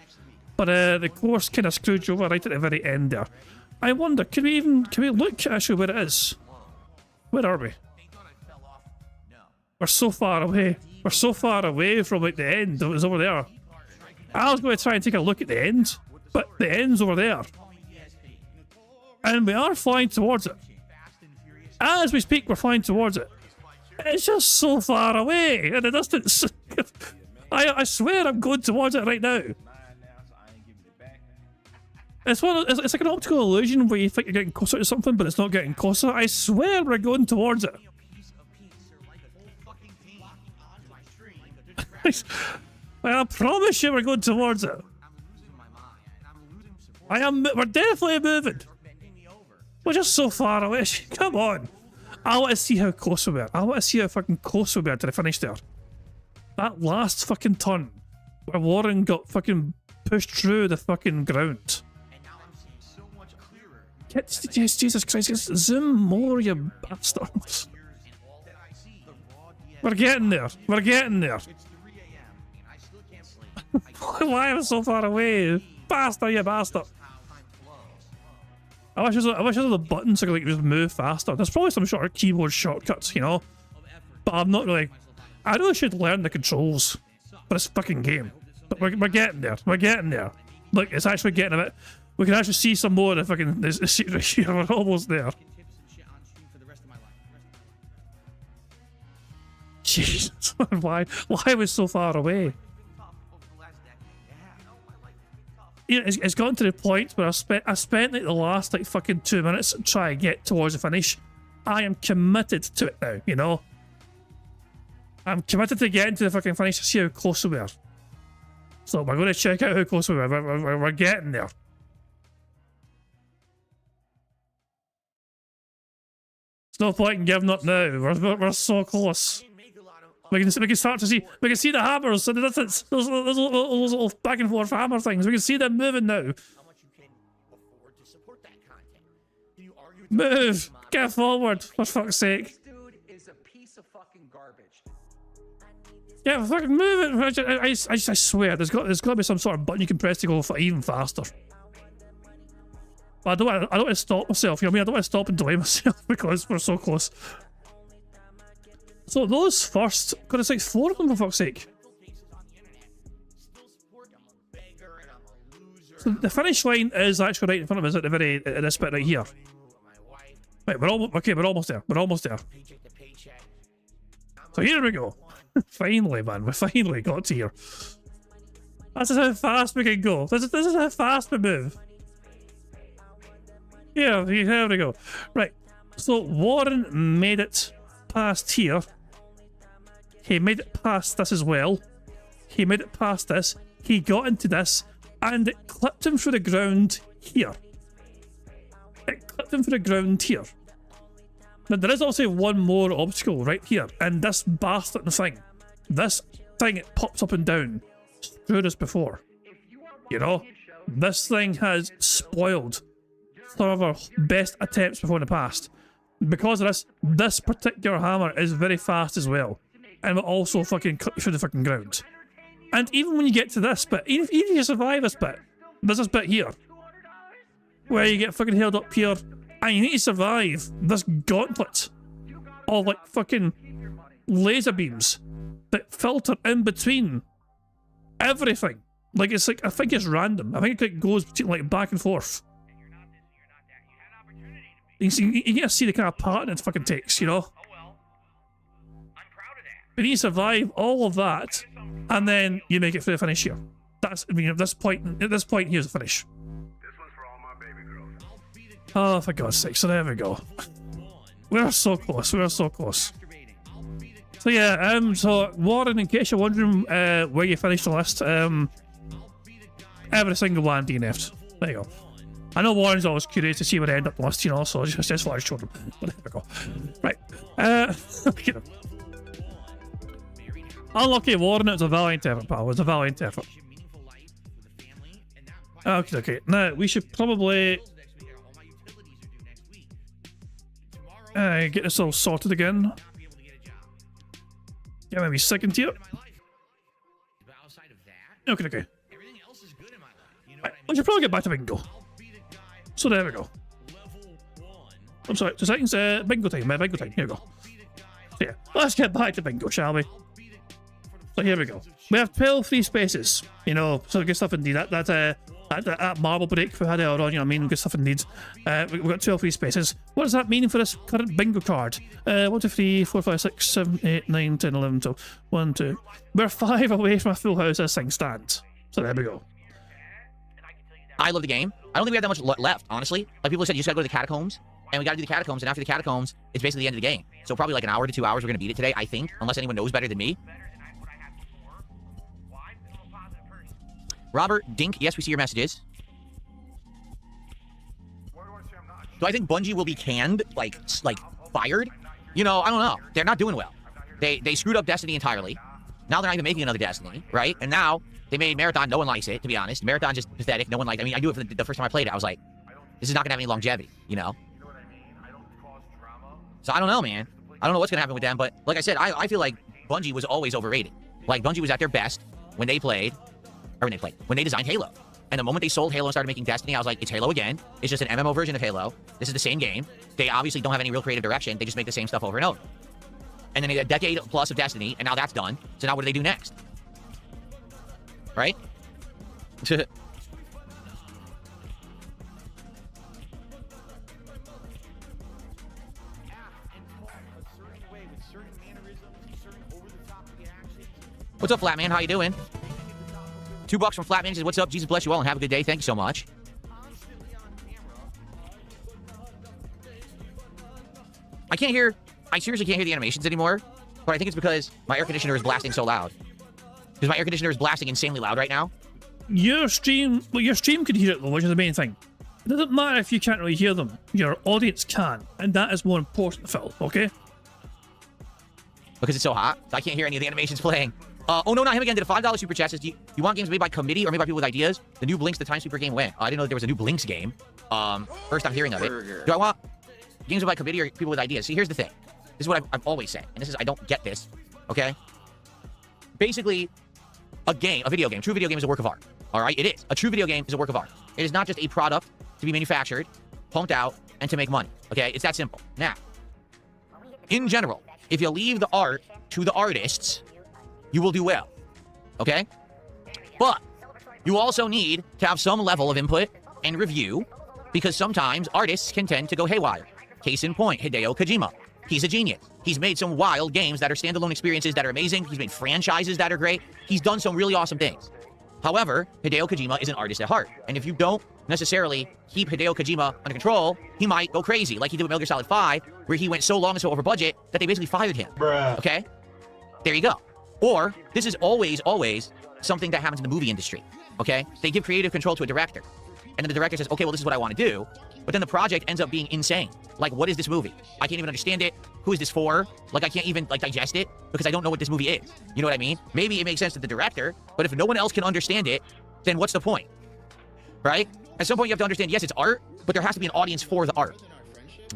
But the course kind of screwed you over right at the very end there. I wonder, can we look actually where it is? Where are we? We're so far away. We're so far away from like the end. It was over there. I was going to try and take a look at the end, but the end's over there. And we are flying towards it. As we speak, we're flying towards it. It's just so far away in the distance. I swear I'm going towards it right now. It's like an optical illusion where you think you're getting closer to something, but it's not getting closer. I swear we're going towards it. I promise you we're going towards it. We're definitely moving. We're just so far away. Come on. I want to see how close we were. I want to see how fucking close we were to the finish there. That last fucking turn where Warren got fucking pushed through the fucking ground. Yes, Jesus Christ, just zoom more, you bastards. We're getting there. We're getting there. Why am I so far away? Bastard, you bastard. I wish there's the buttons so I could like just move faster. There's probably some sort of keyboard shortcuts, you know? But I'm not really... I really should learn the controls for this fucking game. But we're getting there. We're getting there. Look, it's actually getting a bit... We can actually see some more of the fucking... We're almost there. Jesus, why are we so far away? You know, it's gotten to the point where I spent like the last like fucking 2 minutes trying to get towards the finish. I am committed to it now, you know? I'm committed to getting to the fucking finish to see how close we are. So we're going to check out how close we are. We're getting there. There's no point in giving up now. We're so close. We can start to see. We can see the hammers in the distance. Those little back and forth hammer things. We can see them moving now. Move! Get forward! For fuck's sake! Yeah, fucking move it. I swear, there's got to be some sort of button you can press to go even faster. But I don't want to stop myself, you know what I mean? I don't want to stop and delay myself because we're so close. So those first, God, it's like 4 of them for fuck's sake. So the finish line is actually right in front of us at the very, at this bit right here. Right, we're almost there. We're almost there. So here we go. Finally, man, we finally got to here. This is how fast we can go. This is how fast we move. Yeah, here we go. Right, so Warren made it past here. He made it past this as well. He made it past this. He got into this, and it clipped him through the ground here. It clipped him through the ground here. Now, there is also one more obstacle right here, and this bastard thing. This thing, it pops up and down. Screwed us before. You know? This thing has spoiled some of our best attempts before in the past. Because of this particular hammer is very fast as well. And will also fucking cut you through the fucking ground. And even when you get to this bit, even if you survive this bit, there's this bit here. Where you get fucking held up here, and you need to survive this gauntlet of like fucking laser beams that filter in between everything. Like it's like, I think it's random. I think it goes between, like back and forth. You get to see the kind of pattern it fucking takes, you know? But you need to survive all of that, and then you make it through the finish here. That's, I mean, at this point, here's the finish. Oh, for God's sake, so there we go. We're so close, we're so close. So yeah, so Warren, in case you're wondering where you finished the list, every single one DNF'd. There you go. I know Warren's always curious to see where they end up the list, you know, so just what I showed him. But there we go. Right. Okay. Unlucky Warren, it was a valiant effort, pal. It was a valiant effort. Okay. Now, we should probably get this all sorted again. Yeah, maybe second tier. Okay. Right, we should probably get back to bingo. So there we go. I'm sorry, 2 seconds. Bingo time, bingo time. Here we go. So yeah, let's get back to bingo, shall we? So here we go. We have 12 free spaces. You know, so good stuff indeed. That marble break we had earlier on, you know what I mean? Good stuff indeed. We've got 12 free spaces. What does that mean for this current bingo card? 1, 2, 3, 4, 5, 6, 7, 8, 9, 10, 11, 12. 1, 2. We're 5 away from a full house as things stand. So there we go. I love the game. I don't think we have that much left, honestly. Like people said, you just gotta go to the catacombs, and we gotta do the catacombs, and after the catacombs, it's basically the end of the game. So probably like an hour to 2 hours, we're gonna beat it today, I think, unless anyone knows better than me. Robert, Dink, yes, we see your messages. Do I think Bungie will be canned, like fired? You know, I don't know. They're not doing well. They screwed up Destiny entirely. Now they're not even making another Destiny, right? And now they made Marathon. No one likes it, to be honest. Marathon's just pathetic. No one likes it. I mean, I knew it for the first time I played it. I was like, this is not gonna have any longevity, you know? So I don't know, man. I don't know what's gonna happen with them, but like I said, I feel like Bungie was always overrated. Like Bungie was at their best when they designed Halo. And the moment they sold Halo and started making Destiny, I was like, it's Halo again. It's just an MMO version of Halo. This is the same game. They obviously don't have any real creative direction. They just make the same stuff over and over. And then a decade plus of Destiny, and now that's done. So now what do they do next? Right? What's up, Flatman? How you doing? $2 from Flatman says, what's up? Jesus bless you all and have a good day. Thank you so much. I seriously can't hear the animations anymore, but I think it's because my air conditioner is blasting so loud. Because my air conditioner is blasting insanely loud right now. Your stream can hear it though, which is the main thing. It doesn't matter if you can't really hear them. Your audience can, and that is more important, Phil, okay? Because it's so hot, so I can't hear any of the animations playing. Oh no, not him again. Did a $5 super chat. Says, do you want games made by committee or made by people with ideas? The new Blinks, the Time Sweeper game went. I didn't know there was a new Blinks game. First I'm hearing of it. Do I want games made by committee or people with ideas? See, here's the thing. This is what I've always said, and this is, I don't get this, okay? Basically, a video game, true video game is a work of art, all right? It is. A true video game is a work of art. It is not just a product to be manufactured, pumped out, and to make money, okay? It's that simple. Now, in general, if you leave the art to the artists, you will do well, okay? But you also need to have some level of input and review, because sometimes artists can tend to go haywire. Case in point, Hideo Kojima. He's a genius. He's made some wild games that are standalone experiences that are amazing. He's made franchises that are great. He's done some really awesome things. However, Hideo Kojima is an artist at heart. And if you don't necessarily keep Hideo Kojima under control, he might go crazy, like he did with Metal Gear Solid 5, where he went so long and so over budget that they basically fired him. Bruh. Okay? There you go. Or, this is always something that happens in the movie industry. Okay? They give creative control to a director. And then the director says, okay, well, this is what I want to do. But then the project ends up being insane. Like, what is this movie? I can't even understand it. Who is this for? Like, I can't even, like, digest it because I don't know what this movie is. You know what I mean? Maybe it makes sense to the director, but if no one else can understand it, then what's the point? Right? At some point, you have to understand, yes, it's art, but there has to be an audience for the art.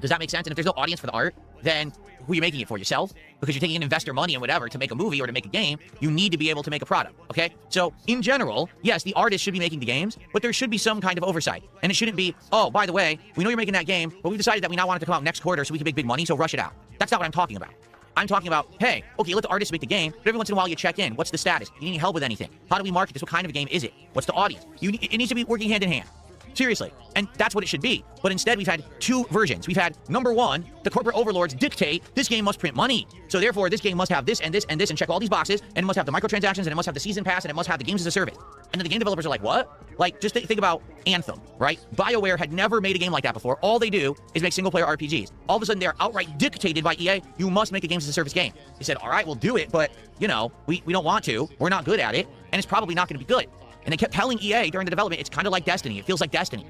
Does that make sense? And if there's no audience for the art, then who are you making it for? Yourself? Because you're taking in investor money and whatever to make a movie or to make a game, you need to be able to make a product, okay? So, in general, yes, the artist should be making the games, but there should be some kind of oversight. And it shouldn't be, oh, by the way, we know you're making that game, but we decided that we now want it to come out next quarter so we can make big money, so rush it out. That's not what I'm talking about. I'm talking about, hey, okay, let the artist make the game, but every once in a while you check in. What's the status? You need any help with anything? How do we market this? What kind of a game is it? What's the audience? It needs to be working hand in hand. Seriously. And that's what it should be. But instead, we've had two versions. We've had, number one, the corporate overlords dictate this game must print money. So therefore, this game must have this and this and this and check all these boxes, and it must have the microtransactions, and it must have the season pass, and it must have the games as a service. And then the game developers are like, what? Like, just think about Anthem, right? BioWare had never made a game like that before. All they do is make single-player RPGs. All of a sudden, they're outright dictated by EA, you must make a games as a service game. They said, all right, we'll do it, but, you know, we don't want to. We're not good at it, and it's probably not going to be good. And they kept telling EA during the development, it's kind of like Destiny. It feels like Destiny.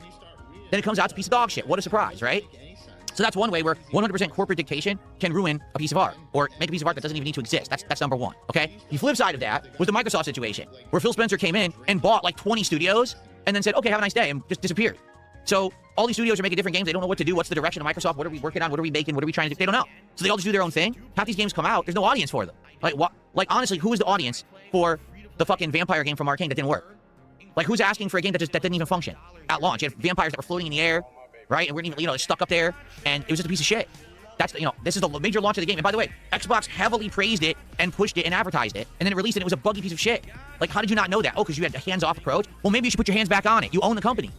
Then it comes out, it's a piece of dog shit. What a surprise, right? So that's one way where 100% corporate dictation can ruin a piece of art, or make a piece of art that doesn't even need to exist. That's number one, okay? The flip side of that was the Microsoft situation, where Phil Spencer came in and bought like 20 studios, and then said, okay, have a nice day, and just disappeared. So all these studios are making different games. They don't know what to do. What's the direction of Microsoft? What are we working on? What are we making? What are we trying to do? They don't know. So they all just do their own thing. Half these games come out, there's no audience for them. Like, what? Like, honestly, who is the audience for the fucking vampire game from Arcane that didn't work? Like, who's asking for a game that didn't even function at launch? You had vampires that were floating in the air, right? And we're even, you know, stuck up there, and it was just a piece of shit. That's, you know, this is the major launch of the game. And by the way, Xbox heavily praised it and pushed it and advertised it, and then it released it, and it was a buggy piece of shit. Like, how did you not know that? Oh, because you had a hands-off approach? Well, maybe you should put your hands back on it. You own the company.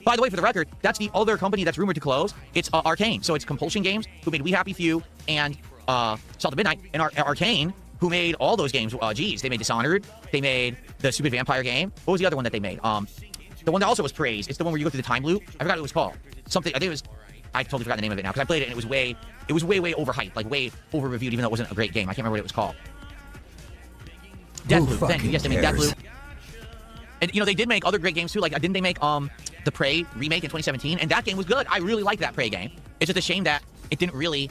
By the way, for the record, that's the other company that's rumored to close. It's Arcane. So it's Compulsion Games, who made We Happy Few and Salt of Midnight, and Arcane, who made all those games. Geez, they made Dishonored. They made the stupid vampire game. What was the other one that they made? The one that also was praised. It's the one where you go through the time loop. I forgot what it was called. Something, I think it was, I totally forgot the name of it now, because I played it and it was way overhyped, like way over-reviewed, even though it wasn't a great game. I can't remember what it was called. Deathloop. Thank you. Yes, they made Deathloop. And, you know, they did make other great games, too. Like, didn't they make the Prey remake in 2017? And that game was good. I really liked that Prey game. It's just a shame that it didn't really,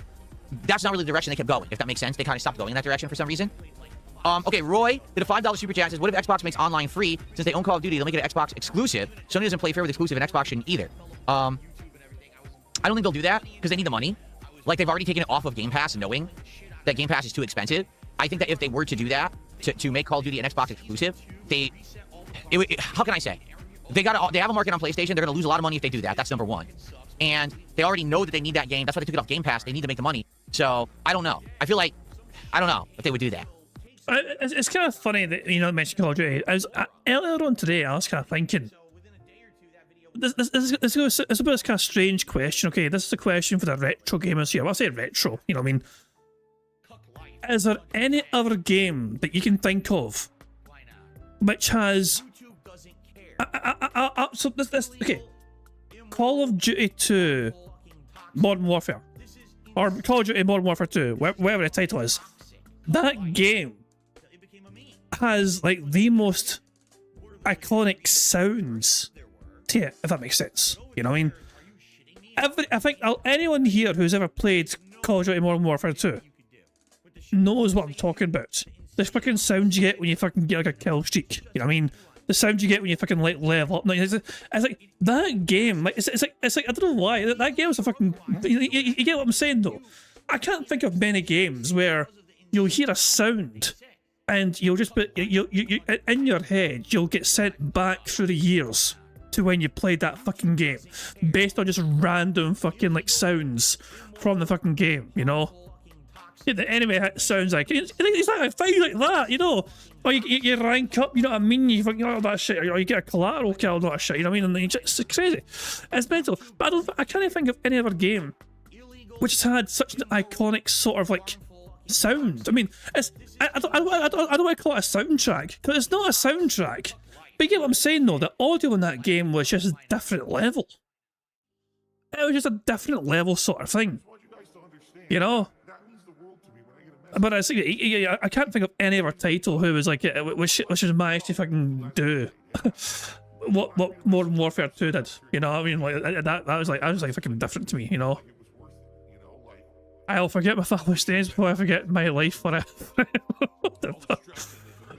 that's not really the direction they kept going, if that makes sense. They kind of stopped going in that direction for some reason. Okay, Roy did a $5 super chat. Says, what if Xbox makes online free? Since they own Call of Duty, they'll make it an Xbox exclusive. Sony doesn't play fair with exclusive, and Xbox shouldn't either. I don't think they'll do that, because they need the money. Like, they've already taken it off of Game Pass, knowing that Game Pass is too expensive. I think that if they were to do that, to make Call of Duty an Xbox exclusive, how can I say? They have a market on PlayStation. They're going to lose a lot of money if they do that. That's number one. And they already know that they need that game. That's why they took it off Game Pass. They need to make the money. So, I don't know. I feel like, I don't know if they would do that. It's kind of funny that, you know, mentioned Call of Duty. Earlier on today, I was kind of thinking, this is a bit of this kind of strange question. Okay, this is a question for the retro gamers here. Well, I say retro, you know what I mean? Is there any other game that you can think of which has... so this, okay, Call of Duty 2 Modern Warfare, or Call of Duty Modern Warfare 2, whatever the title is, that game has like the most iconic sounds to it, if that makes sense. You know what I mean? I think anyone here who's ever played Call of Duty Modern Warfare 2 knows what I'm talking about. The fucking sound you get when you fucking get like a kill streak. You know what I mean? The sound you get when you fucking like level up. No, it's like that game. Like it's like I don't know why that game is a fucking. You get what I'm saying though. I can't think of many games where you'll hear a sound and you'll just put you in your head you'll get sent back through the years to when you played that fucking game based on just random fucking like sounds from the fucking game, you know. Yeah, the enemy sounds like it's like a fight like that, you know. Or you rank up, you know what I mean? You fucking all that shit, or you get a collateral kill, all that shit, you know what I mean? And it's crazy, it's mental. But I can't think of any other game which has had such an iconic sort of like sound. I mean, I don't want to call it a soundtrack because it's not a soundtrack. But you get what I'm saying though. The audio in that game was just a different level. It was just a different level sort of thing, you know. But I can't think of any other title who was like which has managed to fucking do what Modern Warfare 2 did. You know what I mean? Like that was like fucking different to me. You know. I'll forget my family stains before I forget my life forever. What the fuck?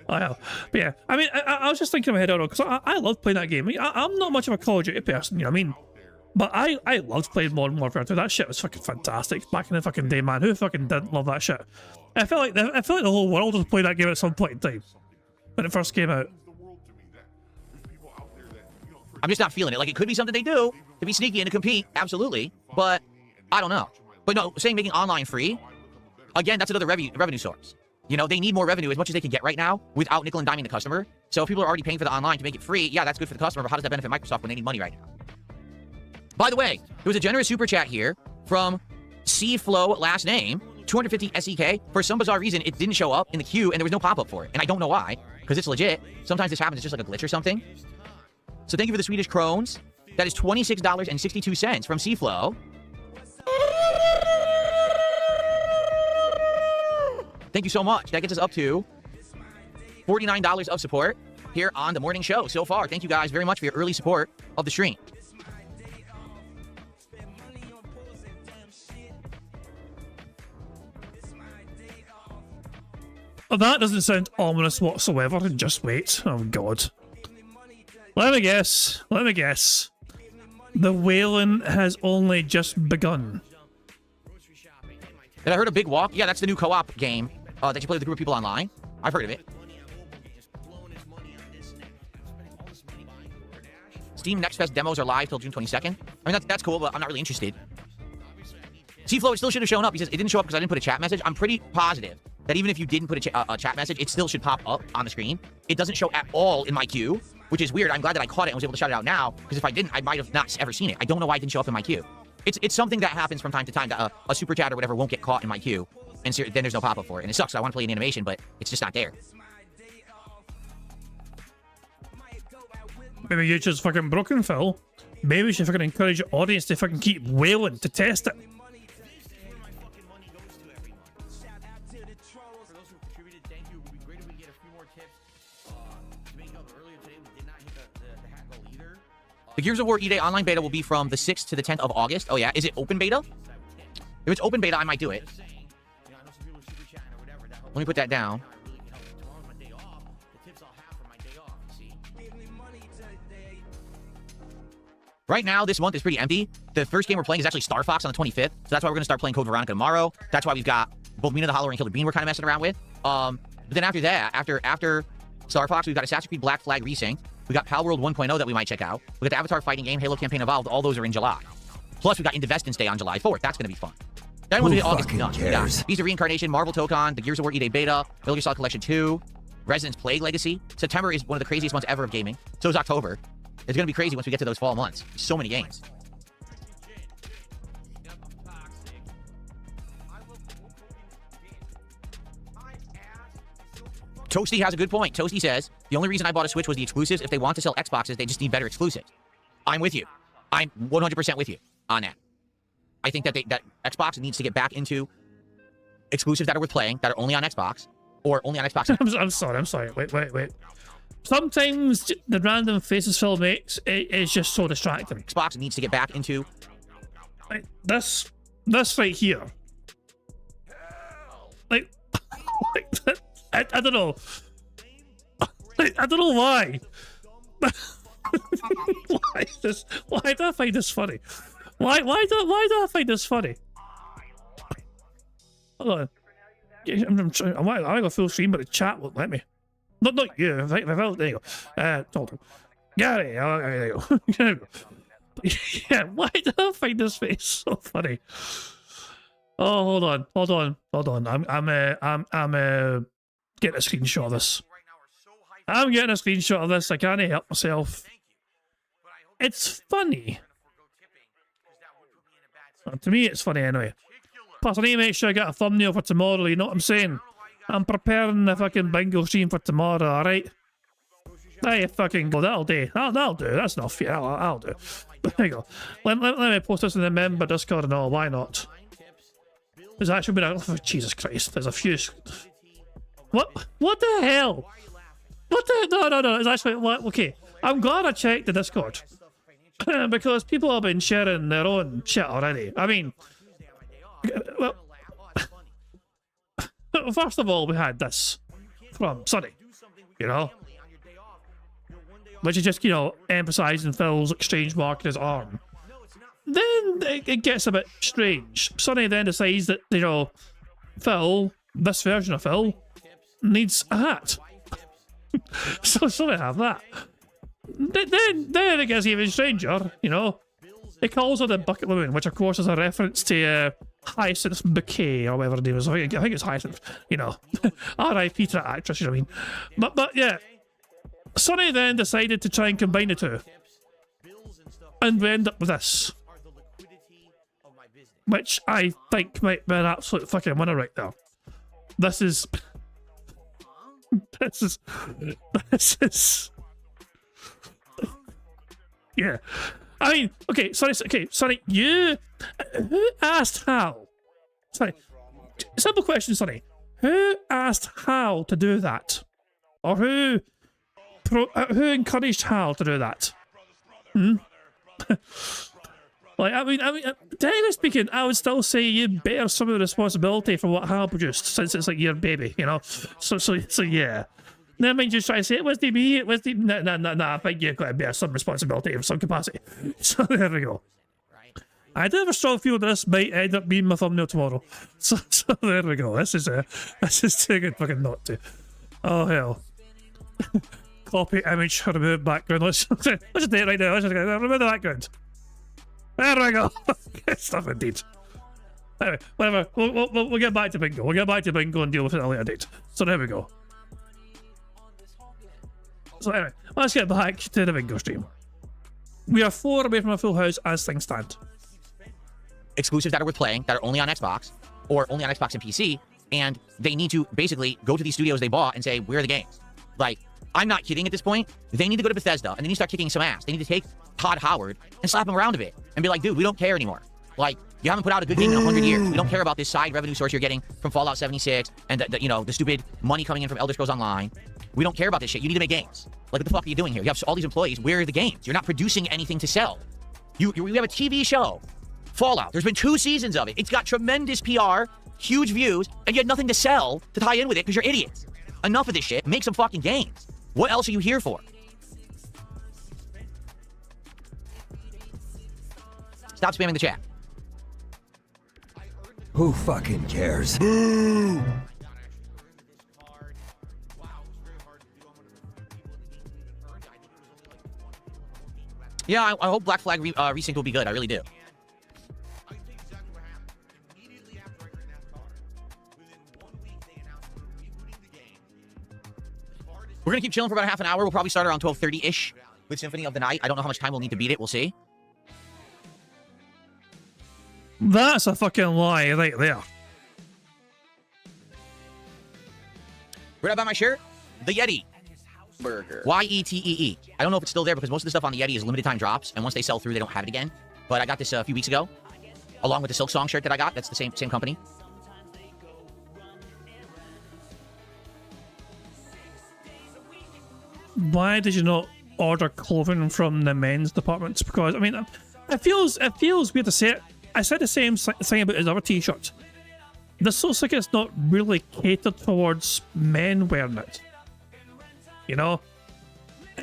I have. But yeah, I mean, I was just thinking in my head, because I love playing that game. I'm not much of a Call of Duty person, you know what I mean? But I loved playing Modern Warfare 2. That shit was fucking fantastic back in the fucking day, man. Who fucking didn't love that shit? I feel like the whole world was playing that game at some point in time when it first came out. I'm just not feeling it. Like, it could be something they do to be sneaky and to compete, absolutely. But I don't know. But no, saying making online free, again, that's another revenue source. You know, they need more revenue as much as they can get right now without nickel and diming the customer. So if people are already paying for the online to make it free, yeah, that's good for the customer, but how does that benefit Microsoft when they need money right now? By the way, there was a generous super chat here from CFlow last name, 250 SEK. For some bizarre reason, it didn't show up in the queue and there was no pop-up for it. And I don't know why, because it's legit. Sometimes this happens, it's just like a glitch or something. So thank you for the Swedish krones. That is $26.62 from CFlow. Thank you so much. That gets us up to $49 of support here on the morning show so far. Thank you guys very much for your early support of the stream. Well, that doesn't sound ominous whatsoever. Just wait. Oh, God. Let me guess. The whaling has only just begun. And I heard a big walk. Yeah, that's the new co-op game that you play with a group of people online. I've heard of it. Steam Next Fest demos are live till June 22nd. I mean, that's cool, but I'm not really interested. C-Flow, it still should have shown up. He says, it didn't show up because I didn't put a chat message. I'm pretty positive that even if you didn't put a chat message, it still should pop up on the screen. It doesn't show at all in my queue, which is weird. I'm glad that I caught it and was able to shout it out now, because if I didn't, I might have not ever seen it. I don't know why it didn't show up in my queue. It's something that happens from time to time, that a super chat or whatever won't get caught in my queue, and so then there's no pop-up for it. And it sucks. I want to play an animation, but it's just not there. Maybe you're just fucking broken, Phil. Maybe we should fucking encourage your audience to fucking keep wailing to test it. The Gears of War E-Day online beta will be from the 6th to the 10th of August. Oh yeah, is it open beta? If it's open beta, I might do it. Let me put that down. Right now, this month is pretty empty. The first game we're playing is actually Star Fox on the 25th, so that's why we're going to start playing Code Veronica tomorrow. That's why we've got both Mina the Holler and Killer Bean we're kind of messing around with. But then after that, after Star Fox, we've got Assassin's Creed Black Flag Resync. We got Pal World 1.0 that we might check out. We got the Avatar fighting game, Halo Campaign Evolved. All those are in July. Plus, we got Indivestance Day on July 4th. That's going to be fun. Then we'll do August. No, we got Beast of Reincarnation, Marvel Tokon, the Gears of War E-Day Beta, Metal Gear Solid Collection 2, Residence Plague Legacy. September is one of the craziest months ever of gaming. So is October. It's going to be crazy once we get to those fall months. So many games. Toasty has a good point. Toasty says, the only reason I bought a Switch was the exclusives. If they want to sell Xboxes, they just need better exclusives. I'm with you. I'm 100% with you on that. I think that that Xbox needs to get back into exclusives that are worth playing, that are only on Xbox, or only on Xbox. I'm sorry. Wait. Sometimes the random faces Phil makes is just so distracting. Xbox needs to get back into... Like, this right here. Like I don't know. I don't know why. Why do I find this funny? Why do I find this funny? Hold on. I want to go full stream, but the chat won't let me. Not you. There you go. Hold on. Gary, there you go. There you go. Yeah, why did I find this face so funny? Oh, hold on. I'm getting a screenshot of this. I'm getting a screenshot of this. I can't help myself. It's funny. To me, it's funny anyway. Plus, I need to make sure I get a thumbnail for tomorrow, you know what I'm saying? I'm preparing the fucking bingo stream for tomorrow, alright? There you fucking go, that'll do. That'll do, that's enough, yeah, that'll do. There you go. Let me post this in the member Discord and all, why not? There's actually been a... Oh, Jesus Christ, there's a few... What the hell? What the... No, it's actually... What? Okay, I'm glad I checked the Discord. Because people have been sharing their own shit already. I mean... Well... First of all, we had this from Sonny, you know? Which is just, you know, emphasising Phil's exchange mark in his arm. Then it gets a bit strange. Sonny then decides that, you know, Phil, this version of Phil, needs a hat. So they have that. Then it gets even stranger, you know. It calls her the Bucket Woman, which of course is a reference to Hyacinth Bouquet, or whatever her name is. I think it's Hyacinth, you know. R.I.P. to that actress, you know what I mean? But yeah. Sonny then decided to try and combine the two. And we end up with this. Which I think might be an absolute fucking winner right there. This is... Yeah. I mean, okay, Sonny, you... Who asked Hal? Sorry. Simple question, Sonny. Who asked Hal to do that? Or who encouraged Hal to do that? Like, I mean, technically speaking, I would still say you bear some of the responsibility for what Hal produced, since it's like your baby, you know? So yeah. Never mind just try to say it wasn't me, it wasn't... No, I think you've got to bear some responsibility of some capacity. So there we go. I do have a strong feeling this might end up being my thumbnail tomorrow. So there we go. This is too good fucking not to. Oh hell. Copy image, remove background. Let's just do it right now. Let's just remove the background. There we go. Good stuff indeed. Anyway, whatever. We'll get back to bingo. We'll get back to bingo and deal with it at a later date. So there we go. So anyway, let's get back to the bingo stream. We are 4 away from a full house as things stand. Exclusives that are worth playing, that are only on Xbox, or only on Xbox and PC, and they need to basically go to these studios they bought and say, where are the games? Like, I'm not kidding at this point. They need to go to Bethesda, and they need to start kicking some ass. They need to take Todd Howard and slap him around a bit, and be like, dude, we don't care anymore. Like, you haven't put out a good game in 100 years. We don't care about this side revenue source you're getting from Fallout 76, and you know, the stupid money coming in from Elder Scrolls Online. We don't care about this shit. You need to make games. Like, what the fuck are you doing here? You have all these employees. Where are the games? You're not producing anything to sell. We have a TV show, Fallout. There's been 2 seasons of it. It's got tremendous PR, huge views, and you had nothing to sell to tie in with it because you're idiots. Enough of this shit. Make some fucking games. What else are you here for? Stop spamming the chat. Who fucking cares? Boo! Yeah, I hope Black Flag Resync will be good. I really do. We're gonna keep chilling for about half an hour. We'll probably start around 12:30-ish with Symphony of the Night. I don't know how much time we'll need to beat it. We'll see. That's a fucking lie right there. Where'd I buy my shirt? The Yeti Burger. Y-E-T-E-E. I don't know if it's still there because most of the stuff on the Yeti is limited time drops, and once they sell through, they don't have it again. But I got this a few weeks ago, along with the Silk Song shirt that I got. That's the same company. Why did you not order clothing from the men's departments? Because I mean, it feels weird to say it. I said the same thing about his other t-shirts. This looks like it's not really catered towards men wearing it. You know,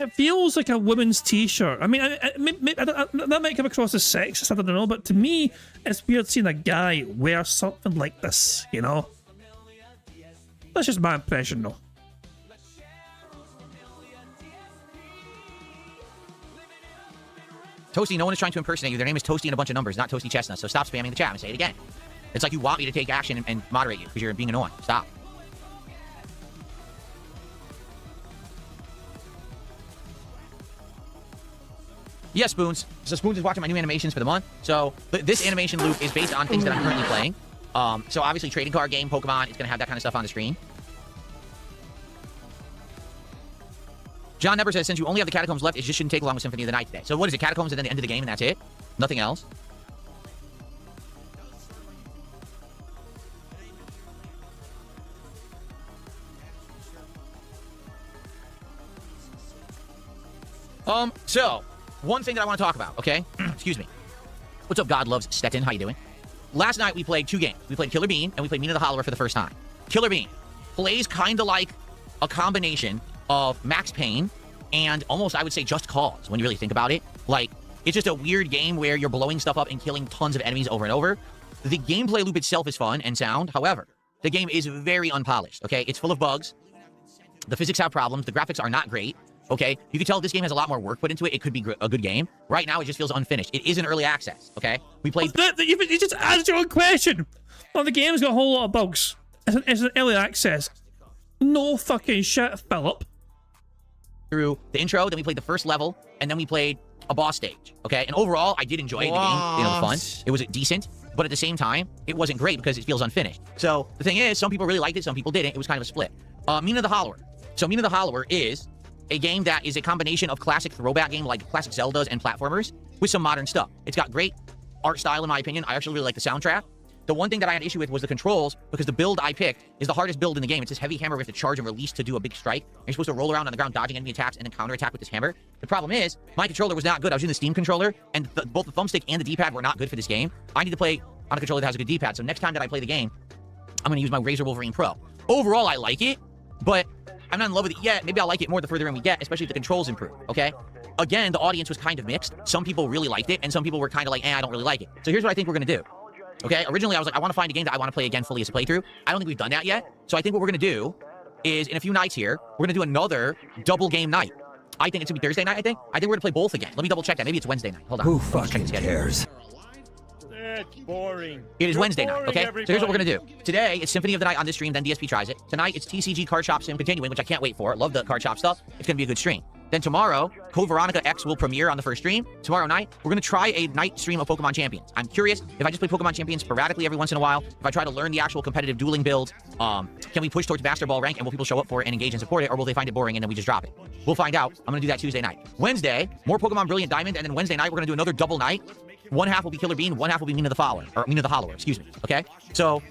It feels like a woman's t-shirt. I mean, that might come across as sexist, I don't know, but to me, it's weird seeing a guy wear something like this, you know? That's just my impression, though. Toasty, no one is trying to impersonate you. Their name is Toasty and a bunch of numbers, not Toasty Chestnut. So stop spamming the chat and say it again. It's like you want me to take action and moderate you because you're being annoying. Stop. Yeah, Spoons. So Spoons is watching my new animations for the month. So this animation loop is based on things that I'm currently playing. So obviously trading card game, Pokemon, it's going to have that kind of stuff on the screen. John Never says, since you only have the Catacombs left, it just shouldn't take long with Symphony of the Night today. So what is it, Catacombs and then the end of the game and that's it? Nothing else? So, one thing that I want to talk about, okay? Excuse me. What's up, God Loves Stettin? How you doing? Last night, we played 2 games. We played Killer Bean, and we played Mina the Hollower for the first time. Killer Bean plays kind of like a combination of Max Payne and almost, I would say, Just Cause, when you really think about it. Like, it's just a weird game where you're blowing stuff up and killing tons of enemies over and over. The gameplay loop itself is fun and sound. However, the game is very unpolished, okay? It's full of bugs. The physics have problems. The graphics are not great. Okay, you can tell this game has a lot more work put into it. It could be a good game. Right now, it just feels unfinished. It is in early access, okay? We played... You just answered your own question. Well, the game's got a whole lot of bugs. It's an early access. No fucking shit, Philip. Through the intro, then we played the first level, and then we played a boss stage, okay? And overall, I did enjoy the game, the fun. It was decent, but at the same time, it wasn't great because it feels unfinished. So the thing is, some people really liked it, some people didn't. It was kind of a split. Mina the Hollower. So Mina the Hollower is a game that is a combination of classic throwback game like classic Zeldas and platformers with some modern stuff. It's got great art style, in my opinion. I actually really like the soundtrack. The one thing that I had issue with was the controls, because the build I picked is the hardest build in the game. It's this heavy hammer with the charge and release to do a big strike. You're supposed to roll around on the ground, dodging enemy attacks, and then counterattack with this hammer. The problem is, my controller was not good. I was using the Steam controller, and both the thumbstick and the D-pad were not good for this game. I need to play on a controller that has a good D-pad, so next time that I play the game, I'm going to use my Razer Wolverine Pro. Overall, I like it, but I'm not in love with it yet. Maybe I'll like it more the further in we get, especially if the controls improve, okay? Again, the audience was kind of mixed. Some people really liked it, and some people were kind of like, I don't really like it. So here's what I think we're going to do, okay? Originally, I was like, I want to find a game that I want to play again fully as a playthrough. I don't think we've done that yet. So I think what we're going to do is, in a few nights here, we're going to do another double game night. I think it's going to be Thursday night, I think. I think we're going to play both again. Let me double check that. Maybe it's Wednesday night. Hold on. Who fucking cares? It's boring. It is You're Wednesday night, boring, okay? everybody. So here's what we're going to do. Today, it's Symphony of the Night on this stream, then DSP tries it. Tonight, it's TCG Card Shop Sim continuing, which I can't wait for. Love the Card Shop stuff. It's going to be a good stream. Then tomorrow, Code Veronica X will premiere on the first stream. Tomorrow night, we're going to try a night stream of Pokemon Champions. I'm curious, if I just play Pokemon Champions sporadically every once in a while, if I try to learn the actual competitive dueling builds, can we push towards Master Ball rank and will people show up for it and engage and support it, or will they find it boring and then we just drop it? We'll find out. I'm going to do that Tuesday night. Wednesday, more Pokemon Brilliant Diamond, and then Wednesday night, we're going to do another double night. One half will be Killer Bean, one half will be Mina the Hollower, excuse me, okay? So,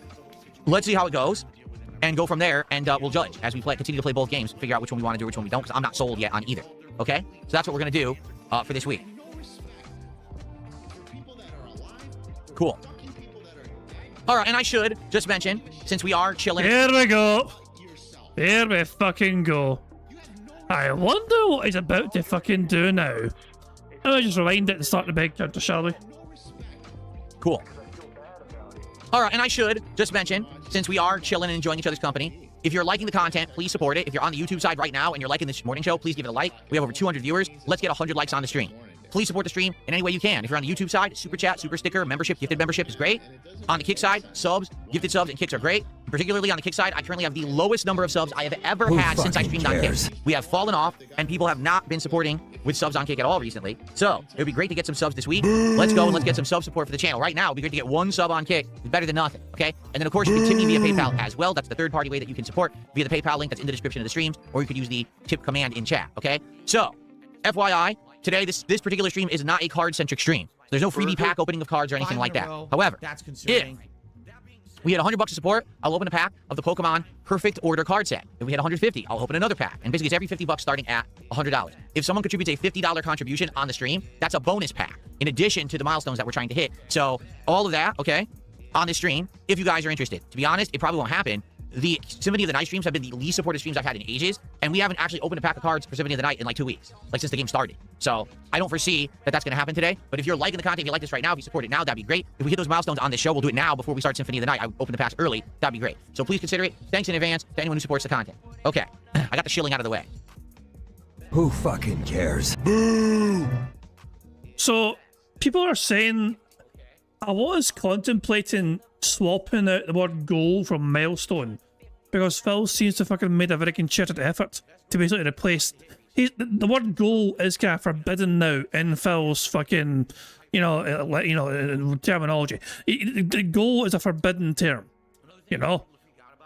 let's see how it goes, and go from there, and we'll judge as we continue to play both games, figure out which one we want to do, which one we don't, because I'm not sold yet on either, okay? So that's what we're going to do for this week. Cool. All right, and I should just mention, since we are chilling... Here we go. Here we fucking go. I wonder what he's about to fucking do now. I'll just rewind it and start the big counter, shall we? Cool. All right, and I should just mention, since we are chilling and enjoying each other's company, if you're liking the content, please support it. If you're on the YouTube side right now and you're liking this morning show, please give it a like. We have over 200 viewers. Let's get 100 likes on the stream. Please support the stream in any way you can. If you're on the YouTube side, super chat, super sticker, membership, gifted membership is great. On the Kick side, subs, gifted subs, and kicks are great. Particularly on the Kick side, I currently have the lowest number of subs I have ever had since I streamed on Kick. We have fallen off, and people have not been supporting with subs on Kick at all recently. So, it would be great to get some subs this week. Let's go and let's get some sub support for the channel. Right now, it would be great to get 1 sub on Kick. It's better than nothing, okay? And then, of course, you can tip me via PayPal as well. That's the third-party way that you can support via the PayPal link that's in the description of the streams, or you could use the tip command in chat, okay? So, FYI, today, this particular stream is not a card-centric stream. There's no freebie pack opening of cards or anything like that. However, if we had 100 bucks to support, I'll open a pack of the Pokemon Perfect Order card set. If we had 150, I'll open another pack. And basically, it's every 50 bucks starting at $100. If someone contributes a $50 contribution on the stream, that's a bonus pack, in addition to the milestones that we're trying to hit. So, all of that, okay, on this stream, if you guys are interested. To be honest, it probably won't happen. the Symphony of the Night streams have been the least supported streams I've had in ages, and we haven't actually opened a pack of cards for Symphony of the Night in like 2 weeks, like since the game started. So I don't foresee that that's going to happen today. But if you're liking the content, if you like this right now, if you support it now, that'd be great. If we hit those milestones on this show, we'll do it now before we start Symphony of the Night. I open the packs early. That'd be great. So please consider it. Thanks in advance to anyone who supports the content. Okay, I got the shilling out of the way. Who fucking cares? So, people are saying, I was contemplating swapping out the word goal from milestone, because Phil seems to fucking made a very concerted effort to basically replace... the word goal is kind of forbidden now in Phil's fucking, terminology. The goal is a forbidden term,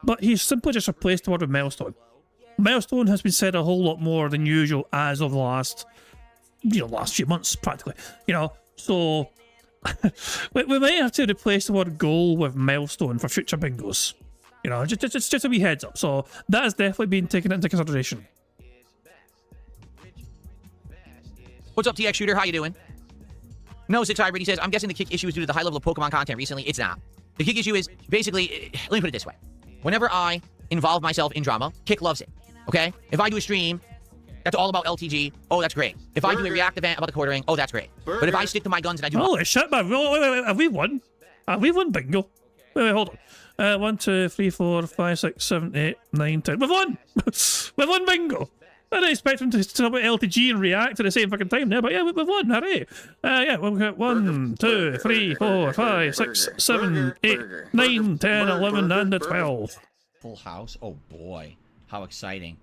But he's simply just replaced the word with milestone. Milestone has been said a whole lot more than usual as of the last few months, practically. So we might have to replace the word goal with milestone for future bingos. Just a wee heads up. So that has definitely been taken into consideration. What's up, TX Shooter? How you doing? No, 6 Hybrid, he says, I'm guessing the kick issue is due to the high level of Pokemon content recently. It's not. The kick issue is basically, let me put it this way. Whenever I involve myself in drama, Kick loves it. Okay? If I do a stream that's all about LTG, oh, that's great. If I do a react event about the quartering, oh, that's great. But if I stick to my guns and I do... Holy shit, man. Wait, have we won? Have we won bingo? Wait, hold on. 1, 2, 3, 4, 5, 6, 7, 8, 9, 10. We've won! We've won bingo! I didn't expect him to talk about LTG and react at the same fucking time there, but yeah, we've won, hooray! We've got 1, 2, 3, 4, 5, 6, 7, 8, 9, 10, 11, and 12. Full house? Oh boy. How exciting.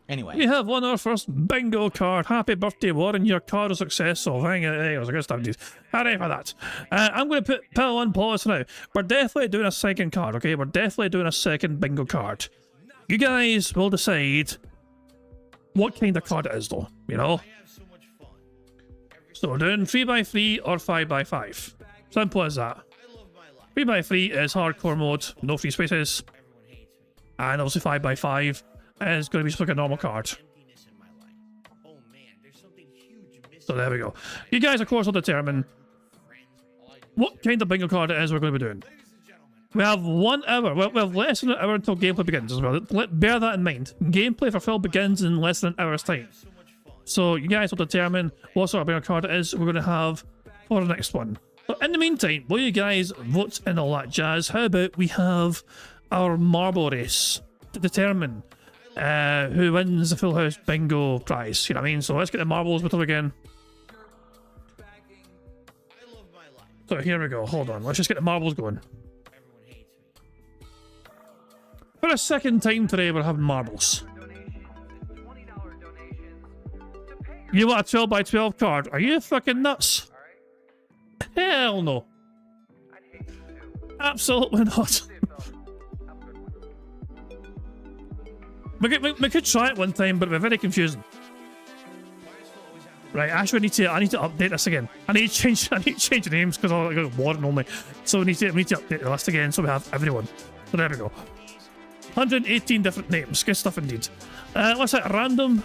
Anyway. We have won our first bingo card. Happy birthday, Warren. Your card is successful. Thank you. It was a good stuff, dude. Hooray for that. I'm going to put Pill on pause now. We're definitely doing a second card, okay? We're definitely doing a second bingo card. You guys will decide what kind of card it is, though, So we're doing 3x3 or 5x5. Simple as that. 3x3 is hardcore mode, no free spaces. And obviously 5x5 is going to be just like a normal card. So there we go. You guys, of course, will determine what kind of bingo card it is we're going to be doing. We have 1 hour. Well, we have less than an hour until gameplay begins as well. Bear that in mind. Gameplay for Phil begins in less than an hour's time. So you guys will determine what sort of bingo card it is we're going to have for the next one. But in the meantime, while you guys vote and all that jazz, how about we have our marble race to determine who wins the Full House Bingo prize. You know what I mean? So let's get the marbles with them again. So here we go. Hold on. Let's just get the marbles going. For a second time today, we're having marbles. You want a 12x12 card? Are you fucking nuts? Hell no. Absolutely not. We could try it one time, but it'd be very confusing. Right, actually, I need to update this again. I need to change the names because I got Warren only. So we need to update the list again so we have everyone. So there we go. 118 different names. Good stuff indeed. Let's hit random.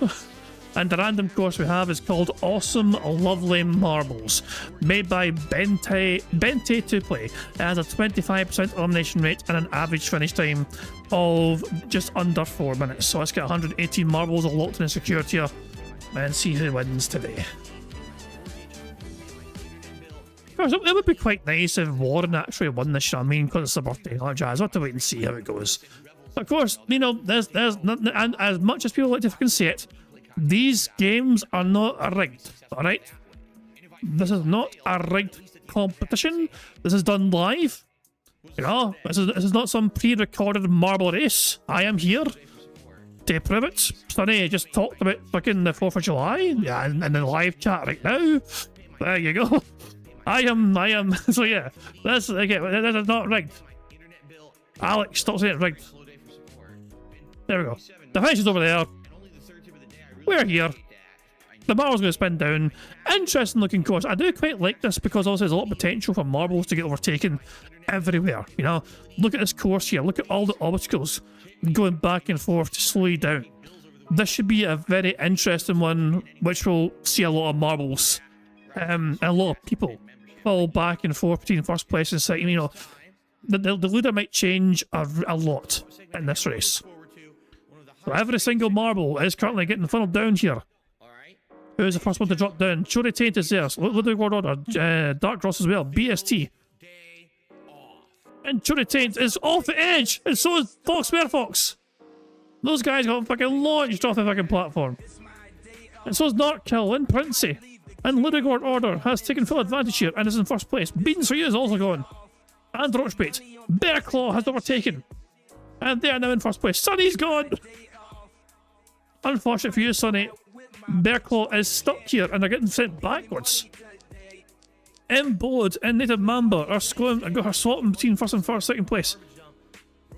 And the random course we have is called Awesome Lovely Marbles, made by Bente to play. It has a 25% elimination rate and an average finish time of just under 4 minutes. So let's get 118 marbles locked in security here and see who wins today. Of course, it would be quite nice if Warren actually won this, I mean, because it's a birthday, not jazz. We'll have to wait and see how it goes. Of course, you know, there's nothing, and as much as people like to fucking say it, these games are not rigged, alright? This is not a rigged competition. This is done live. You know, this is not some pre-recorded marble race. I am here to prove it. Sonny just talked about fucking the 4th of July, yeah, in the live chat right now. There you go. I am, so yeah, this is not rigged. Alex, stop saying it's rigged. There we go. The finish is over there. We're here. The marble's going to spin down. Interesting looking course. I do quite like this because also there's a lot of potential for marbles to get overtaken everywhere. You know, look at this course here. Look at all the obstacles going back and forth to slow you down. This should be a very interesting one, which will see a lot of marbles and a lot of people fall back and forth between first place and second. You know, the leader might change a lot in this race. So every single marble is currently getting funneled down here. Who's the first one to drop down? Chori Taint is there. Ludwig World Order. Dark Cross as well. BST. And Chori Taint is off the edge! And so is Fox Fox. Those guys got fucking launched off the fucking platform. And so is Narkill and Princey. And Ludwig World Order has taken full advantage here and is in first place. Beans for you is also gone. And Roachbait. Bearclaw has overtaken. And they are now in first place. Sonny's gone! Unfortunate for you, Sonny. Bearclaw is stuck here and they're getting sent backwards. Embode and Native Mamba are swapping between first and second place.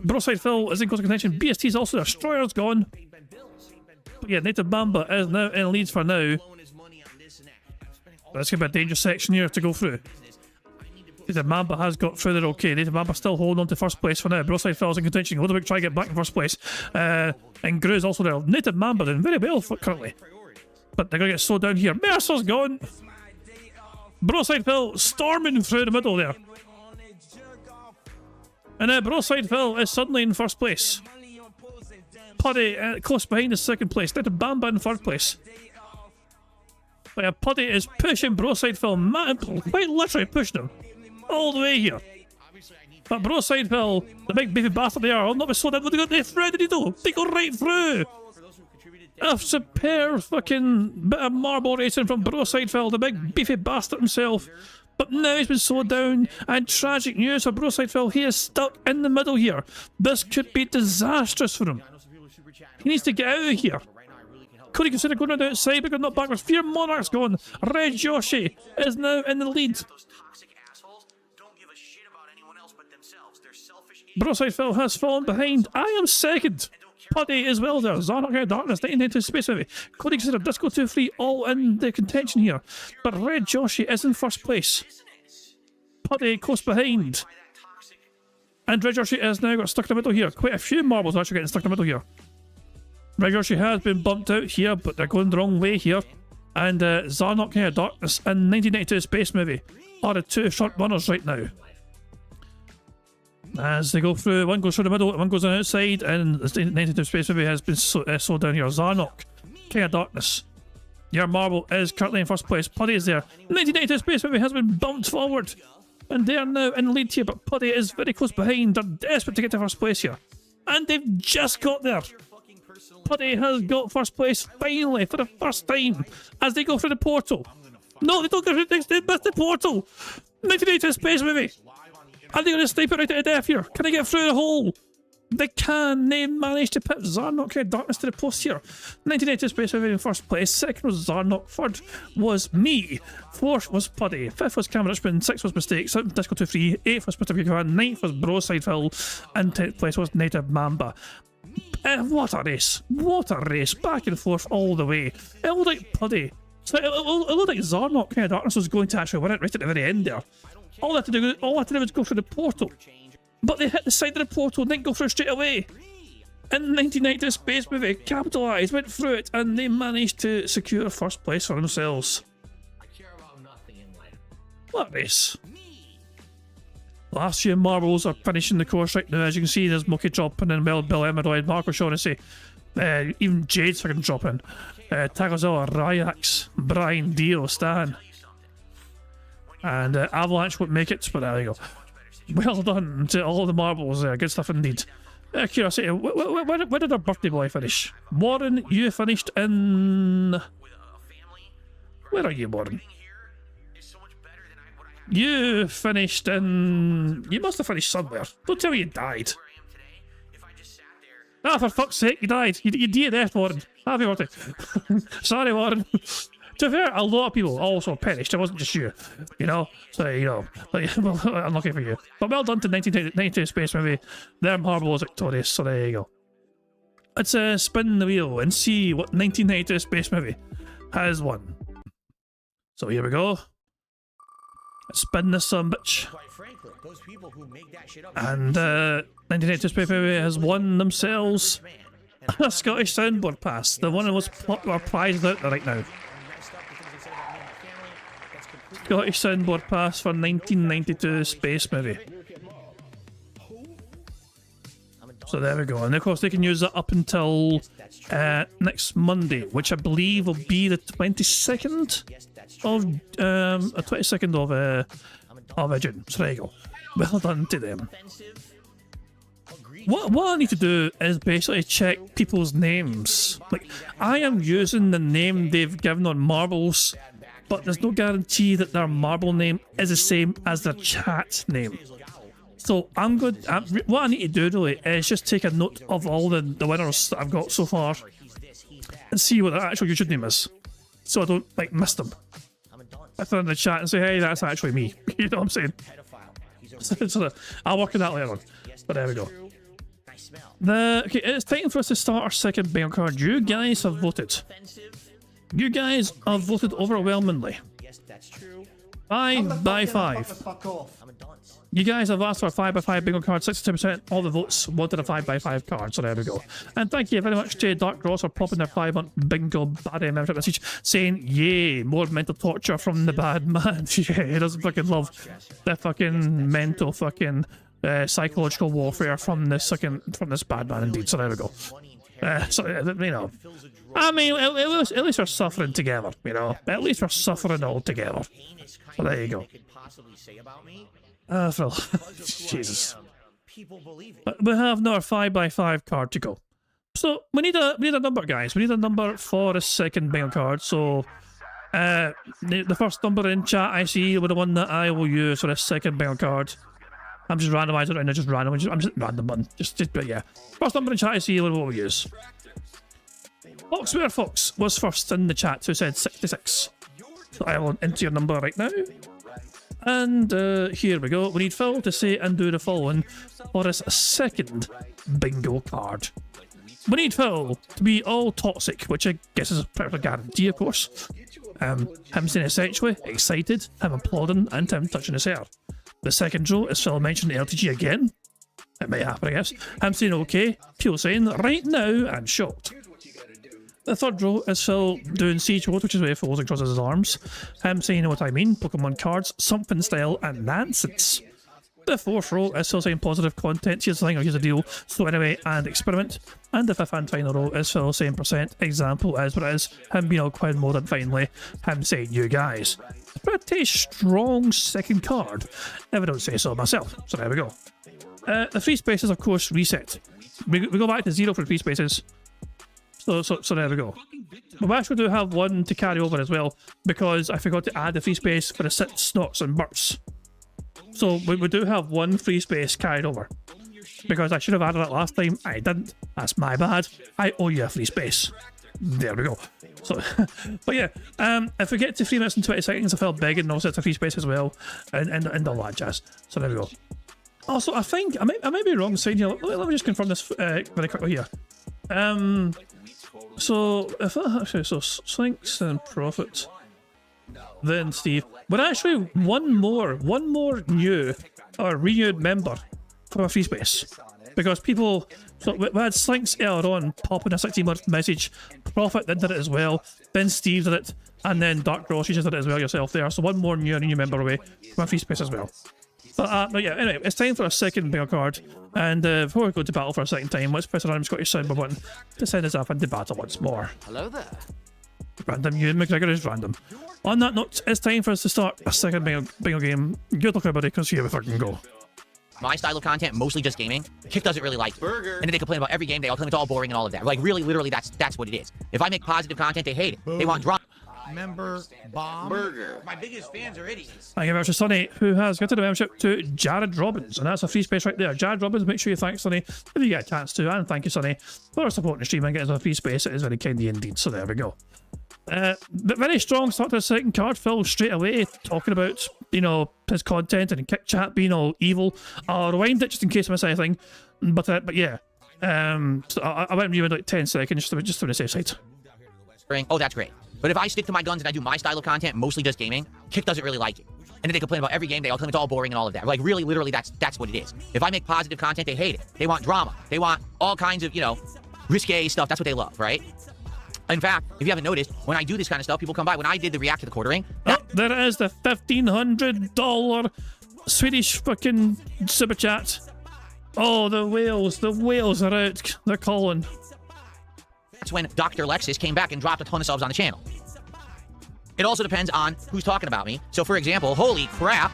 Broadside Phil is in close contention. BST is also there. Destroyer's gone. But yeah, Native Mamba is now in lead for now. That's going to be a dangerous section here to go through. Native Mamba has got through there okay. Native Mamba still holding on to first place for now. Broadside Phil's in contention. Ludwig try to get back in first place. And Gru is also there. Native Mamba doing very well currently. But they're going to get slowed down here. Mercer's gone. Broadside Phil storming through the middle there. And now Broadside Phil is suddenly in first place. Puddy close behind is second place. Native Mamba in third place. But yeah, Puddy is pushing Broadside Phil. Quite literally pushing him. All the way here. But Broadside Phil, the big beefy bastard they are, will not be slowed down. What they go through the needle? They go right through! A superb fucking bit of marble racing from Broadside Phil, the big beefy bastard himself. But now he's been slowed down, and tragic news for Broadside Phil. He is stuck in the middle here. This could be disastrous for him. He needs to get out of here. Could he consider going on the outside, but not backwards? Fear Monarch's gone. Red Yoshi is now in the lead. Broadside Phil has fallen behind. I am second. Puddy as well there. Zarnock Out of Darkness, 1992 Space Movie. Cody consider Disco 2-3 all in the contention here. But Red Joshi is in first place. Puddy close behind. And Red Joshi has now got stuck in the middle here. Quite a few marbles actually getting stuck in the middle here. Red Joshi has been bumped out here, but they're going the wrong way here. And Zarnock Out of Darkness and 1992 Space Movie are the two front runners right now. As they go through, one goes through the middle, one goes on the outside, and the 1992 Space Movie has been slowed down here. Zarnock, King of Darkness. Your marble is currently in first place. Puddy is there. 1992 Space Movie has been bumped forward. And they are now in the lead here, but Puddy is very close behind. They're desperate to get to first place here. And they've just got there. Puddy has got first place finally for the first time as they go through the portal. No, they don't go through they missed the portal. 1992 Space Movie. Are they going to snipe it right out of death here? Can they get through the hole? They can. They managed to put Zarnock Out of Darkness to the post here. 1982 Space Movie in first place. Second was Zarnock. Third was me. Fourth was Puddy. Fifth was Cameron Richmond. Sixth was Mistake. Seventh Disco 2-3. Eighth was Mr. Buchanan. Ninth was Broadside Phil. And 10th place was Native Mamba. What a race. What a race. Back and forth all the way. It looked like Puddy. So it looked like Zarnock Out of Darkness was going to actually win it right at the very end there. All I had to do was go through the portal. But they hit the side of the portal and didn't go through straight away. And 1990 Space Movie capitalised, went through it, and they managed to secure first place for themselves. What a race. Last few marbles are finishing the course right now. As you can see, there's Mookie dropping in, Bill Emeroid, Marco Shaughnessy, even Jade's fucking dropping. Tagozawa, Ryax, Brian, Dio, Stan. And Avalanche won't make it, but there you go. Well done to all the marbles there. Good stuff indeed. Curiosity, where did our birthday boy finish? Warren, you finished in... Where are you, Warren? You finished in... You must have finished somewhere. Don't tell me you died. Ah, for fuck's sake, you died. You DNF'd, Warren. Happy birthday. Sorry, Warren. To be fair, a lot of people also perished. It wasn't just you, you know. So you know, like, well, unlucky for you. But well done to 1992 Space Movie. Their marble was victorious. So there you go. Let's spin the wheel and see what 1992 Space Movie has won. So here we go. Let's spin this son bitch. And 1992 Space Movie has won themselves a Scottish soundboard pass. The one that was popular prized out there right now. Scottish soundboard pass for 1992 Space Movie. So there we go. And of course, they can use that up until next Monday, which I believe will be the 22nd of June. So there you go. Well done to them. What I need to do is basically check people's names. Like, I am using the name they've given on Marbles, but there's no guarantee that their Marble name is the same as their chat name. So I'm good. What I need to do really is just take a note of all the winners that I've got so far and see what their actual YouTube name is, so I don't like miss them. I throw in the chat and say, hey, that's actually me. You know what I'm saying? So I'll work on that later on. But there we go. Okay, it's time for us to start our second bingo card. You guys have voted. You guys have voted overwhelmingly. 5 by 5. You guys have asked for a 5 by 5 bingo card. 62% all the votes wanted a 5 by 5 card. So there we go. And thank you very much to Dark Ross for popping their 5-month bingo baddie membership message saying, yay, more mental torture from the bad man. Yeah, he doesn't fucking love the fucking mental fucking psychological warfare from this bad man indeed. So there we go. So, you know, I mean, at least we're suffering together, you know. At least we're suffering all together. So there you go. Phil. Jesus. But we have another 5 by 5 card to go. So we need a number, guys. We need a number for a second bingo card. So the first number in chat I see will be the one that I will use for a second bingo card. I'm just randomizing it right now, just random. I'm just random one. But yeah. First number in chat I see will be what we use. Fox was first in the chat, who said 66. So I will enter your number right now. And here we go. We need Phil to say and do the following for his second bingo card. We need Phil to be all toxic, which I guess is a perfect guarantee, of course. Him saying essentially, excited, him applauding, and him touching his hair. The second row is Phil mentioning LTG again. It might happen, I guess. Him saying okay, people saying right now, and shocked. The third row is Phil doing Siege Mode, which is where he folds and crosses his arms. Him saying, you know what I mean, Pokemon cards, something style, and nonsense. The fourth row is Phil saying positive content, here's the thing or here's the deal, so anyway, and experiment. And the fifth and final row is Phil saying percent, example is what it is, him being all quiet mode, and finally, him saying you guys. Pretty strong second card, if I don't say so myself. So there we go. The free spaces, of course, reset. We go back to 0 for free spaces. So there we go. But we actually do have one to carry over as well, because I forgot to add the free space for the sits, snots, and burps. So we do have one free space carried over, because I should have added it last time. I didn't. That's my bad. I owe you a free space. There we go. So, but yeah, if we get to 3 minutes and 20 seconds, I felt begging also it's a free space as well, and all that jazz. So there we go. Also, I think I might be wrong saying here. Let me just confirm this very quickly here. So if that actually Slinks and Profit, then Steve, but actually one more new or renewed member for a free space, because people. So we had Slinks earlier on popping a 16-month message, Profit then did it as well, then Steve did it, and then Dark Ross, you just did it as well yourself there. So one more new member away from a free space as well. But yeah, anyway, it's time for a second bingo card. And before we go to battle for a second time, let's press the random Scottish soundboard button to send us off into battle once more. Hello there. Random, Ewan McGregor is random. On that note, it's time for us to start a second bingo game. Good luck, everybody, because here we fucking go. My style of content, mostly just gaming. Kick doesn't really like it. And then they complain about every game. They all claim it's all boring and all of that. Like, really, literally, that's what it is. If I make positive content, they hate it. They want drama. Member Bomb Burger. My biggest fans are idiots. Thank you very much to Sonny, who has gifted a membership to Jared Robbins, and that's a free space right there. Jared Robbins, make sure you thank Sonny if you get a chance to, and thank you, Sonny, for supporting the stream and getting us a free space. It is very kind of you indeed. So there we go. But very strong start to the second card. Phil straight away talking about, you know, his content and kick chat being all evil. I'll rewind it just in case I miss anything. But yeah. So I went rewind like 10 seconds just to the safe side. Oh, that's great. But if I stick to my guns and I do my style of content, mostly just gaming, Kick doesn't really like it. And then they complain about every game. They all claim it's all boring and all of that. Like, really, literally, that's what it is. If I make positive content, they hate it. They want drama. They want all kinds of, you know, risque stuff. That's what they love, right? In fact, if you haven't noticed, when I do this kind of stuff, people come by. When I did the react to the quartering... Oh, there is the $1,500 Swedish fucking super chat. Oh, the whales. The whales are out. They're calling. That's when Dr. Lexus came back and dropped a ton of subs on the channel. It also depends on who's talking about me. So, for example, holy crap,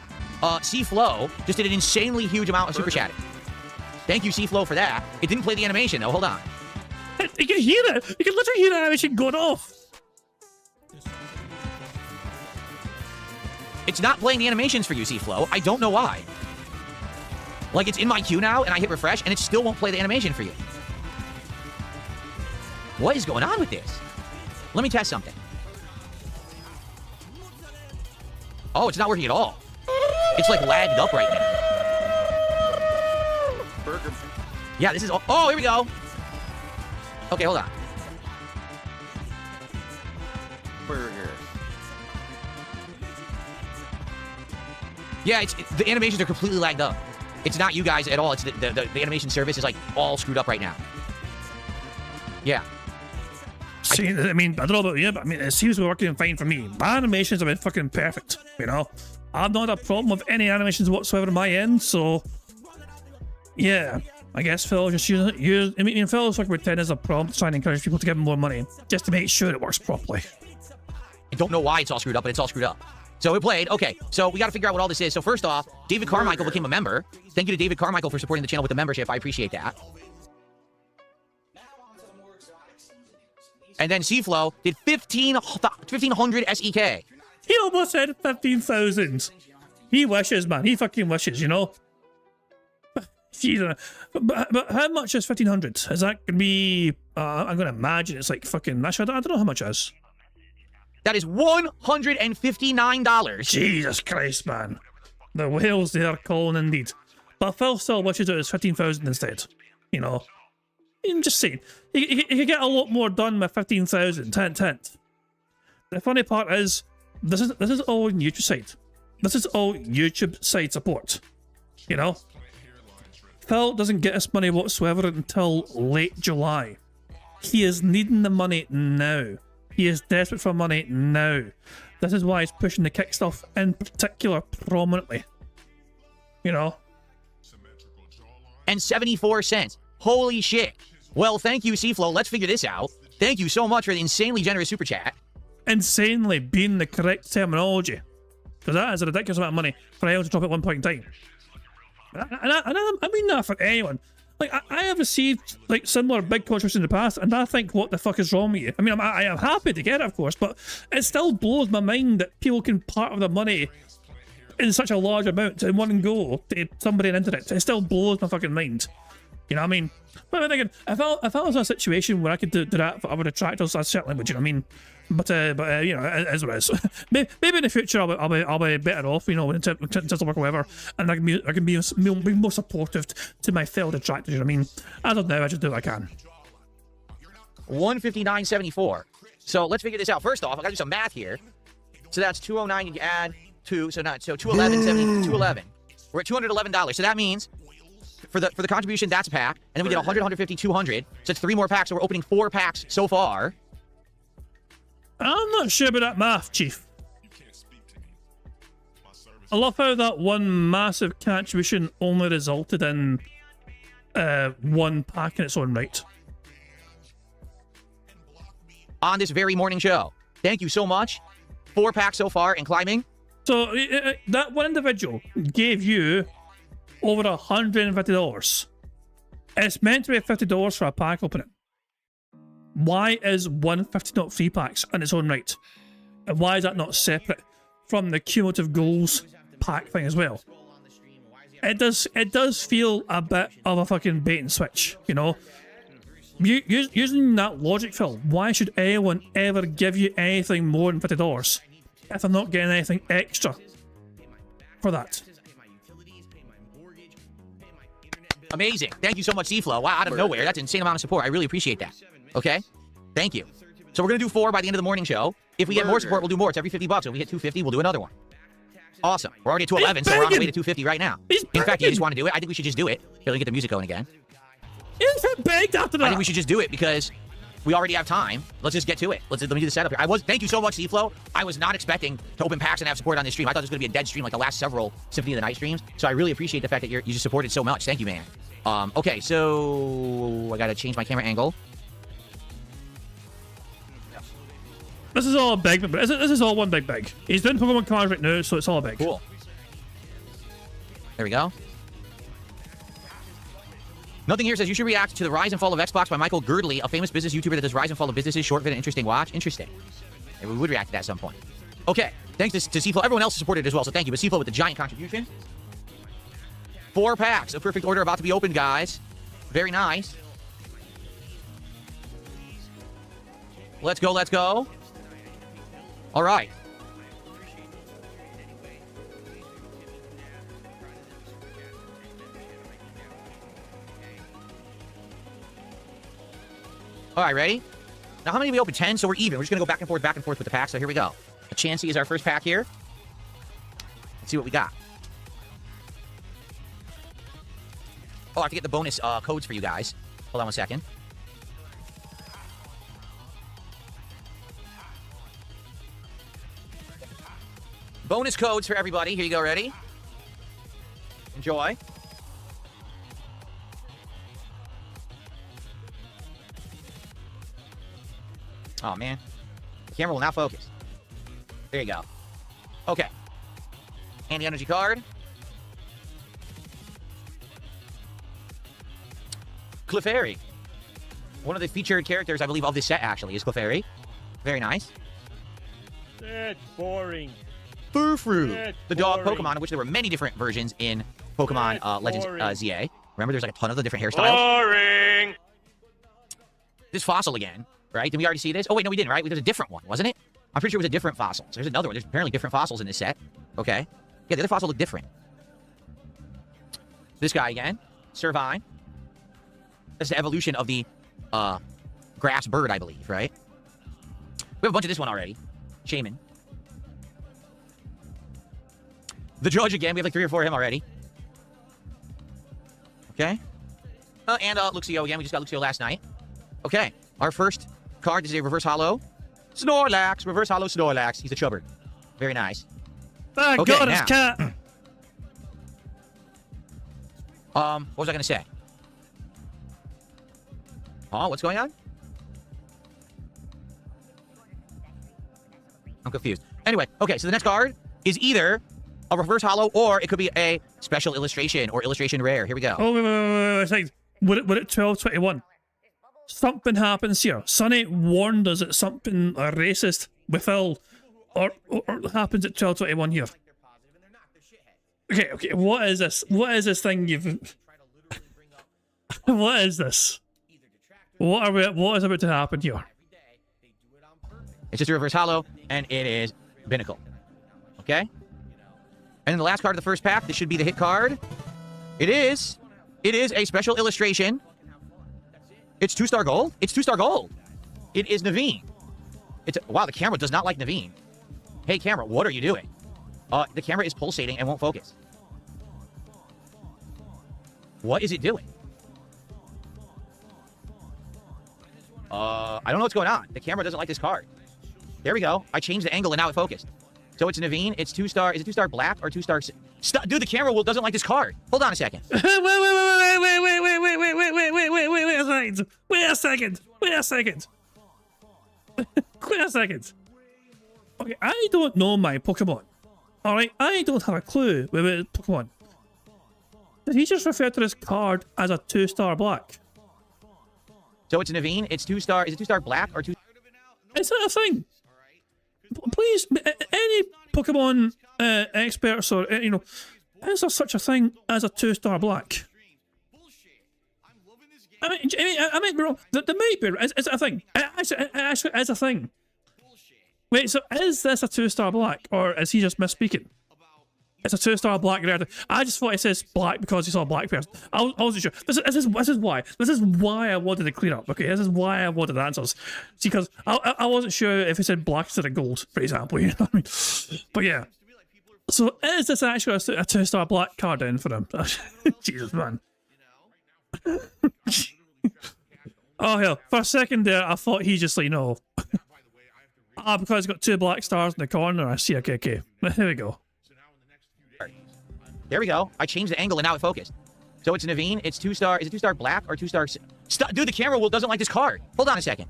C-Flow just did an insanely huge amount of super chatting. Thank you, C-Flow, for that. It didn't play the animation, though. Hold on. You can hear it. You can literally hear the animation going off. It's not playing the animations for you, C-Flow. I don't know why. Like, it's in my queue now, and I hit refresh, and it still won't play the animation for you. What is going on with this? Let me test something. Oh, it's not working at all. It's, like, lagged up right now. Burger. Yeah, this is... Oh, here we go. Okay, hold on. Burger. Yeah, the animations are completely lagged up. It's not you guys at all. It's the animation service is, like, all screwed up right now. Yeah. See, I mean, I don't know about you, but I mean, it seems to be working fine for me. My animations have been fucking perfect, you know? I've not had a problem with any animations whatsoever on my end, so... Yeah, I guess Phil just use I mean, Phil's like with 10 as a prompt, trying to encourage people to give him more money, just to make sure it works properly. I don't know why it's all screwed up, but it's all screwed up. So it played. Okay, so we got to figure out what all this is. So first off, David Carmichael became a member. Thank you to David Carmichael for supporting the channel with the membership. I appreciate that. And then C-Flow did 1,500 SEK. He almost said 15,000. He wishes, man. He fucking wishes, you know? But how much is 1,500? Is that going to be... I'm going to imagine it's like fucking... Actually, I don't know how much it is. That is $159. Jesus Christ, man. The whales, they are calling indeed. But Phil still wishes it was 15,000 instead. You know? I'm just saying. You could get a lot more done with 15,000. Hint. The funny part is, this is all YouTube side. This is all YouTube side support. You know? Phil doesn't get his money whatsoever until late July. He is needing the money now. He is desperate for money now. This is why he's pushing the kick stuff in particular prominently. You know? And 74 cents. Holy shit. Well, thank you, C-Flow. Let's figure this out. Thank you so much for the insanely generous super chat. Insanely being the correct terminology. Because that is a ridiculous amount of money for anyone to drop at one point in time. And I mean that for anyone. Like, I have received, like, similar big contributions in the past, and I think, what the fuck is wrong with you? I mean, I am happy to get it, of course, but it still blows my mind that people can part of their money in such a large amount in one go to somebody on the internet. It still blows my fucking mind. You know what I mean? But then again, if I was in a situation where I could do that for other attractors, I certainly would, you know what I mean? But you know, it is what it is. Maybe in the future I'll be better off, you know, in terms of work or whatever, and I can be more supportive to my fellow detractors, you know what I mean? As of now, I just do what I can. 159.74. So let's figure this out. First off, I gotta do some math here. So that's 209 and you add 2, so 211, 211. We're at $211. So that means for the contribution, that's a pack, and then we did 100, 150, 200. So it's 3 more packs. So we're opening 4 packs so far. I'm not sure about that math, Chief. I love how that one massive contribution only resulted in 1 pack in its own right. On this very morning show. Thank you so much. 4 packs so far and climbing. So that one individual gave you over $150. It's meant to be $50 for a pack opening. Why is 150 not free packs in its own right? And why is that not separate from the cumulative goals pack thing as well? It does feel a bit of a fucking bait and switch, you know? Using that logic, Phil, why should anyone ever give you anything more than $50 if they're not getting anything extra for that? Amazing. Thank you so much, C-Flow. Wow, out of nowhere. That's an insane amount of support. I really appreciate that. Okay? Thank you. So we're going to do 4 by the end of the morning show. If we get more support, we'll do more. It's every 50 bucks. If we hit 250, we'll do another one. Awesome. We're already at 211, so we're on the way to 250 right now. In fact, you just want to do it? I think we should just do it. Here, let me get the music going again. He's begged after that. I think we should just do it because we already have time. Let's just get to it. Let me do the setup here. Thank you so much, C-Flow. I was not expecting to open packs and have support on this stream. I thought it was going to be a dead stream like the last several Symphony of the Night streams. So I really appreciate the fact that you just supported so much. Thank you, man. Okay, so I gotta change my camera angle. This is all big, but this is all one big. He's doing Pokemon cards right now, so it's all big. Cool. There we go. Nothing here says you should react to the rise and fall of Xbox by Michael Girdley, a famous business YouTuber that does rise and fall of businesses. Short video, interesting watch. Interesting. Maybe we would react to that at some point. Okay, thanks to Seaflow. Everyone else supported as well, so thank you. But Seaflow with the giant contribution. 4 packs of perfect order about to be opened, guys. Very nice. Let's go, let's go. All right. All right, ready? Now, how many did we open? 10, so we're even. We're just going to go back and forth with the pack, so here we go. A Chansey is our first pack here. Let's see what we got. Oh, I have to get the bonus codes for you guys. Hold on one second. Bonus codes for everybody. Here you go, ready? Enjoy. Oh, man. The camera will now focus. There you go. Okay. And the energy card. Clefairy. One of the featured characters, I believe, of this set, actually, is Clefairy. Very nice. That's boring. Furfru, the dog Pokemon, of which there were many different versions in Pokemon Legends ZA. Remember, there's like a ton of the different hairstyles. Boring. This fossil again, right? Did we already see this? Oh, wait, no, we didn't, right? There's a different one, wasn't it? I'm pretty sure it was a different fossil. So there's another one. There's apparently different fossils in this set. Okay. Yeah, the other fossil look different. This guy again, Servine. That's the evolution of the grass bird, I believe, right? We have a bunch of this one already. Shaman. The Judge again. We have like 3 or 4 of him already. Okay. And Luxio again. We just got Luxio last night. Okay. Our first card is a reverse holo. Snorlax. Reverse holo Snorlax. He's a Chubbard. Very nice. Thank God it's cat. What was I going to say? Oh, what's going on? I'm confused. Anyway, okay, so the next card is either a reverse holo or it could be a special illustration or illustration rare. Here we go. Oh, wait. Would it 1221? Something happens here. Sonny warned us that something racist with Phil or happens at 1221 here. Okay, what is this? What is this thing you've... What is this? What is about to happen here? It's just a reverse holo, and it is Binnacle. Okay? And then the last card of the first pack, this should be the hit card. It is a special illustration. It's 2-star gold. It's 2-star gold. It is Naveen. Wow, the camera does not like Naveen. Hey, camera, what are you doing? The camera is pulsating and won't focus. What is it doing? I don't know what's going on. The camera doesn't like this card. There we go. I changed the angle and now it focused. So it's Naveen. It's 2-star. Is it 2-star black or 2-star? Dude, the camera doesn't like this card. Hold on a second. Wait a second. Okay, I don't know my Pokemon. Alright, I don't have a clue about Pokemon. Did he just refer to this card as a 2-star black? So it's Naveen. It's 2-star. Is it 2-star black or 2? Is that a thing? Please, any Pokemon experts or, is there such a thing as a 2-star black? I might be wrong. There might be. Is it a thing? It actually is a thing. Wait, so is this a 2-star black, or is he just misspeaking? It's a 2-star black. I just thought it says black because he saw a black person. I wasn't sure. This is why. This is why I wanted to clear up. Okay, this is why I wanted answers. See, because I wasn't sure if it said black instead of gold, for example. You know what I mean? But yeah. So is this actually a 2-star black card in for him? Jesus, man. Oh hell! For a second there, I thought he just because he's got 2 black stars in the corner. I see. Okay. There we go. There we go. I changed the angle and now it focused. So it's Naveen. It's 2-star. Is it 2-star black or 2-star? Dude, the camera doesn't like this card. Hold on a second.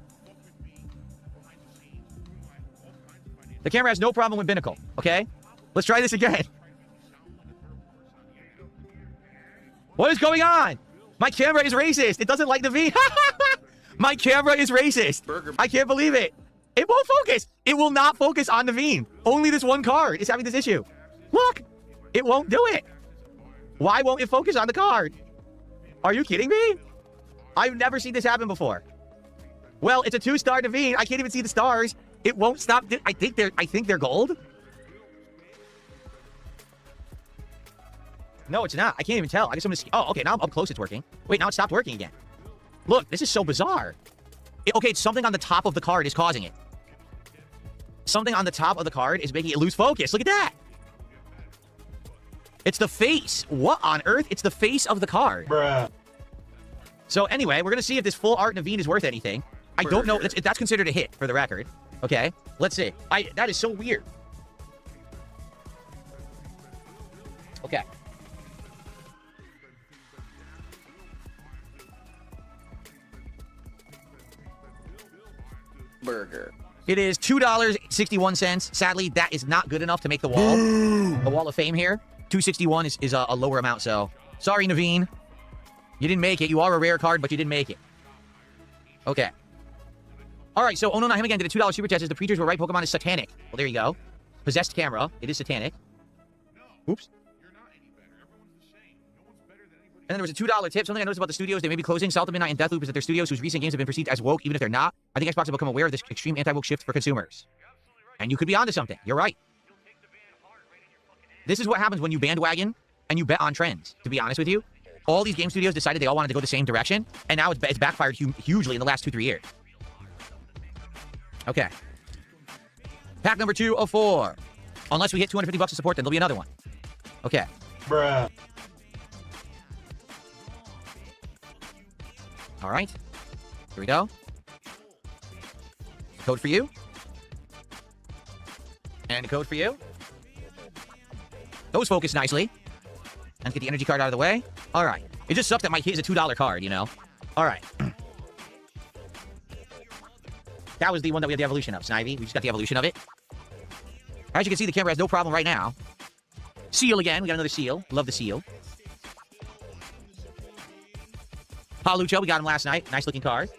The camera has no problem with Binnacle. Okay? Let's try this again. What is going on? My camera is racist. It doesn't like Naveen. My camera is racist. I can't believe it. It won't focus. It will not focus on Naveen. Only this one card is having this issue. Look. It won't do it. Why won't it focus on the card? Are you kidding me? I've never seen this happen before. Well, it's a 2-star Naveen. I can't even see the stars. It won't stop. I think they're gold. No, it's not. I can't even tell. I guess I'm gonna. Oh, okay. Now I'm up close. It's working. Wait, now it stopped working again. Look, this is so bizarre. Okay, it's something on the top of the card is causing it. Something on the top of the card is making it lose focus. Look at that. It's the face. What on earth? It's the face of the card. Bruh. So anyway, we're going to see if this full art Naveen is worth anything. I don't know. That's considered a hit for the record. Okay, let's see. That is so weird. Okay. Burger. It is $2.61. Sadly, that is not good enough to make the wall. The wall of fame here. $2.61 is a lower amount, so sorry, Naveen. You didn't make it. You are a rare card, but you didn't make it. Okay. All right, so Oh No Not Him Again did a $2 super chat. Says the preachers were right. Pokemon is satanic. Well, there you go. Possessed camera. It is satanic. Oops. And then there was a $2 tip. Something I noticed about the studios they may be closing. South of Midnight and Deathloop is that their studios whose recent games have been perceived as woke, even if they're not. I think Xbox have become aware of this extreme anti-woke shift for consumers. And you could be onto something. You're right. This is what happens when you bandwagon and you bet on trends, to be honest with you. All these game studios decided they all wanted to go the same direction, and now it's backfired hugely in the last 2-3 years. Okay. Pack number 2 of 4. Unless we hit $250 to support, then there'll be another one. Okay. Bruh. All right. Here we go. Code for you. And a code for you. Those focus nicely. And get the energy card out of the way. All right. It just sucks that my hit is a $2 card, you know? All right. That was the one that we had the evolution of, Snivy. We just got the evolution of it. As you can see, the camera has no problem right now. Seal again. We got another seal. Love the seal. Palucho, we got him last night. Nice looking card.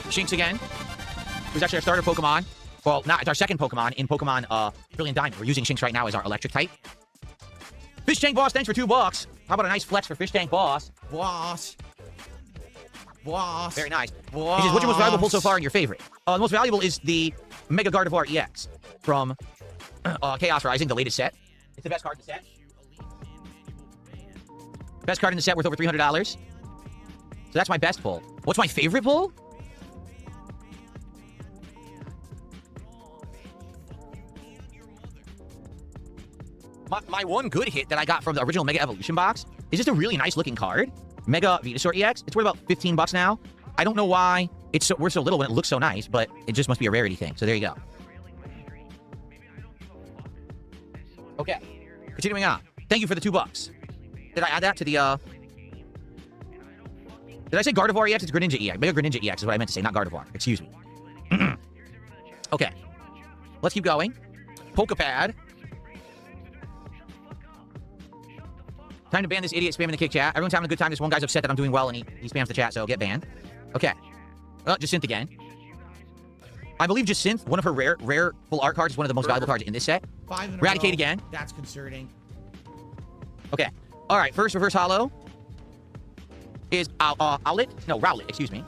Shinx again. Who's actually our starter Pokemon. Well, it's our second Pokemon in Pokemon Brilliant Diamond. We're using Shinx right now as our electric type. Fish Tank Boss, thanks for $2. How about a nice flex for Fish Tank Boss? Boss. Very nice. He says, what's your most valuable pull so far and your favorite? The most valuable is the Mega Gardevoir EX from Chaos Rising, the latest set. It's the best card in the set. Best card in the set, worth over $300. So that's my best pull. What's my favorite pull? My one good hit that I got from the original Mega Evolution box is just a really nice looking card. Mega Venusaur EX. It's worth about $15 now. I don't know why we're so little when it looks so nice, but it just must be a rarity thing. So there you go. Okay. Continuing on. Thank you for the $2. Did I add that to the, Did I say Gardevoir EX? It's Greninja EX. Mega Greninja EX is what I meant to say, not Gardevoir. Excuse me. Okay. Let's keep going. Pokepad. Time to ban this idiot spamming the kick chat. Everyone's having a good time. This one guy's upset that I'm doing well and he spams the chat, so get banned. Okay. Jacynth again. I believe Jacynth, one of her rare full art cards, is one of the most valuable cards in this set. 5 in a Eradicate row. again. That's concerning. Okay. All right. First reverse holo is Owlet. No, Rowlet. Excuse me.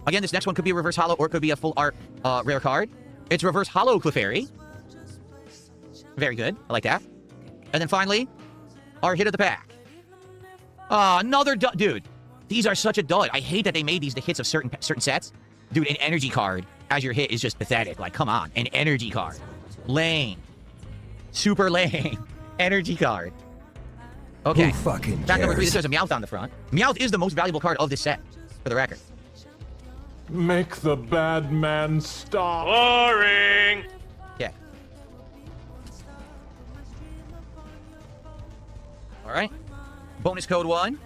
Again, this next one could be a reverse holo or it could be a full art rare card. It's reverse holo Clefairy. Very good. I like that. And then finally, our hit of the pack. Another dud. Dude, these are such a dud. I hate that they made these the hits of certain sets. Dude, an energy card as your hit is just pathetic. Like, come on. An energy card. Lame. Super lame. Energy card. Okay. Who fucking Fact number 3, cares? this has a Meowth on the front. Meowth is the most valuable card of this set, for the record. Make the bad man stop. Boring. Yeah. right. Bonus code 1.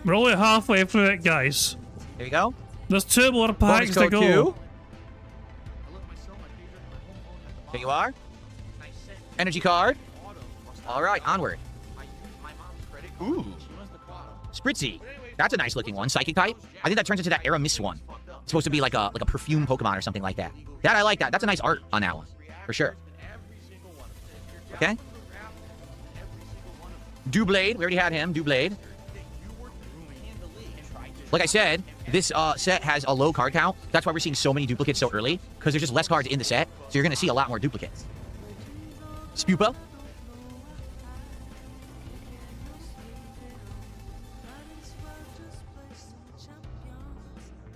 We're only halfway through it, guys. There you go. There's 2 more Bonus packs to code go. 2. There you are. Energy card. All right, onward. Ooh. Spritzy. That's a nice looking one. Psychic type. I think that turns into that Aramis one. It's supposed to be like a perfume Pokemon or something like that. That I like that. That's a nice art on that one. For sure. Okay. Doublade. We already had him. Doublade. Like I said, this set has a low card count. That's why we're seeing so many duplicates so early. Because there's just less cards in the set. So you're going to see a lot more duplicates. Spupa.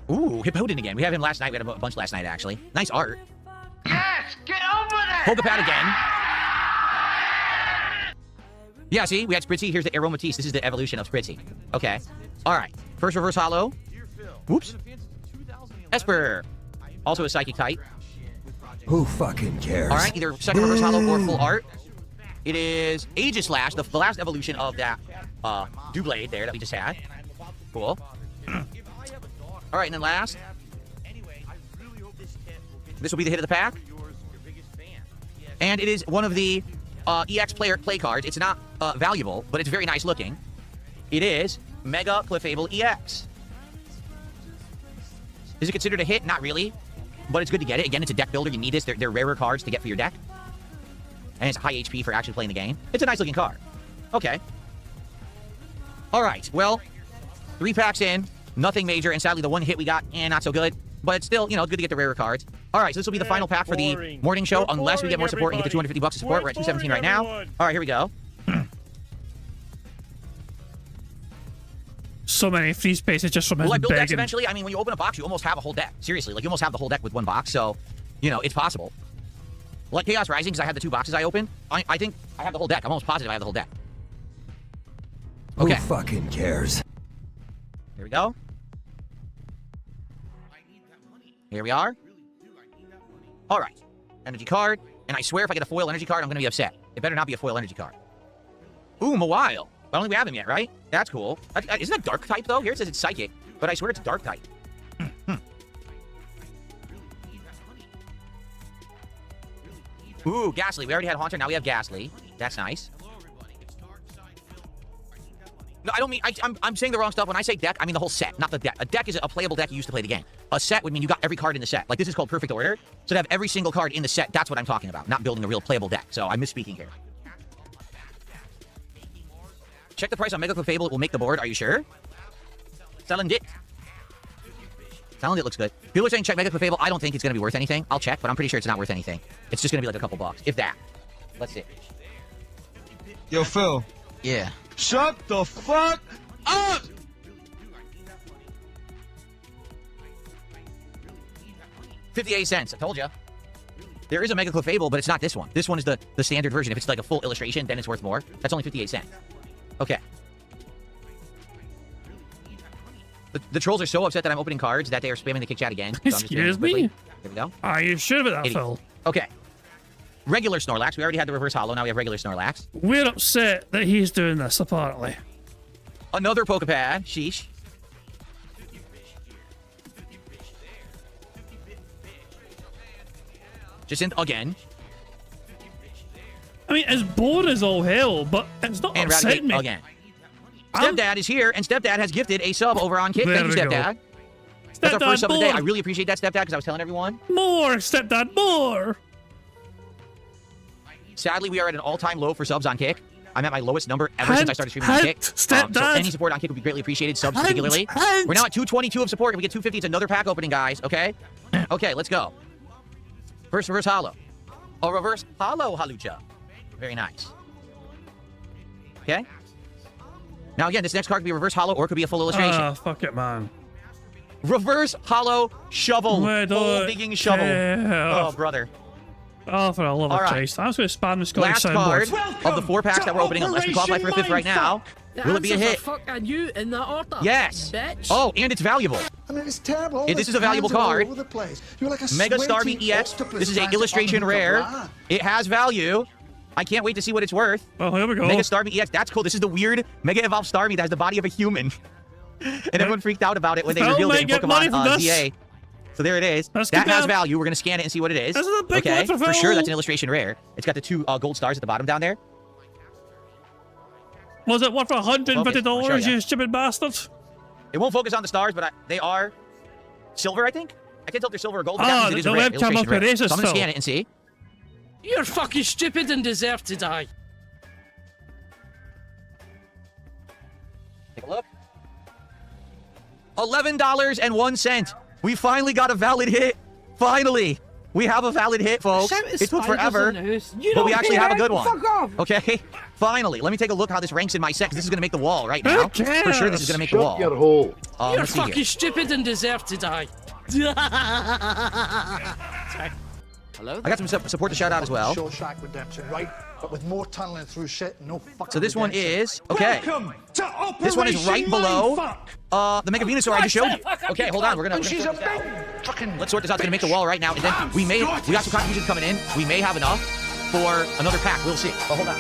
Ooh, Hippodon again. We had him last night. We had a bunch last night, actually. Nice art. Yes! Get over there! Pokepad again. Yeah, see? We had Spritzy. Here's the Aromatisse. This is the evolution of Spritzy. Okay. All right. First reverse holo. Whoops. Esper. Also a psychic type. Who fucking cares? All right. Either second reverse holo or full art. It is Aegislash, the last evolution of that Doublade there that we just had. Cool. All right, and then last. This will be the hit of the pack. And it is one of the EX player play cards. It's not valuable, but it's very nice looking. It is Mega Clefable EX. Is it considered a hit? Not really, but it's good to get it. Again, it's a deck builder. You need this. They're rarer cards to get for your deck. And it's high HP for actually playing the game. It's a nice looking card. Okay. All right, well, 3 packs in. Nothing major, and sadly the one hit we got, not so good. But it's still, good to get the rarer cards. All right, so this will be the final pack for the morning show, unless we get more support and get to $250 of support. We're at 217 right now. All right, here we go. So many free spaces just from his Will I build decks begging. eventually? I mean, when you open a box, you almost have a whole deck. Seriously, like you almost have the whole deck with one box. So, it's possible. Like Chaos Rising, because I had the 2 boxes I opened. I think I have the whole deck. I'm almost positive I have the whole deck. Okay. Who fucking cares? Here we go. Here we are. All right. Energy card. And I swear if I get a foil energy card, I'm going to be upset. It better not be a foil energy card. Ooh, Mawile. I don't think we have him yet, right? That's cool. Isn't that dark type, though? Here it says it's psychic, but I swear it's dark type. Ooh, Ghastly. We already had Haunter. Now we have Ghastly. That's nice. No, I don't mean... I'm saying the wrong stuff. When I say deck, I mean the whole set, not the deck. A deck is a playable deck you use to play the game. A set would mean you got every card in the set. Like, this is called Perfect Order. So to have every single card in the set, that's what I'm talking about. Not building a real playable deck. So I'm misspeaking here. Check the price on Mega Clefable. It will make the board. Are you sure? Salandit. Salandit looks good. People are saying check Mega Clefable. I don't think it's going to be worth anything. I'll check, but I'm pretty sure it's not worth anything. It's just going to be like a couple bucks. If that. Let's see. Yo, Phil. Yeah. Shut the fuck up! $0.58. I told you. There is a Mega Clefable, but it's not this one. This one is the standard version. If it's like a full illustration, then it's worth more. That's only 58 cents. Okay. The trolls are so upset that I'm opening cards that they are spamming the kick chat again. So Excuse me? Here we go. Are you sure about that, Phil? Okay. Regular Snorlax. We already had the reverse holo. Now we have regular Snorlax. We're upset that he's doing this, apparently. Another Pokepad. Sheesh. Jacynth again. I mean, it's bored as all hell, but it's not and upsetting me. Again. Stepdad is here, and Stepdad has gifted a sub over on Kick. Thank you, Stepdad. That's our first sub of the day. I really appreciate that, Stepdad, because I was telling everyone. More, Stepdad, more! Sadly, we are at an all-time low for subs on Kick. I'm at my lowest number ever since I started streaming on Kick. Stepdad! So any support on Kick would be greatly appreciated, subs particularly. We're now at 222 of support. If we get 250, it's another pack opening, guys, okay? Okay, let's go. First reverse holo. Oh, reverse holo Halucha. Very nice. Okay? Now, again, this next card could be a reverse holo or it could be a full illustration. Ah, fuck it, man. Reverse holo shovel. Full digging shovel. Oh, brother. Oh, for a love of Christ. I'm just going to spam the Scottish soundboard. soundboard. Last card of the 4 packs that we're opening, unless we qualify for a 5th right now. Will it be a hit? You in that order, yes. Bitch. Oh, and it's valuable. I mean, it's terrible. This is a valuable card. You're like a Mega Starmie EX. This is an illustration rare. It has value. I can't wait to see what it's worth. Oh, here we go. Mega Starmie EX. That's cool. This is the weird Mega Evolved Starmie that has the body of a human. And everyone freaked out about it when they revealed it in Pokemon DA. So there it is. That has value. We're going to scan it and see what it is. This is a big okay, one for sure, that's an illustration rare. It's got the 2 gold stars at the bottom down there. Was it worth $150, you stupid bastard? It won't focus on the stars, but they are silver, I think. I can't tell if they're silver or gold, but Ah, that means it is the a rare, webcam illustration up rare. it is So I'm going to still. scan it and see. You're fucking stupid and deserve to die. Take a look. $11.01. We finally got a valid hit. Finally. We have a valid hit, folks. It took forever, but we actually have a good one. Fuck off. Okay, finally. Let me take a look how this ranks in my set, because this is going to make the wall right now. For sure, this is going to make the wall. Your hole. You're let's see here. fucking stupid and deserve to die. Sorry. Hello? I got some support to shout out as well. Shawshank Redemption, right? But with more tunneling through shit, no fucking So this one redemption. is, okay. This one is right below the Mega Venusaur I just showed you. Okay, hold on. We're gonna She's sort a this out. big fucking Let's sort this out. It's gonna make the wall right now, and then we got some contributions coming in. We may have enough for another pack. We'll see. But hold on.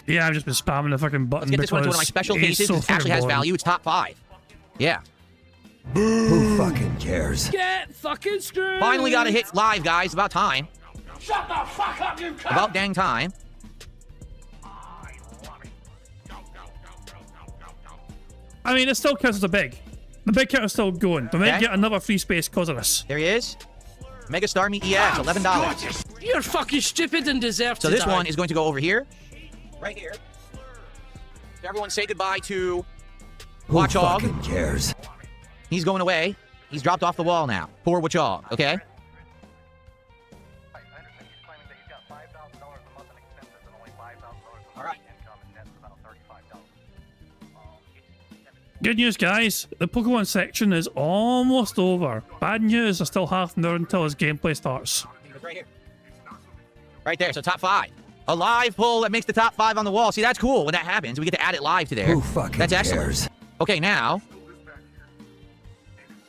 Yeah, I've just been spamming the fucking button. Let's get this one into one of my special cases. So It actually has value. It's top 5. Yeah. Who fucking cares? Get fucking screwed. Finally got a hit live, guys. About time. Shut the fuck up, you cunt. About dang time. I mean, it still counts as a big. The big count is still going. We might get another free space because of this. There he is. Mega Starmie EX, $11. You're fucking stupid and deserve So to this die. one is going to go over here. Right here. Everyone say goodbye to Watchog. Who fucking cares? He's going away. He's dropped off the wall now. Poor Watchog, okay? All right. Good news, guys. The Pokemon section is almost over. Bad news, there's still half an hour until his gameplay starts. Right here. Right there, so top 5. A live pull that makes the top 5 on the wall. See, that's cool when that happens. We get to add it live to there. Who fucking That's excellent. cares? Okay, now,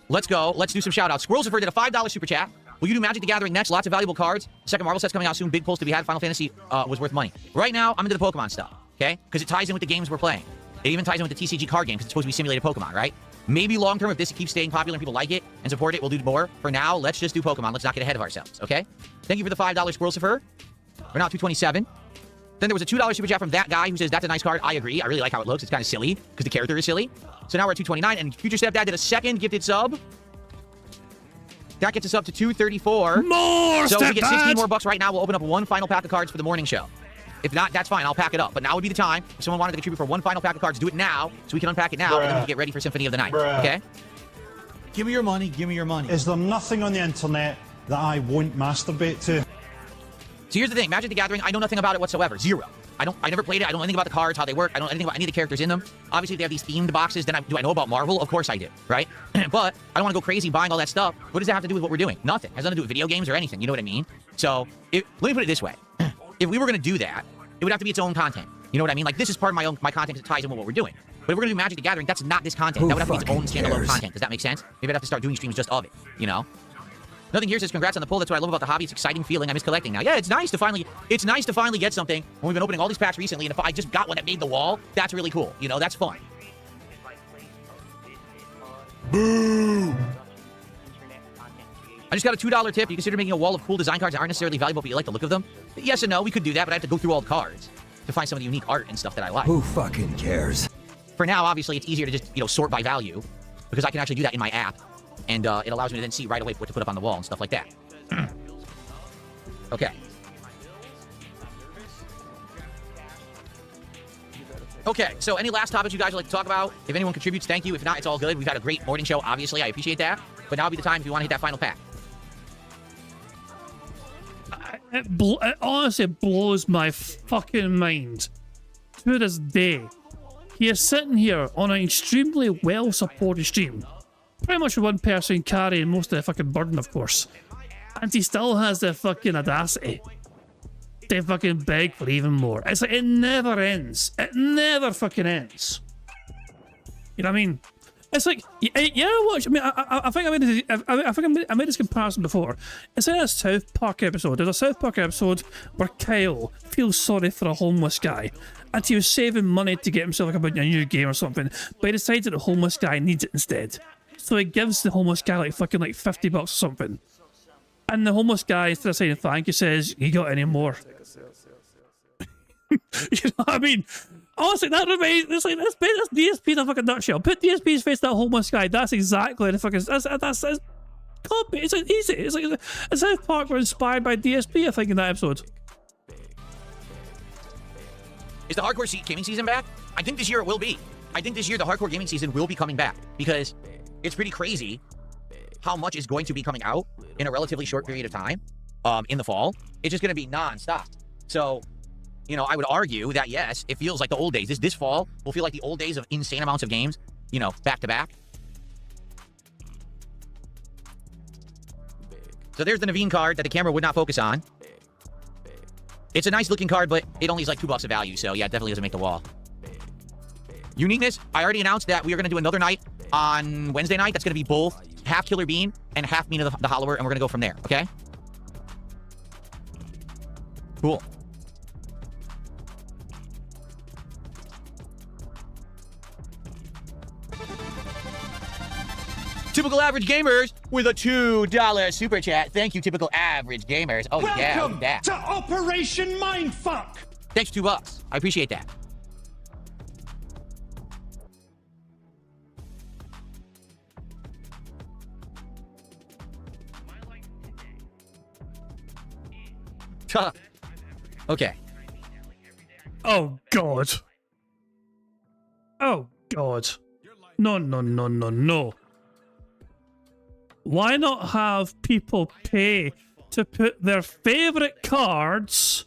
let's go. Let's do some shout-outs. Squirrels did a $5 super chat. Will you do Magic the Gathering next? Lots of valuable cards. Second Marvel set's coming out soon. Big pulls to be had. Final Fantasy was worth money. Right now, I'm into the Pokemon stuff, okay? Because it ties in with the games we're playing. It even ties in with the TCG card game because it's supposed to be simulated Pokemon, right? Maybe long-term, if this keeps staying popular and people like it and support it, we'll do more. For now, let's just do Pokemon. Let's not get ahead of ourselves, okay? Thank you for the $5 Squirrels We're now at 227. Then there was a $2 super chat from that guy who says, that's a nice card. I agree. I really like how it looks. It's kind of silly because the character is silly. So now we're at 229, and Future Stepdad did a second gifted sub. That gets us up to 234. More So if we get 16 Stepdad! more bucks right now, we'll open up one final pack of cards for the morning show. If not, that's fine. I'll pack it up. But now would be the time. If someone wanted to contribute for one final pack of cards, do it now so we can unpack it now, and then we can get ready for Symphony of the Night. Okay? Give me your money, give me your money. Is there nothing on the internet that I won't masturbate to? So here's the thing. Magic the Gathering, I know nothing about it whatsoever. Zero. I never played it. I don't know anything about the cards, how they work. I don't know anything about any of the characters in them. Obviously, they have these themed boxes. Then do I know about Marvel? Of course I do, right? But I don't want to go crazy buying all that stuff. What does that have to do with what we're doing? Nothing. It has nothing to do with video games or anything. You know what I mean? So let me put it this way. If we were going to do that, it would have to be its own content. You know what I mean? Like, this is part of my content because it ties in with what we're doing. But if we're going to do Magic the Gathering, that's not this content. That would have to be its own standalone content. Does that make sense? Maybe I'd have to start doing streams just of it, you know? Nothing here says congrats on the pull. That's what I love about the hobby. It's exciting feeling. I miss collecting now. Yeah, it's nice to finally get something when we've been opening all these packs recently, and if I just got one that made the wall, that's really cool. You know, that's fun. Boo! I just got a $2 tip. You consider making a wall of cool design cards that aren't necessarily valuable, but you like the look of them? Yes and no, we could do that, but I have to go through all the cards to find some of the unique art and stuff that I like. Who fucking cares? For now, obviously, it's easier to just, sort by value, because I can actually do that in my app. And it allows me to then see right away what to put up on the wall and stuff like that. Okay. Okay, so any last topics you guys would like to talk about? If anyone contributes, thank you. If not, it's all good. We've had a great morning show, obviously. I appreciate that. But now would be the time if you want to hit that final pack. It honestly blows my fucking mind to this day. He is sitting here on an extremely well-supported stream. Pretty much one person carrying most of the fucking burden, of course. And he still has the fucking audacity to fucking beg for even more. It's like, it never ends. It never fucking ends. You know what I mean? It's like, yeah, watch. I mean, I think I made this comparison before. It's in a South Park episode. There's a South Park episode where Kyle feels sorry for a homeless guy, and he was saving money to get himself like a new game or something, but he decides that the homeless guy needs it instead. So he gives the homeless guy like fucking like $50 or something, and the homeless guy, instead of saying thank you, says, "You got any more?" You know what I mean? Honestly, that reminds, it's like, that's DSP in a fucking nutshell. Put DSP's face to that homeless guy. That's exactly the fucking, that's copy. It's like easy. It's like South Park were inspired by DSP, I think, in that episode. Is the hardcore gaming season back? I think this year it will be. I think this year the hardcore gaming season will be coming back, because it's pretty crazy how much is going to be coming out in a relatively short period of time in the fall. It's just going to be non-stop. So, you know, I would argue that, yes, it feels like the old days. This fall will feel like the old days of insane amounts of games, you know, back to back. So there's the Naveen card that the camera would not focus on. It's a nice looking card, but it only is like $2 of value. So yeah, it definitely doesn't make the wall. Uniqueness, I already announced that we are going to do another night on Wednesday night. That's going to be both half Killer Bean and half Mean of the Hollower, and we're going to go from there, okay? Cool. Typical Average Gamers with a $2 super chat. Thank you, Typical Average Gamers. Oh, yeah, look at that. To Operation Mindfuck. Thanks, $2. I appreciate that. Okay. Oh, God. Oh, God. No, no, no, no, no. Why not have people pay to put their favourite cards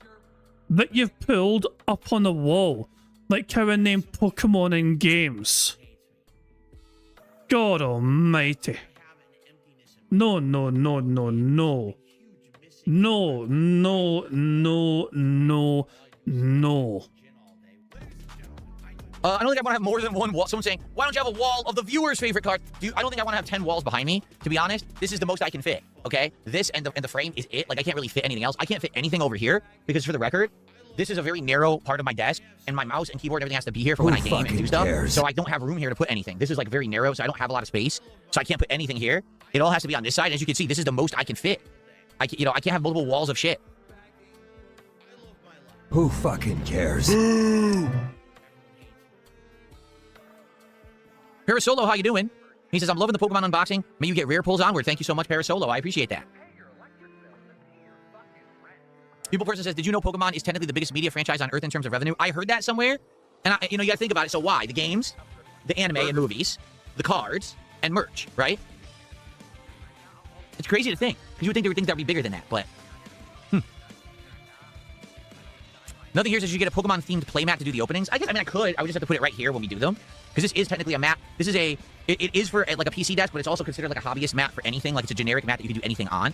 that you've pulled up on the wall, like how in named Pokemon in games? God almighty. No, no, no, no, no. No, no, no, no, no. I don't think I want to have more than one wall. Someone's saying, why don't you have a wall of the viewer's favorite card? I don't think I want to have 10 walls behind me. To be honest, this is the most I can fit, okay? This and the frame is it. Like, I can't really fit anything else. I can't fit anything over here because, for the record, this is a very narrow part of my desk, and my mouse and keyboard and everything has to be here for when I game and do stuff. So I don't have room here to put anything. This is, like, very narrow, so I don't have a lot of space. So I can't put anything here. It all has to be on this side. As you can see, this is the most I can fit. I can't have multiple walls of shit. Who fucking cares? Parasolo, how you doing? He says, I'm loving the Pokemon unboxing. May you get rare pulls onward. Thank you so much, Parasolo. I appreciate that. People person says, did you know Pokemon is technically the biggest media franchise on Earth in terms of revenue? I heard that somewhere. And, you gotta think about it. So why? The games, the anime and movies, the cards, and merch, right? It's crazy to think. Because you would think there were things that would be bigger than that, but... Nothing here says you get a Pokemon-themed playmat to do the openings. I mean, I could. I would just have to put it right here when we do them. Because this is technically a map. This is it is for, like, a PC desk, but it's also considered, like, a hobbyist map for anything. Like, it's a generic map that you can do anything on.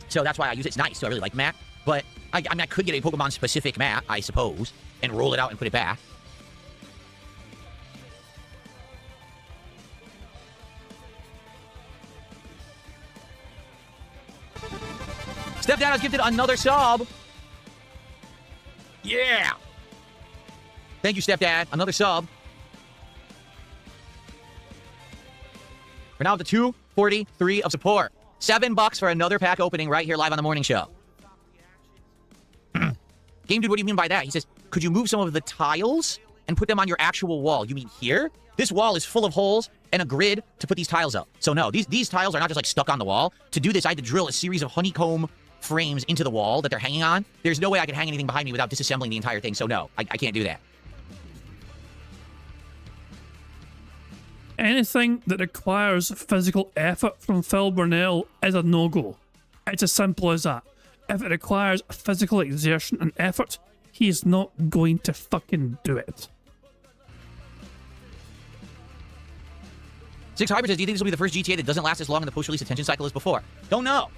So that's why I use it. It's nice, so I really like the map. But, I mean, I could get a Pokemon-specific map, I suppose, and roll it out and put it back. Stepdad has gifted another sub. Yeah! Thank you, Stepdad. Another sub. We're now at the 243 of support. $7 for another pack opening right here live on the morning show. Game Dude, what do you mean by that? He says, could you move some of the tiles and put them on your actual wall? You mean here? This wall is full of holes and a grid to put these tiles up. So no, these tiles are not just like stuck on the wall. To do this, I had to drill a series of honeycomb frames into the wall that they're hanging on. There's no way I can hang anything behind me without disassembling the entire thing. So no, I can't do that. Anything that requires physical effort from Phil Burnell is a no-go. It's as simple as that. If it requires physical exertion and effort, he is not going to fucking do it. Six Hybrid says, do you think this will be the first GTA that doesn't last as long in the post-release attention cycle as before? Don't know.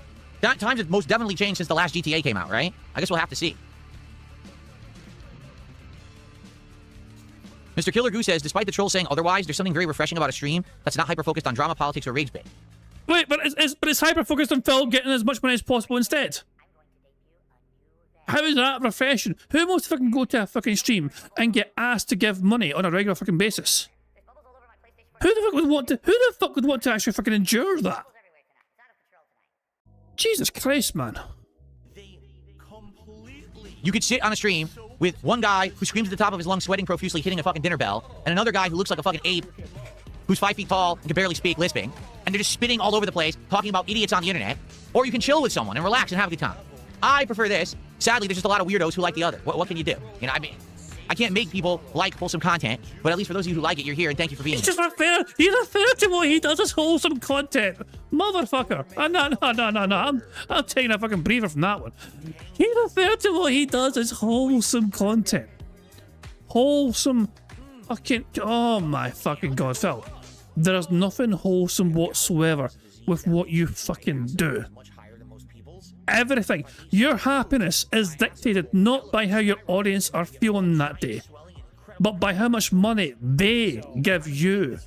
That times have most definitely changed since the last GTA came out, right? I guess we'll have to see. Mr. Mr. Killer Goose says, despite the trolls saying otherwise, there's something very refreshing about a stream that's not hyper-focused on drama, politics, or rage bait. Wait, but it's hyper-focused on Phil getting as much money as possible instead. How is that refreshing? Who wants to fucking go to a fucking stream and get asked to give money on a regular fucking basis? Who the fuck would want to actually fucking endure that? Jesus Christ, man. You could sit on a stream with one guy who screams at the top of his lungs, sweating profusely, hitting a fucking dinner bell, and another guy who looks like a fucking ape, who's 5 feet tall and can barely speak, lisping, and they're just spitting all over the place, talking about idiots on the internet. Or you can chill with someone and relax and have a good time. I prefer this. Sadly, there's just a lot of weirdos who like the other. What can you do? You know, I mean, I can't make people like wholesome content, but at least for those of you who like it, you're here, and thank you for being here. He's just referring to what he does as wholesome content. Motherfucker. No. I'm taking a fucking breather from that one. He referred to what he does as wholesome content. Wholesome fucking... Oh my fucking god, Phil. There's nothing wholesome whatsoever with what you fucking do. Everything. Your happiness is dictated not by how your audience are feeling that day, but by how much money they give you.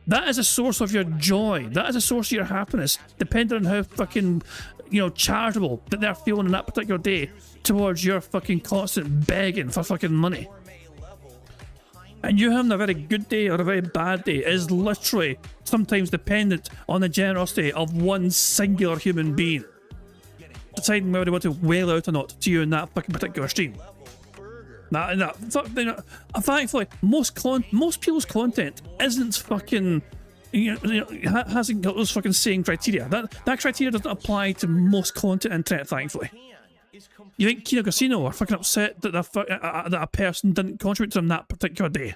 That is a source of your joy. That is a source of your happiness, depending on how fucking, you know, charitable that they're feeling on that particular day towards your fucking constant begging for fucking money. And you having a very good day or a very bad day is literally sometimes dependent on the generosity of one singular human being deciding whether they want to wail out or not to you in that fucking particular stream. Thankfully, most people's content isn't fucking, hasn't got those fucking same criteria. That criteria doesn't apply to most content on internet, thankfully. You think Kino Casino are fucking upset that that a person didn't contribute to them that particular day?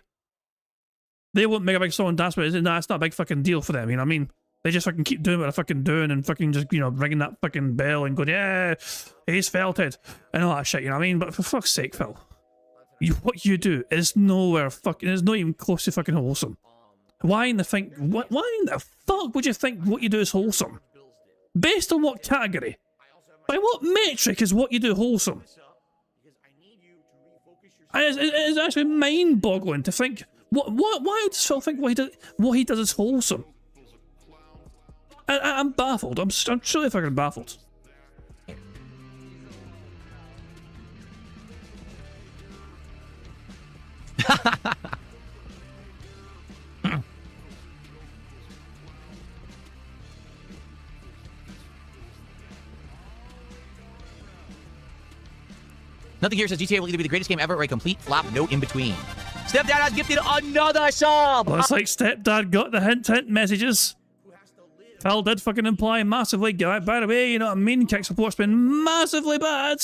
They won't make a big song and dance, but it's not a big fucking deal for them, you know what I mean? They just fucking keep doing what they're fucking doing and fucking just, ringing that fucking bell and going, yeah, he's felted, and all that shit, you know what I mean? But for fuck's sake, Phil, what you do is nowhere fucking, it's not even close to fucking wholesome. Why in the fuck would you think what you do is wholesome? Based on what category? By what metric is what you do wholesome? It's actually mind-boggling to think. Why does Phil think what he does is wholesome? I'm baffled. I'm truly fucking baffled. Nothing here says GTA will either be the greatest game ever or a complete flop, no in between. Stepdad has gifted another sub! Well, it's like Stepdad got the hint messages. Phil did fucking imply massively. By the way, you know what I mean? Kick support's been massively bad.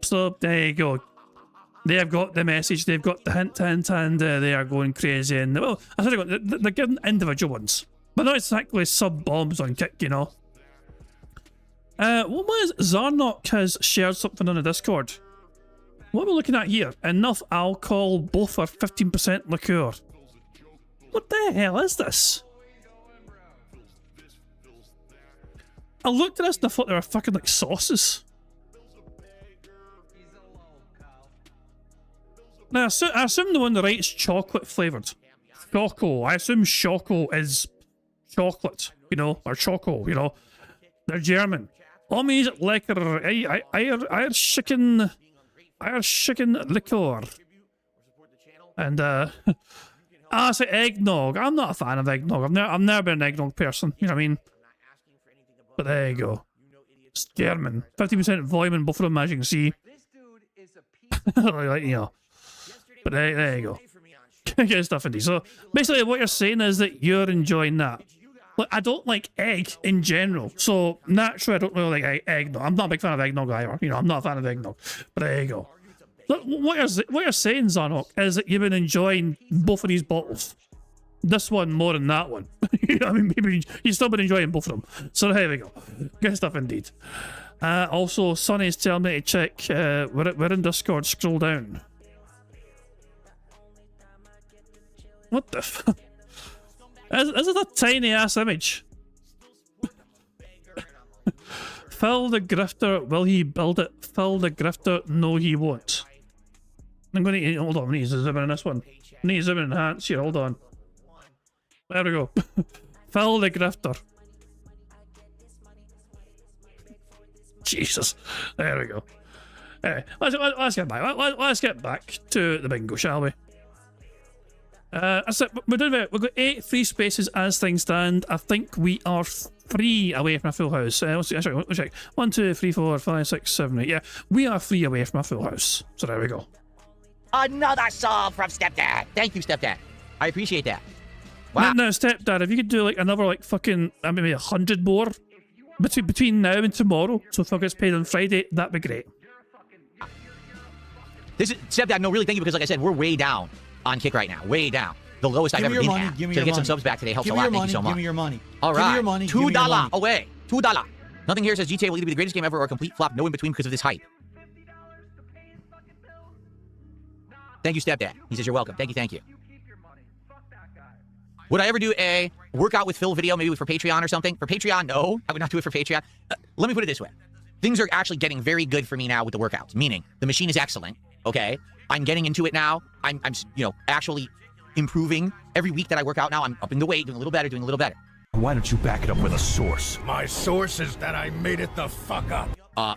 So, there you go. They have got the message, they've got the hint, and they are going crazy. And, well, I said they're giving individual ones. But not exactly sub-bombs on Kick, you know. What was Zarnok has shared something on the Discord. What are we looking at here? Enough alcohol, both for 15% liqueur. What the hell is this? I looked at this and I thought they were fucking like sauces. Now, I assume the one on the right is chocolate flavoured. Choco. I assume Choco is chocolate, you know, or Choco, you know. They're German. Omis lekker, chicken liqueur. And, I say eggnog. I'm not a fan of eggnog. I've never been an eggnog person, you know what I mean? But there you go. It's German. 50% volume in both of them, as you can see. Like, you know. But there you go. Good stuff indeed. So, basically what you're saying is that you're enjoying that. Like, I don't like egg in general, so naturally I don't really like eggnog. I'm not a big fan of eggnog either. You know, I'm not a fan of eggnog. But there you go. Look, what you're saying, Zarnok, is that you've been enjoying both of these bottles. This one more than that one. You know what I mean? Maybe you've still been enjoying both of them. So there we go. Good stuff indeed. Also, Sonny's telling me to check. We're in Discord. Scroll down. What the fuck? Is it a tiny ass image? Phil the Grifter, will he build it? Phil the Grifter, no he won't. I'm going to hold on. I need to zoom in on this one. I need to zoom in and enhance here. Hold on. There we go. Phil the Grifter. Jesus. There we go. Anyway, let's get back. Let's get back to the bingo, shall we? We've got 8 free spaces as things stand. I think we are 3 away from a full house. Let's check. 1, 2, 3, 4, 5, 6, 7, 8. Yeah, we are 3 away from a full house. So there we go. Another song from Stepdad. Thank you, Stepdad. I appreciate that. Wow. Now, Stepdad, if you could do like another like fucking maybe 100 more between now and tomorrow, so if I gets paid on Friday, that'd be great. This is Stepdad. No, really, thank you, because like I said, we're way down on Kick right now. Way down. The lowest I've ever been at. Give me so your to get money. some subs back today helps Give a me lot. your Thank money. you so much. Give me your money. All Give me right. your money. Give me your $2 money. away. $2. Nothing here says GTA will either be the greatest game ever or a complete flop. No in between because of this hype. Thank you, Stepdad. He says you're welcome. Thank you. Thank you. Would I ever do a workout with Phil video, maybe for Patreon or something? For Patreon, no. I would not do it for Patreon. Let me put it this way. Things are actually getting very good for me now with the workouts, meaning the machine is excellent, okay? I'm getting into it now. I'm actually improving. Every week that I work out now, I'm upping the weight, doing a little better, doing a little better. Why don't you back it up with a source? My source is that I made it the fuck up.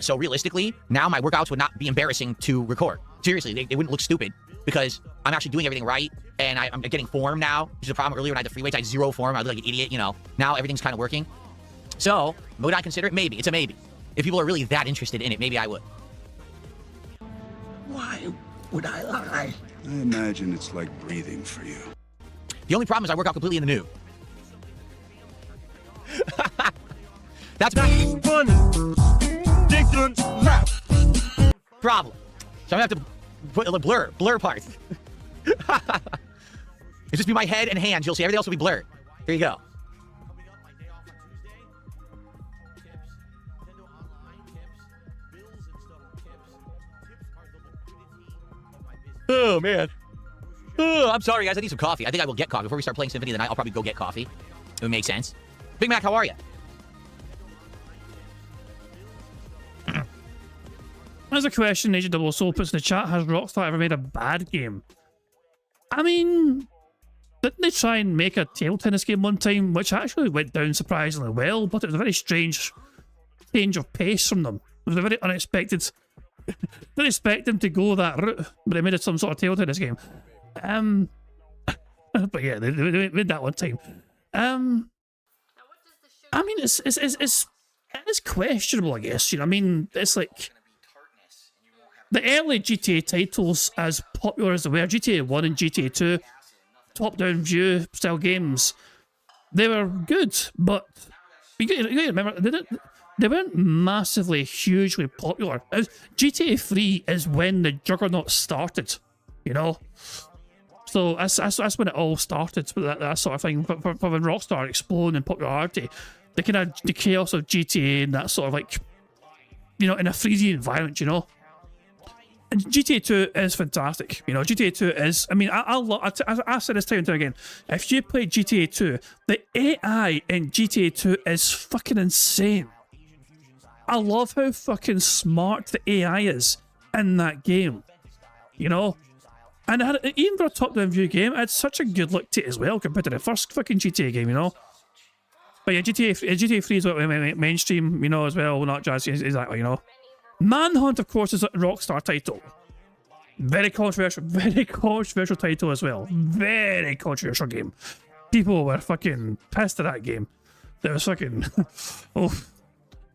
So realistically, now my workouts would not be embarrassing to record. Seriously, they wouldn't look stupid because I'm actually doing everything right and I'm getting form now, which is a problem. Earlier when I had the free weights, I had 0 form. I looked like an idiot, Now everything's kind of working. So, would I consider it? Maybe. It's a maybe. If people are really that interested in it, maybe I would. Why would I lie? I imagine it's like breathing for you. The only problem is I work out completely in the nude. That's not funny. Problem. So I'm gonna have to put a blur parts. It's just be my head and hands. You'll see everything else will be blurred. Here you go. Oh man. Oh, I'm sorry guys. I need some coffee. I think I will get coffee before we start playing Symphony of the Night. I'll probably go get coffee. It would make sense. Big Mac, how are you? There's a question Agent Double Soul puts in the chat. Has Rockstar ever made a bad game? I mean, didn't they try and make a table tennis game one time, which actually went down surprisingly well, but it was a very strange change of pace from them. It was a very unexpected. Didn't expect them to go that route, but they made it some sort of table tennis game. But yeah, they made that one time. I mean, it's questionable, I guess. I mean, it's like the early GTA titles, as popular as they were, GTA 1 and GTA 2, top-down view style games, they were good, but you got to remember, they weren't massively, hugely popular. GTA 3 is when the juggernaut started, So that's when it all started, that sort of thing. For when Rockstar exploded in popularity, the chaos of GTA and that sort of in a 3D environment, And GTA 2 is fantastic. GTA 2 is, I said this time and time again, if you play GTA 2, the AI in GTA 2 is fucking insane. I love how fucking smart the AI is in that game, And even for a top-down view game, it had such a good look to it as well compared to the first fucking GTA game, But yeah, GTA 3 is what mainstream, as well, not just exactly, Manhunt, of course, is a Rockstar title. Very controversial title as well. Very controversial game. People were fucking pissed at that game. There was fucking... oh.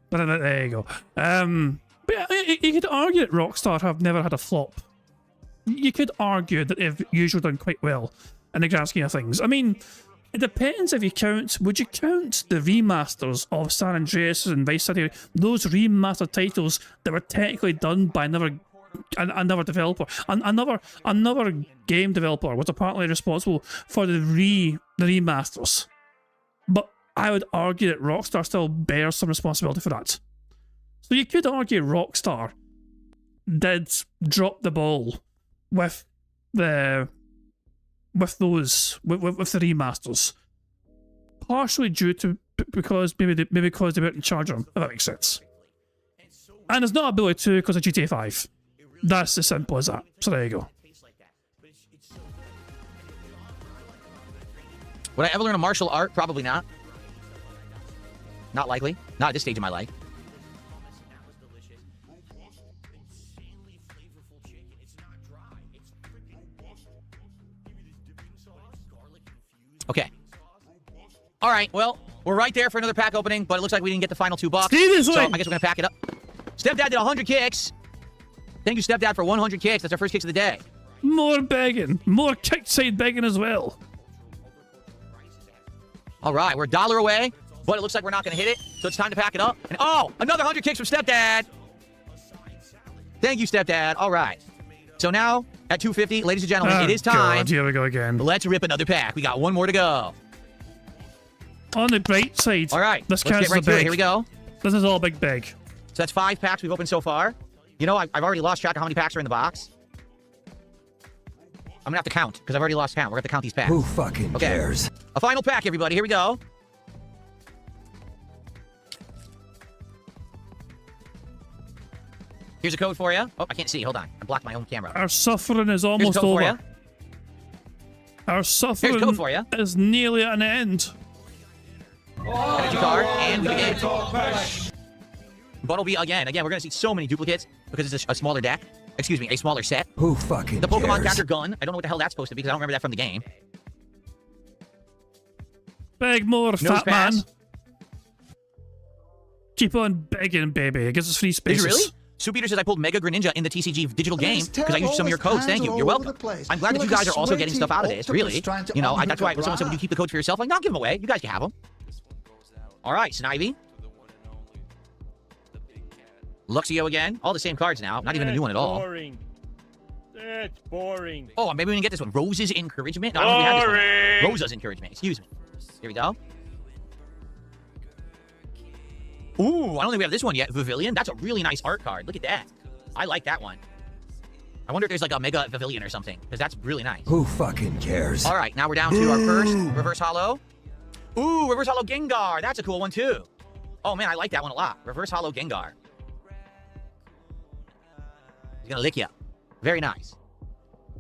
But there you go. But yeah, you could argue that Rockstar have never had a flop. You could argue that they've usually done quite well in the grand scheme of things. I mean, it depends if you count... Would you count the remasters of San Andreas and Vice City? Those remastered titles that were technically done by another developer. Another game developer was apparently responsible for the remasters. But I would argue that Rockstar still bears some responsibility for that. So you could argue Rockstar did drop the ball with the remasters, partially due to because maybe because they weren't in charge of them, if that makes sense. And there's not ability to because of GTA 5. That's as simple as that. So there you go. Would I ever learn a martial art? Probably not. Not likely. Not at this stage of my life. Okay. All right, well, we're right there for another pack opening, but it looks like we didn't get the final $2. So I guess we're going to pack it up. Stepdad did 100 kicks. Thank you, Stepdad, for 100 kicks. That's our first kicks of the day. More begging. More kickside begging as well. All right, we're $1 away, but it looks like we're not going to hit it, so it's time to pack it up. And oh, another 100 kicks from Stepdad. Thank you, Stepdad. All right. So now, at 250, ladies and gentlemen, it is time. God, here we go again. Let's rip another pack. We got one more to go. On the bright side. All right, this let's get right to it. Here we go. This is all big beg. So that's 5 packs we've opened so far. You know, I've already lost track of how many packs are in the box. I'm gonna have to count, because I've already lost count. We're gonna have to count these packs. Who fucking cares? A final pack, everybody. Here we go. Here's a code for you. Oh, I can't see. Hold on. I blocked my own camera. Our suffering is almost over. Our suffering is nearly at an end. Energy card, and we begin. But it'll be again, we're gonna see so many duplicates because it's a smaller deck. Excuse me, a smaller set. Who fucking The Pokemon cares? counter gun. I don't know what the hell that's supposed to be because I don't remember that from the game. Beg more, Nose fat pass. man. Keep on begging, baby. It gives us free spaces. Did you really? Sue Peter says I pulled Mega Greninja in the TCG digital game because I used some of your codes. Thank you. You're welcome. I'm glad that you guys are also getting stuff out of this. Really. You know, that's why when someone said, would you keep the codes for yourself? Like, no, give them away. You guys can have them. All right, Snivy. Luxio again. All the same cards now. Not even a new one at all. Boring. That's boring. Oh, maybe we can get this one. Rose's Encouragement? No, I don't think we have this one. Rosa's Encouragement. Excuse me. Here we go. Ooh, I don't think we have this one yet. Pavilion. That's a really nice art card. Look at that. I like that one. I wonder if there's like a Mega Pavilion or something, because that's really nice. Who fucking cares? All right, now we're down to our first Reverse Hollow. Ooh, Reverse Hollow Gengar. That's a cool one, too. Oh, man, I like that one a lot. Reverse Hollow Gengar. He's going to lick you. Very nice.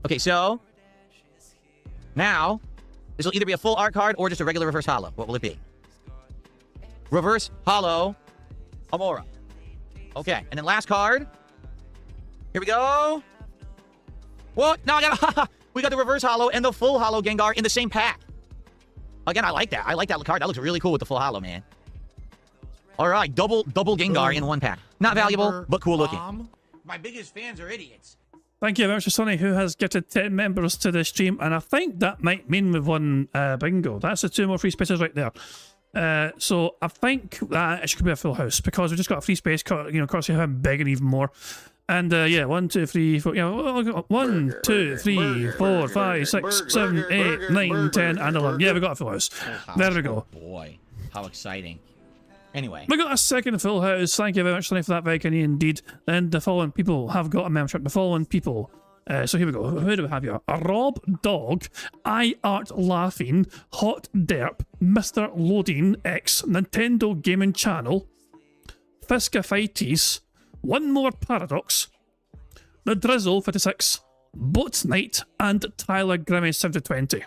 Okay, so now this will either be a full art card or just a regular Reverse Hollow. What will it be? Reverse Hollow Amora. Okay, and then last card. Here we go. What? No, we got the Reverse Hollow and the full Hollow Gengar in the same pack. Again, I like that. I like that card. That looks really cool with the full Hollow, man. All right, double Gengar in one pack. Not valuable, but cool looking. My biggest fans are idiots. Thank you very much to Sonny, who has gifted 10 members to the stream, and I think that might mean we've won bingo. That's the 2 more free spaces right there. So I think that it should be a full house because we just got a free space, courtesy of him begging even more. And yeah, 1, 2, 3, 4, 1, 2, 3, 4, 5, 6, 7, 8, 9, 10, and 11. Yeah, we got a full house. There we go. Oh boy, how exciting. Anyway. We got a second full house. Thank you very much, Sonny, for that. Very kind indeed. And the following people have got a membership. The following people. So here we go. Who do we have here? Rob Dog, I Art Laughing, Hot Derp, Mr. Loading X, Nintendo Gaming Channel, Fiskaphites, One More Paradox, The Drizzle 56, Boat Night, and Tyler Grimmy 720.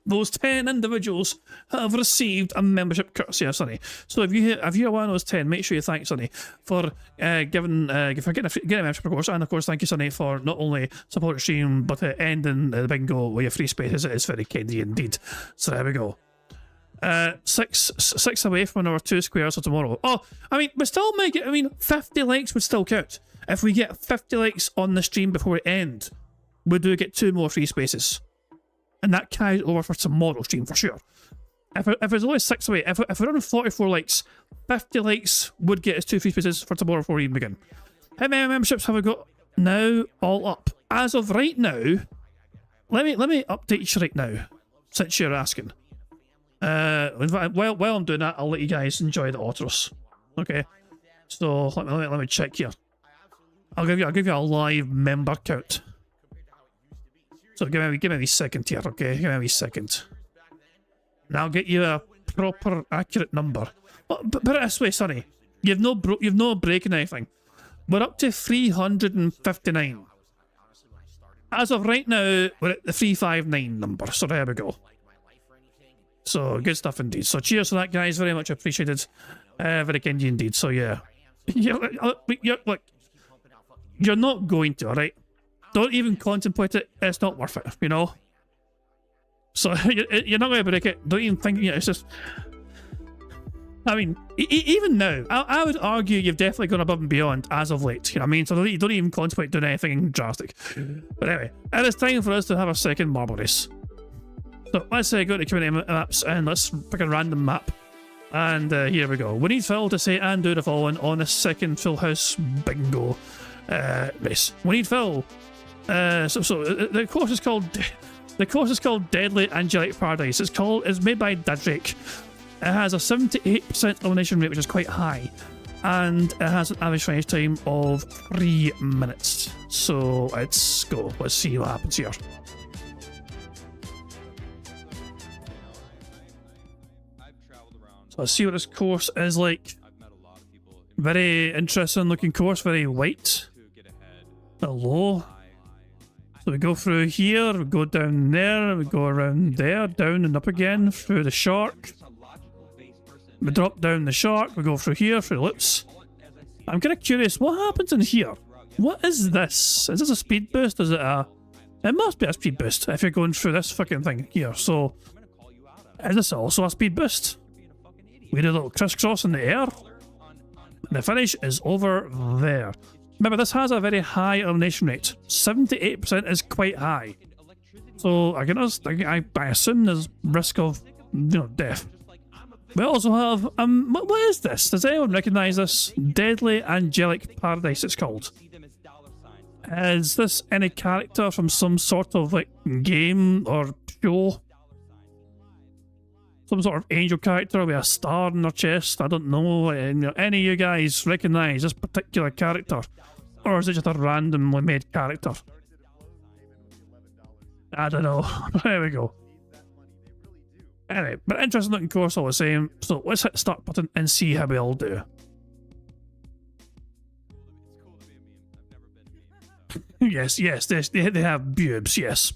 Those 10 individuals have received a membership courtesy of Sonny. So if you're one of those 10, make sure you thank Sonny for getting a membership, of course. And of course, thank you, Sonny, for not only supporting the stream but ending the bingo with your free spaces. It is very kind of you indeed. So there we go. 6 away from our 2 squares for tomorrow. Oh, I mean, we still make it. I mean, 50 likes would still count. If we get 50 likes on the stream before we end, we do get 2 more free spaces. And that carries over for tomorrow's stream for sure. If it's only 6 away, if we're on 44 likes, 50 likes would get us 2 free spaces for tomorrow before we even begin. How many memberships have we got now? All up. As of right now, let me update you right now, since you're asking. While I'm doing that, I'll let you guys enjoy the Autoros. Okay. So let me check here. I'll give you a live member count. So give me a wee second here, okay? Give me a wee second. And I'll get you a proper, accurate number. But put it this way, Sonny. You've no breaking anything. We're up to 359. As of right now, we're at the 359 number. So there we go. So good stuff indeed. So cheers to that, guys. Very much appreciated. Very kind indeed. So yeah, look, you're not going to, all right? Don't even contemplate it. It's not worth it, you know. So you're not going to break it. Don't even think. You know, it's just. I mean, even now, I would argue you've definitely gone above and beyond as of late. You know what I mean? So you don't even contemplate doing anything drastic. But anyway, it is time for us to have a second marble race. So let's go to community maps and let's pick a random map. And here we go. We need Phil to say and do the following on the second Full House Bingo race. We need Phil. So the course is called Deadly Angelic Paradise. It's made by Drake. It has a 78% elimination rate, which is quite high, and it has an average finish time of 3 minutes. So let's go. Let's see what happens here. So let's see what this course is like. Very interesting looking course, very white. Low. So we go through here, we go down there, we go around there, down and up again, through the shark. We drop down the shark, we go through here, through the loops. I'm kind of curious, what happens in here? What is this? Is this a speed boost? Is it a... It must be a speed boost if you're going through this fucking thing here. So, is this also a speed boost? We do a little crisscross in the air. The finish is over there. Remember, this has a very high elimination rate. 78% is quite high. So, I assume there's risk of, death. We also have, what is this? Does anyone recognise this? Deadly Angelic Paradise, it's called. Is this any character from some sort of, like, game or show? Some sort of angel character with a star in their chest? I don't know. Any of you guys recognise this particular character? Or is it just a randomly made character? I don't know. There we go. Anyway, but interesting looking course all the same. So let's hit the start button and see how we all do. Yes, they have boobs, yes.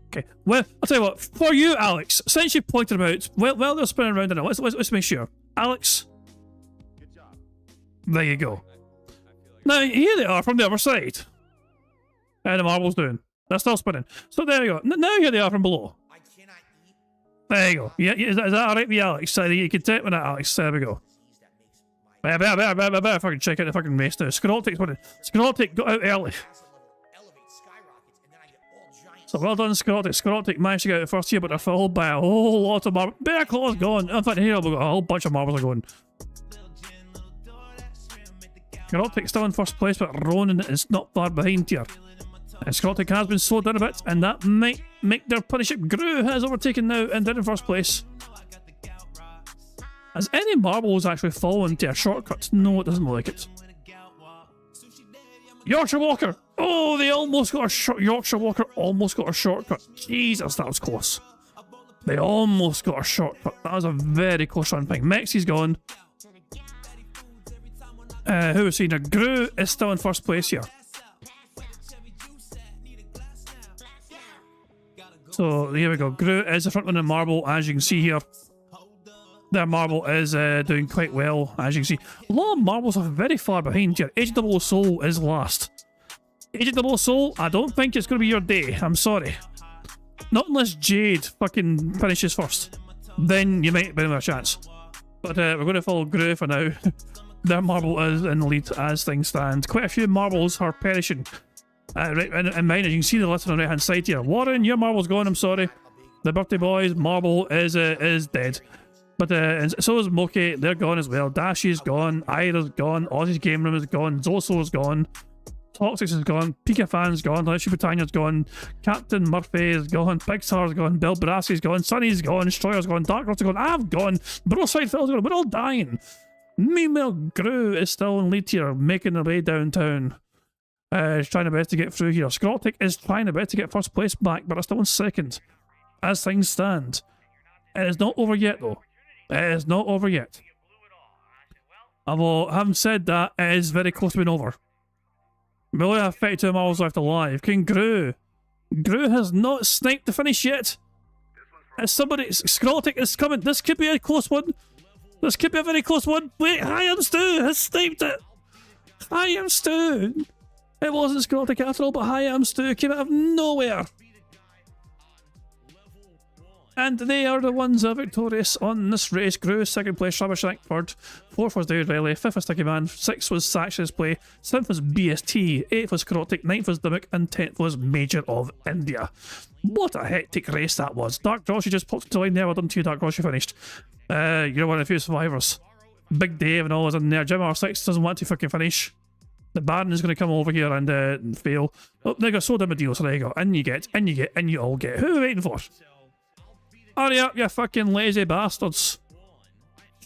Okay, well, I'll tell you what, for you, Alex, since you pointed them out, while they're spinning around, let's make sure. Alex, there you go. Now, here they are from the other side. And the marble's doing. They're still spinning. So there you go. Now here they are from below. There you go. Yeah, is that alright with you, Alex? You can take me that, Alex. There we go. I better fucking check out the fucking race now. Scrotic winning. Scrotic got out early. So well done, Scrotic. Scrotic managed to get out first here, but they're followed by a whole lot of marbles. Bear Claw's gone. In fact, here we've got a whole bunch of marbles are going. Scrotic still in first place, but Ronan is not far behind here. And Scrotic has been slowed down a bit, and that might make their punish it. Gru has overtaken now and they're in first place. Has any marbles actually fallen to a shortcut? No, it doesn't look like it. Yorkshire Walker! Oh, they almost got a Yorkshire Walker almost got a shortcut. Jesus, that was close. They almost got a shortcut. That was a very close run thing. Mexi's gone. Who was saying? Gru is still in first place here. So here we go. Gru is the front runner marble, as you can see here. Their marble is doing quite well, as you can see. A lot of marbles are very far behind here. Agent Double Soul is last. Agent Double Soul, I don't think it's going to be your day. I'm sorry. Not unless Jade fucking finishes first. Then you might have a chance. But we're going to follow Gru for now. Their marble is in the lead as things stand. Quite a few marbles are perishing. Right, and mine, as you can see the list on the right hand side here. Warren, your marble's gone, I'm sorry. The birthday boy's marble is dead. But and so is Moki, they're gone as well. Dashy's gone, Ira's gone, Ozzy's game room is gone, Zoso's gone, Toxic is gone, Pika Fan's gone, Alicia Britannia's gone, Captain Murphy is gone, Pixar's gone, Bill Brassey's gone, Sunny's gone, Destroyer's gone, Dark Horse is gone, I've gone, Broside Phil's gone, we're all dying. Meanwhile, Gru is still in lead here, making their way downtown. He's trying the best to get through here. Scrotic is trying the best to get first place back, but are still in second. As things stand. It is not over yet, though. It is not over yet. Although, having said that, it is very close to being over. We only have 32 miles left alive. King Gru. Gru has not sniped the finish yet. As somebody, Scrotic is coming. This could be a close one. This could be a very close one. Wait, Hi Am Stu has sniped it. Hi Am Stu. It wasn't Scrotic after all, but Hi Am Stu came out of nowhere. And they are the ones that are victorious on this race. Grew, second place, Shabashak third. Fourth was David Riley, fifth was Sticky Man, sixth was Saxon's Play, seventh was BST, eighth was Karotic, ninth was Dimmock, and 10th was Major of India. What a hectic race that was. Dark Josh, you just popped into line there. Well done to you, Dark Josh, you finished. You're one of the few survivors. Big Dave and all is in there. Jim R6 doesn't want to fucking finish. The Baron is going to come over here and fail. Oh, there you go, so dim a deal, so there you go. In you get, and you all get. Who are we waiting for? Hurry up, you fucking lazy bastards.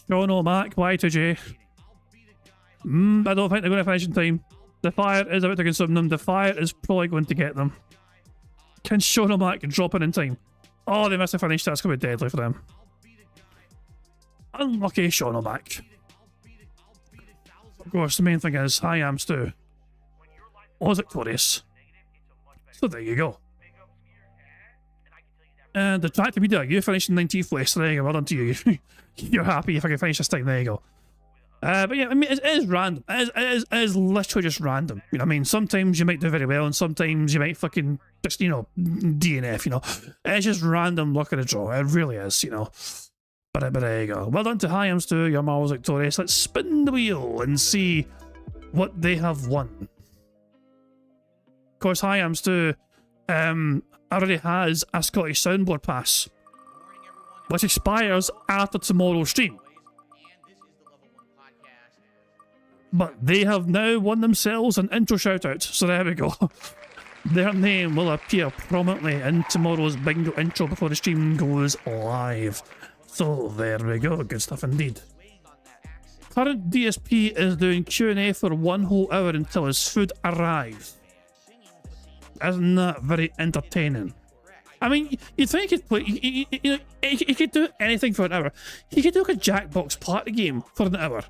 Sean O'Mac, Y2J. I don't think they're going to finish in time. The fire is about to consume them. The fire is probably going to get them. Can Sean O'Mac drop in time? Oh, they must have finished. That's going to be deadly for them. Unlucky Sean O'Mac. Of course, the main thing is, Hi Am Stu was victorious. So there you go. And the track to be done, you finished in 19th place, so there you go, well done to you. You're happy if I can finish this time, there you go. But yeah, I mean, it is random. It is literally just random. You know what I mean? Sometimes you might do very well, and sometimes you might fucking just, you know, DNF, you know. It's just random luck of the draw. It really is, you know. But there you go. Well done to Hi Am Stu, your marvelous victorious. Let's spin the wheel and see what they have won. Of course, Hi Am Stu already has a Scottish Soundboard Pass, which expires after tomorrow's stream. But they have now won themselves an intro shoutout, so there we go. Their name will appear prominently in tomorrow's bingo intro before the stream goes live. So there we go, good stuff indeed. Current DSP is doing Q&A for 1 whole hour until his food arrives. Isn't that very entertaining? I mean, you'd think he could play, he could do anything for an hour. He could do like a Jackbox party game for an hour.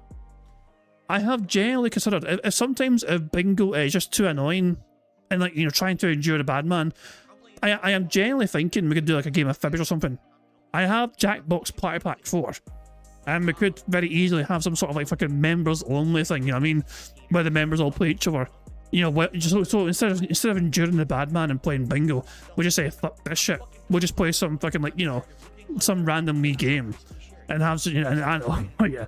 I have generally considered, if bingo is just too annoying and like, you know, trying to endure the bad man, I am generally thinking we could do like a game of Fibbage or something. I have Jackbox Party Pack 4, and we could very easily have some sort of like fucking members only thing, you know what I mean? Where the members all play each other. You know, so instead of enduring the bad man and playing bingo, we'll just say, fuck this shit. We'll just play some fucking, like, you know, some random wee game. And have some, you know, and I know, yeah.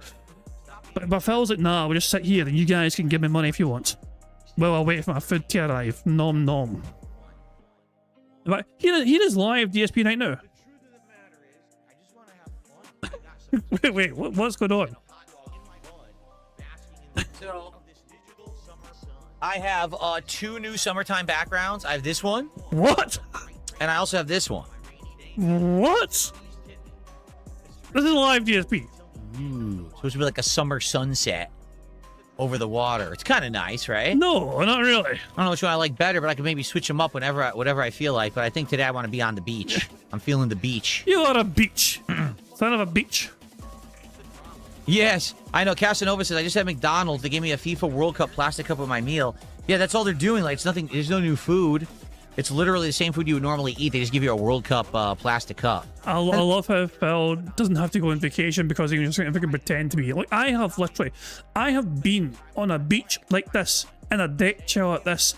But Phil's like, nah, we'll just sit here and you guys can give me money if you want. Well, I'll wait for my food to arrive. Nom nom. But here is live DSP night now. wait, what's going on? So, I have 2 new summertime backgrounds. I have this one. What? And I also have this one. What? This is live DSP. Supposed to be like a summer sunset over the water. It's kind of nice, right? No, not really. I don't know which one I like better, but I can maybe switch them up whatever I feel like. But I think today I want to be on the beach. I'm feeling the beach. You are a beach. Son of a beach. Yes, I know. Casanova says, I just had McDonald's. They gave me a FIFA World Cup plastic cup with my meal. Yeah, that's all they're doing. Like, it's nothing. There's no new food. It's literally the same food you would normally eat. They just give you a World Cup plastic cup. I love how Phil doesn't have to go on vacation because he can just fucking pretend to be. Like, I have been on a beach like this, in a deck chair like this,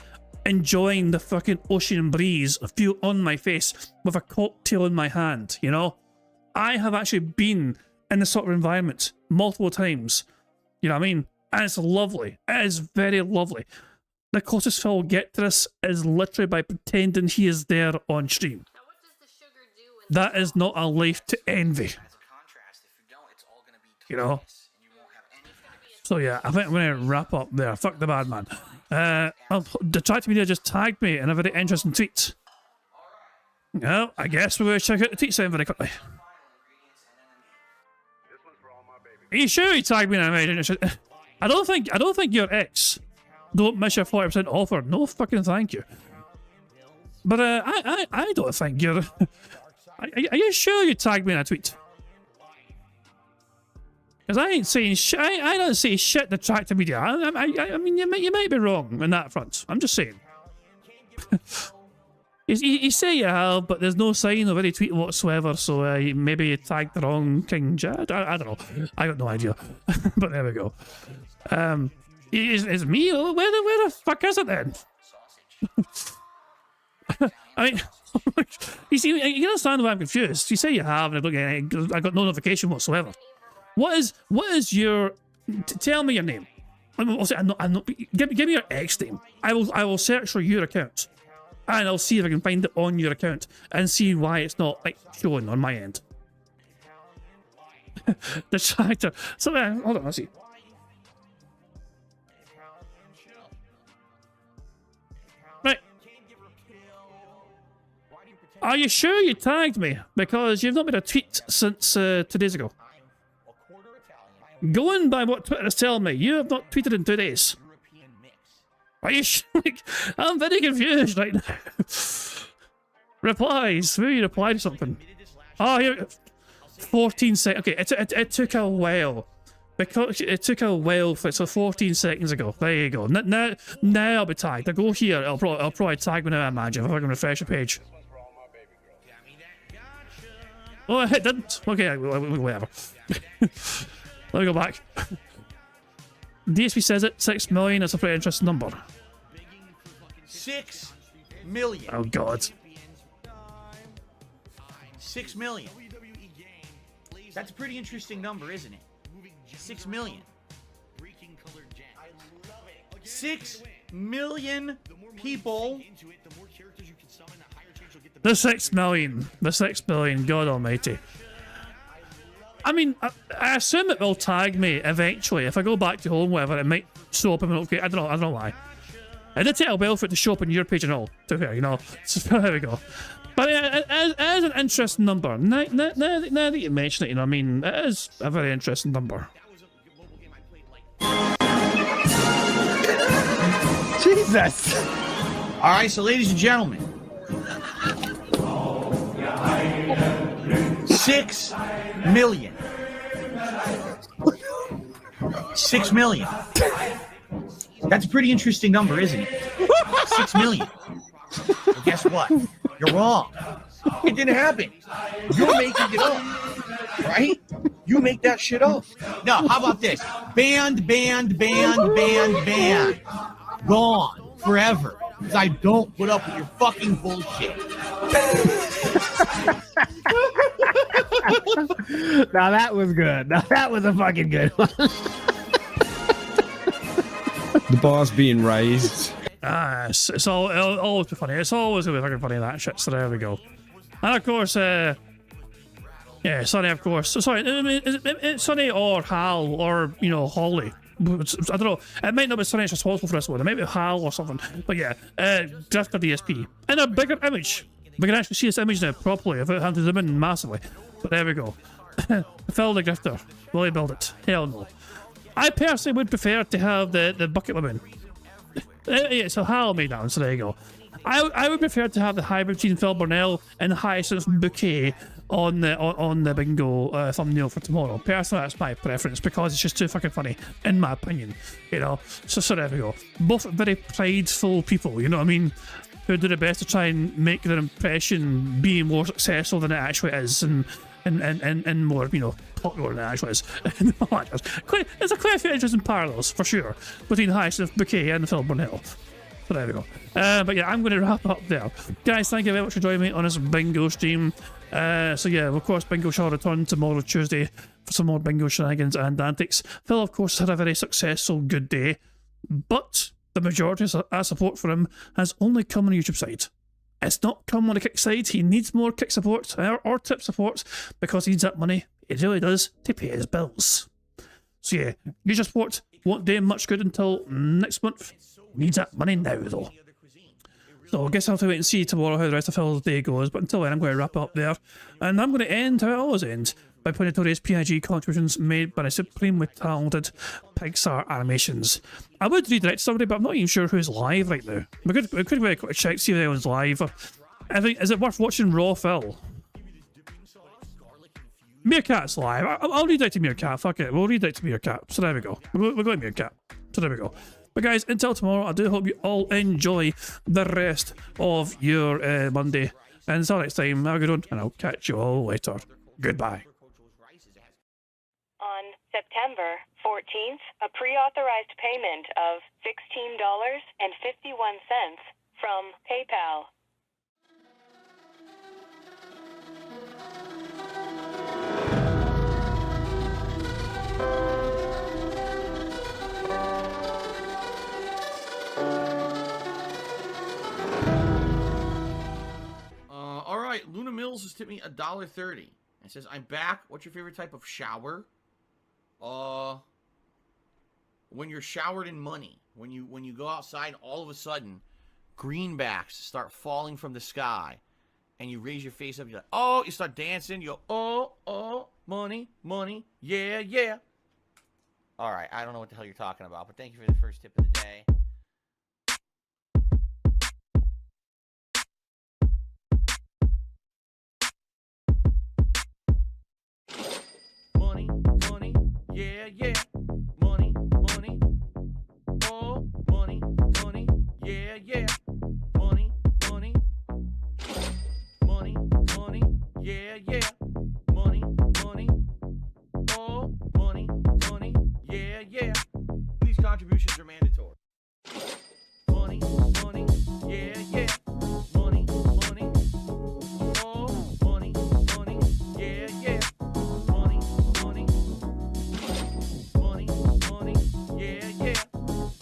enjoying the fucking ocean breeze feel on my face with a cocktail in my hand, you know? I have actually been in this sort of environment multiple times, you know what I mean? And it's lovely. It is very lovely. The closest Phil will get to this is literally by pretending he is there on stream. That is not a life to envy. You know? So yeah, I think I'm going to wrap up there. Fuck the bad man. The chat media just tagged me in a very interesting tweet. Well, I guess we're going to check out the tweet sound very quickly. Are you sure he tagged me in a very interesting... I don't think your ex... Don't miss your 40% offer. No fucking thank you. But I don't think you're... Are you sure you tagged me in a tweet? Because I ain't saying shit. I don't say shit to track to media. I mean, you might be wrong on that front. I'm just saying. You say you have, but there's no sign of any tweet whatsoever, so maybe you tagged the wrong King Jad? I don't know. I got no idea. But there we go. Is me? Where the fuck is it then? I mean, you see, you can understand why I'm confused. You say you have, and I got no notification whatsoever. What is your... tell me your name. I'm not, give me your X name. I will search for your account. And I'll see if I can find it on your account and see why it's not like showing on my end. Detractor. So hold on, let's see. Right. Are you sure you tagged me? Because you've not made a tweet since 2 days ago. Going by what Twitter is telling me, you have not tweeted in 2 days. Are you sure? I'm very confused right now. Replies. Maybe you reply to something. Oh, here. 14 seconds. Okay, it took a while. Because it took a while for it, so 14 seconds ago. There you go. Now I'll be tagged. I'll go here. I'll probably tag me now, I imagine, if I can refresh the page. Oh, it didn't. Okay, whatever. Let me go back. DSP says it, 6 million. That's a pretty interesting number. 6 million. Oh, God. 6 million. That's a pretty interesting number, isn't it? 6 million. 6 million people. The 6 million. The 6 billion. God almighty. I mean, I assume it will tag me eventually. If I go back to home, whatever, it might show up in my notification. I don't know why. I did take a while for it to show up on your page and all, to be fair, you know. So there we go. But as an interesting number, now that you mention it, you know, I mean, it is a very interesting number. Jesus! Alright, so ladies and gentlemen. 6 million. 6 million. That's a pretty interesting number, isn't it? 6 million. Well, guess what? You're wrong. It didn't happen. You're making it up. Right? You make that shit up. No, how about this? Banned. Gone. Forever. Because I don't put up with your fucking bullshit. Now that was good. Now that was a fucking good one. The bar's being raised. It's always funny. It's always gonna be fucking funny, that shit. So there we go. And of course, yeah, Sonny, of course. Sorry, it's Sonny or Hal or, you know, Holly. I don't know. It might not be Sonny that's responsible for this one. It might be Hal or something. But yeah, Drifter DSP. In a bigger image. We can actually see this image now properly without having to zoom in massively. But there we go. Phil the Grifter. Will he build it? Hell no. I personally would prefer to have the bucket woman. Yeah, so Hal made that one, so there you go. I would prefer to have the hybrid between Phil Burnell and the Hyacinth Bouquet on the bingo thumbnail for tomorrow. Personally, that's my preference because it's just too fucking funny, in my opinion. You know, so there we go. Both very prideful people, you know what I mean? Who do their best to try and make their impression be more successful than it actually is, and more, you know, popular than it actually is. There's quite a few interesting parallels, for sure, between Hyacinth Bouquet and Phil Burnell. So there we go. But yeah, I'm going to wrap up there. Guys, thank you very much for joining me on this bingo stream. So yeah, of course, bingo shall return tomorrow, Tuesday, for some more bingo shenanigans and antics. Phil, of course, had a very successful, good day, but the majority of our support for him has only come on the YouTube side. It's not come on the kick side. He needs more kick support or tip support because he needs that money. It really does to pay his bills. So yeah, user support won't do him much good until next month. Needs that money now though. So I guess I'll have to wait and see tomorrow how the rest of Phil's day goes. But until then, I'm going to wrap up there, and I'm going to end how I always end, by pointing to today's PIG contributions made by the supremely talented Pixar Animations. I would redirect somebody, but I'm not even sure who's live right now. We could very quick check, see if anyone's live. I think, is it worth watching Raw Phil? Meerkat's live. I'll redirect to Meerkat. Fuck it. We'll redirect to Meerkat. So there we go. We're going to Meerkat. So there we go. But But guys, until tomorrow, I do hope you all enjoy the rest of your Monday. And until next time, have a good one, and I'll catch you all later. Goodbye. On September 14th, a pre-authorized payment of $16.51 from PayPal. All right, Luna Mills has tipped me $1.30. It says, I'm back. What's your favorite type of shower? When you're showered in money. When you go outside, all of a sudden, greenbacks start falling from the sky. And you raise your face up, you're like, oh, you start dancing, you go, oh, money, money, yeah, yeah. All right, I don't know what the hell you're talking about, but thank you for the first tip of the day. Money, money, yeah, yeah. Money, money, oh, money, money, yeah, yeah. Money, money, money, money, yeah, yeah. Money, money, oh, money, money, yeah, yeah. These contributions are mandatory. Money, money, yeah, yeah. Money, money, oh, money, money, yeah, yeah. Money, money, money, money, yeah, yeah.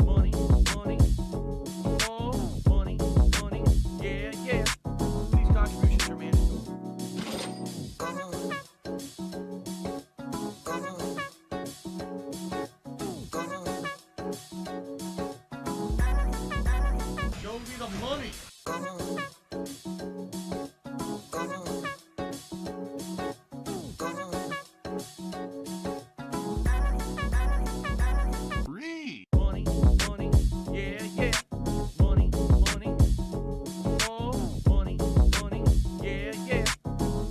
Money, money, oh, money, money, yeah, yeah. These contributions are mandatory. Show me the money. Free. Money, money, yeah, yeah. Money, money, oh, money, money, yeah, yeah.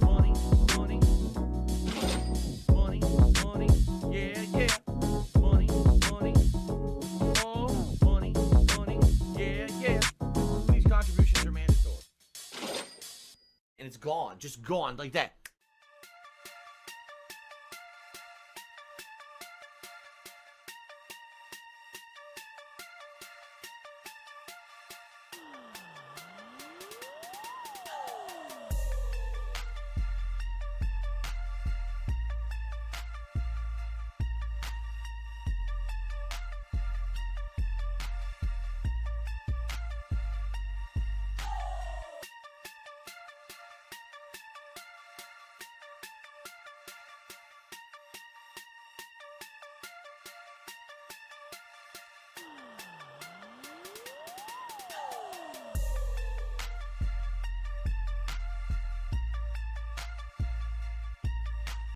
Money, money, money, money, yeah, yeah. Money, money, oh, money, money, yeah, yeah. These contributions are mandatory. And it's gone, just gone like that.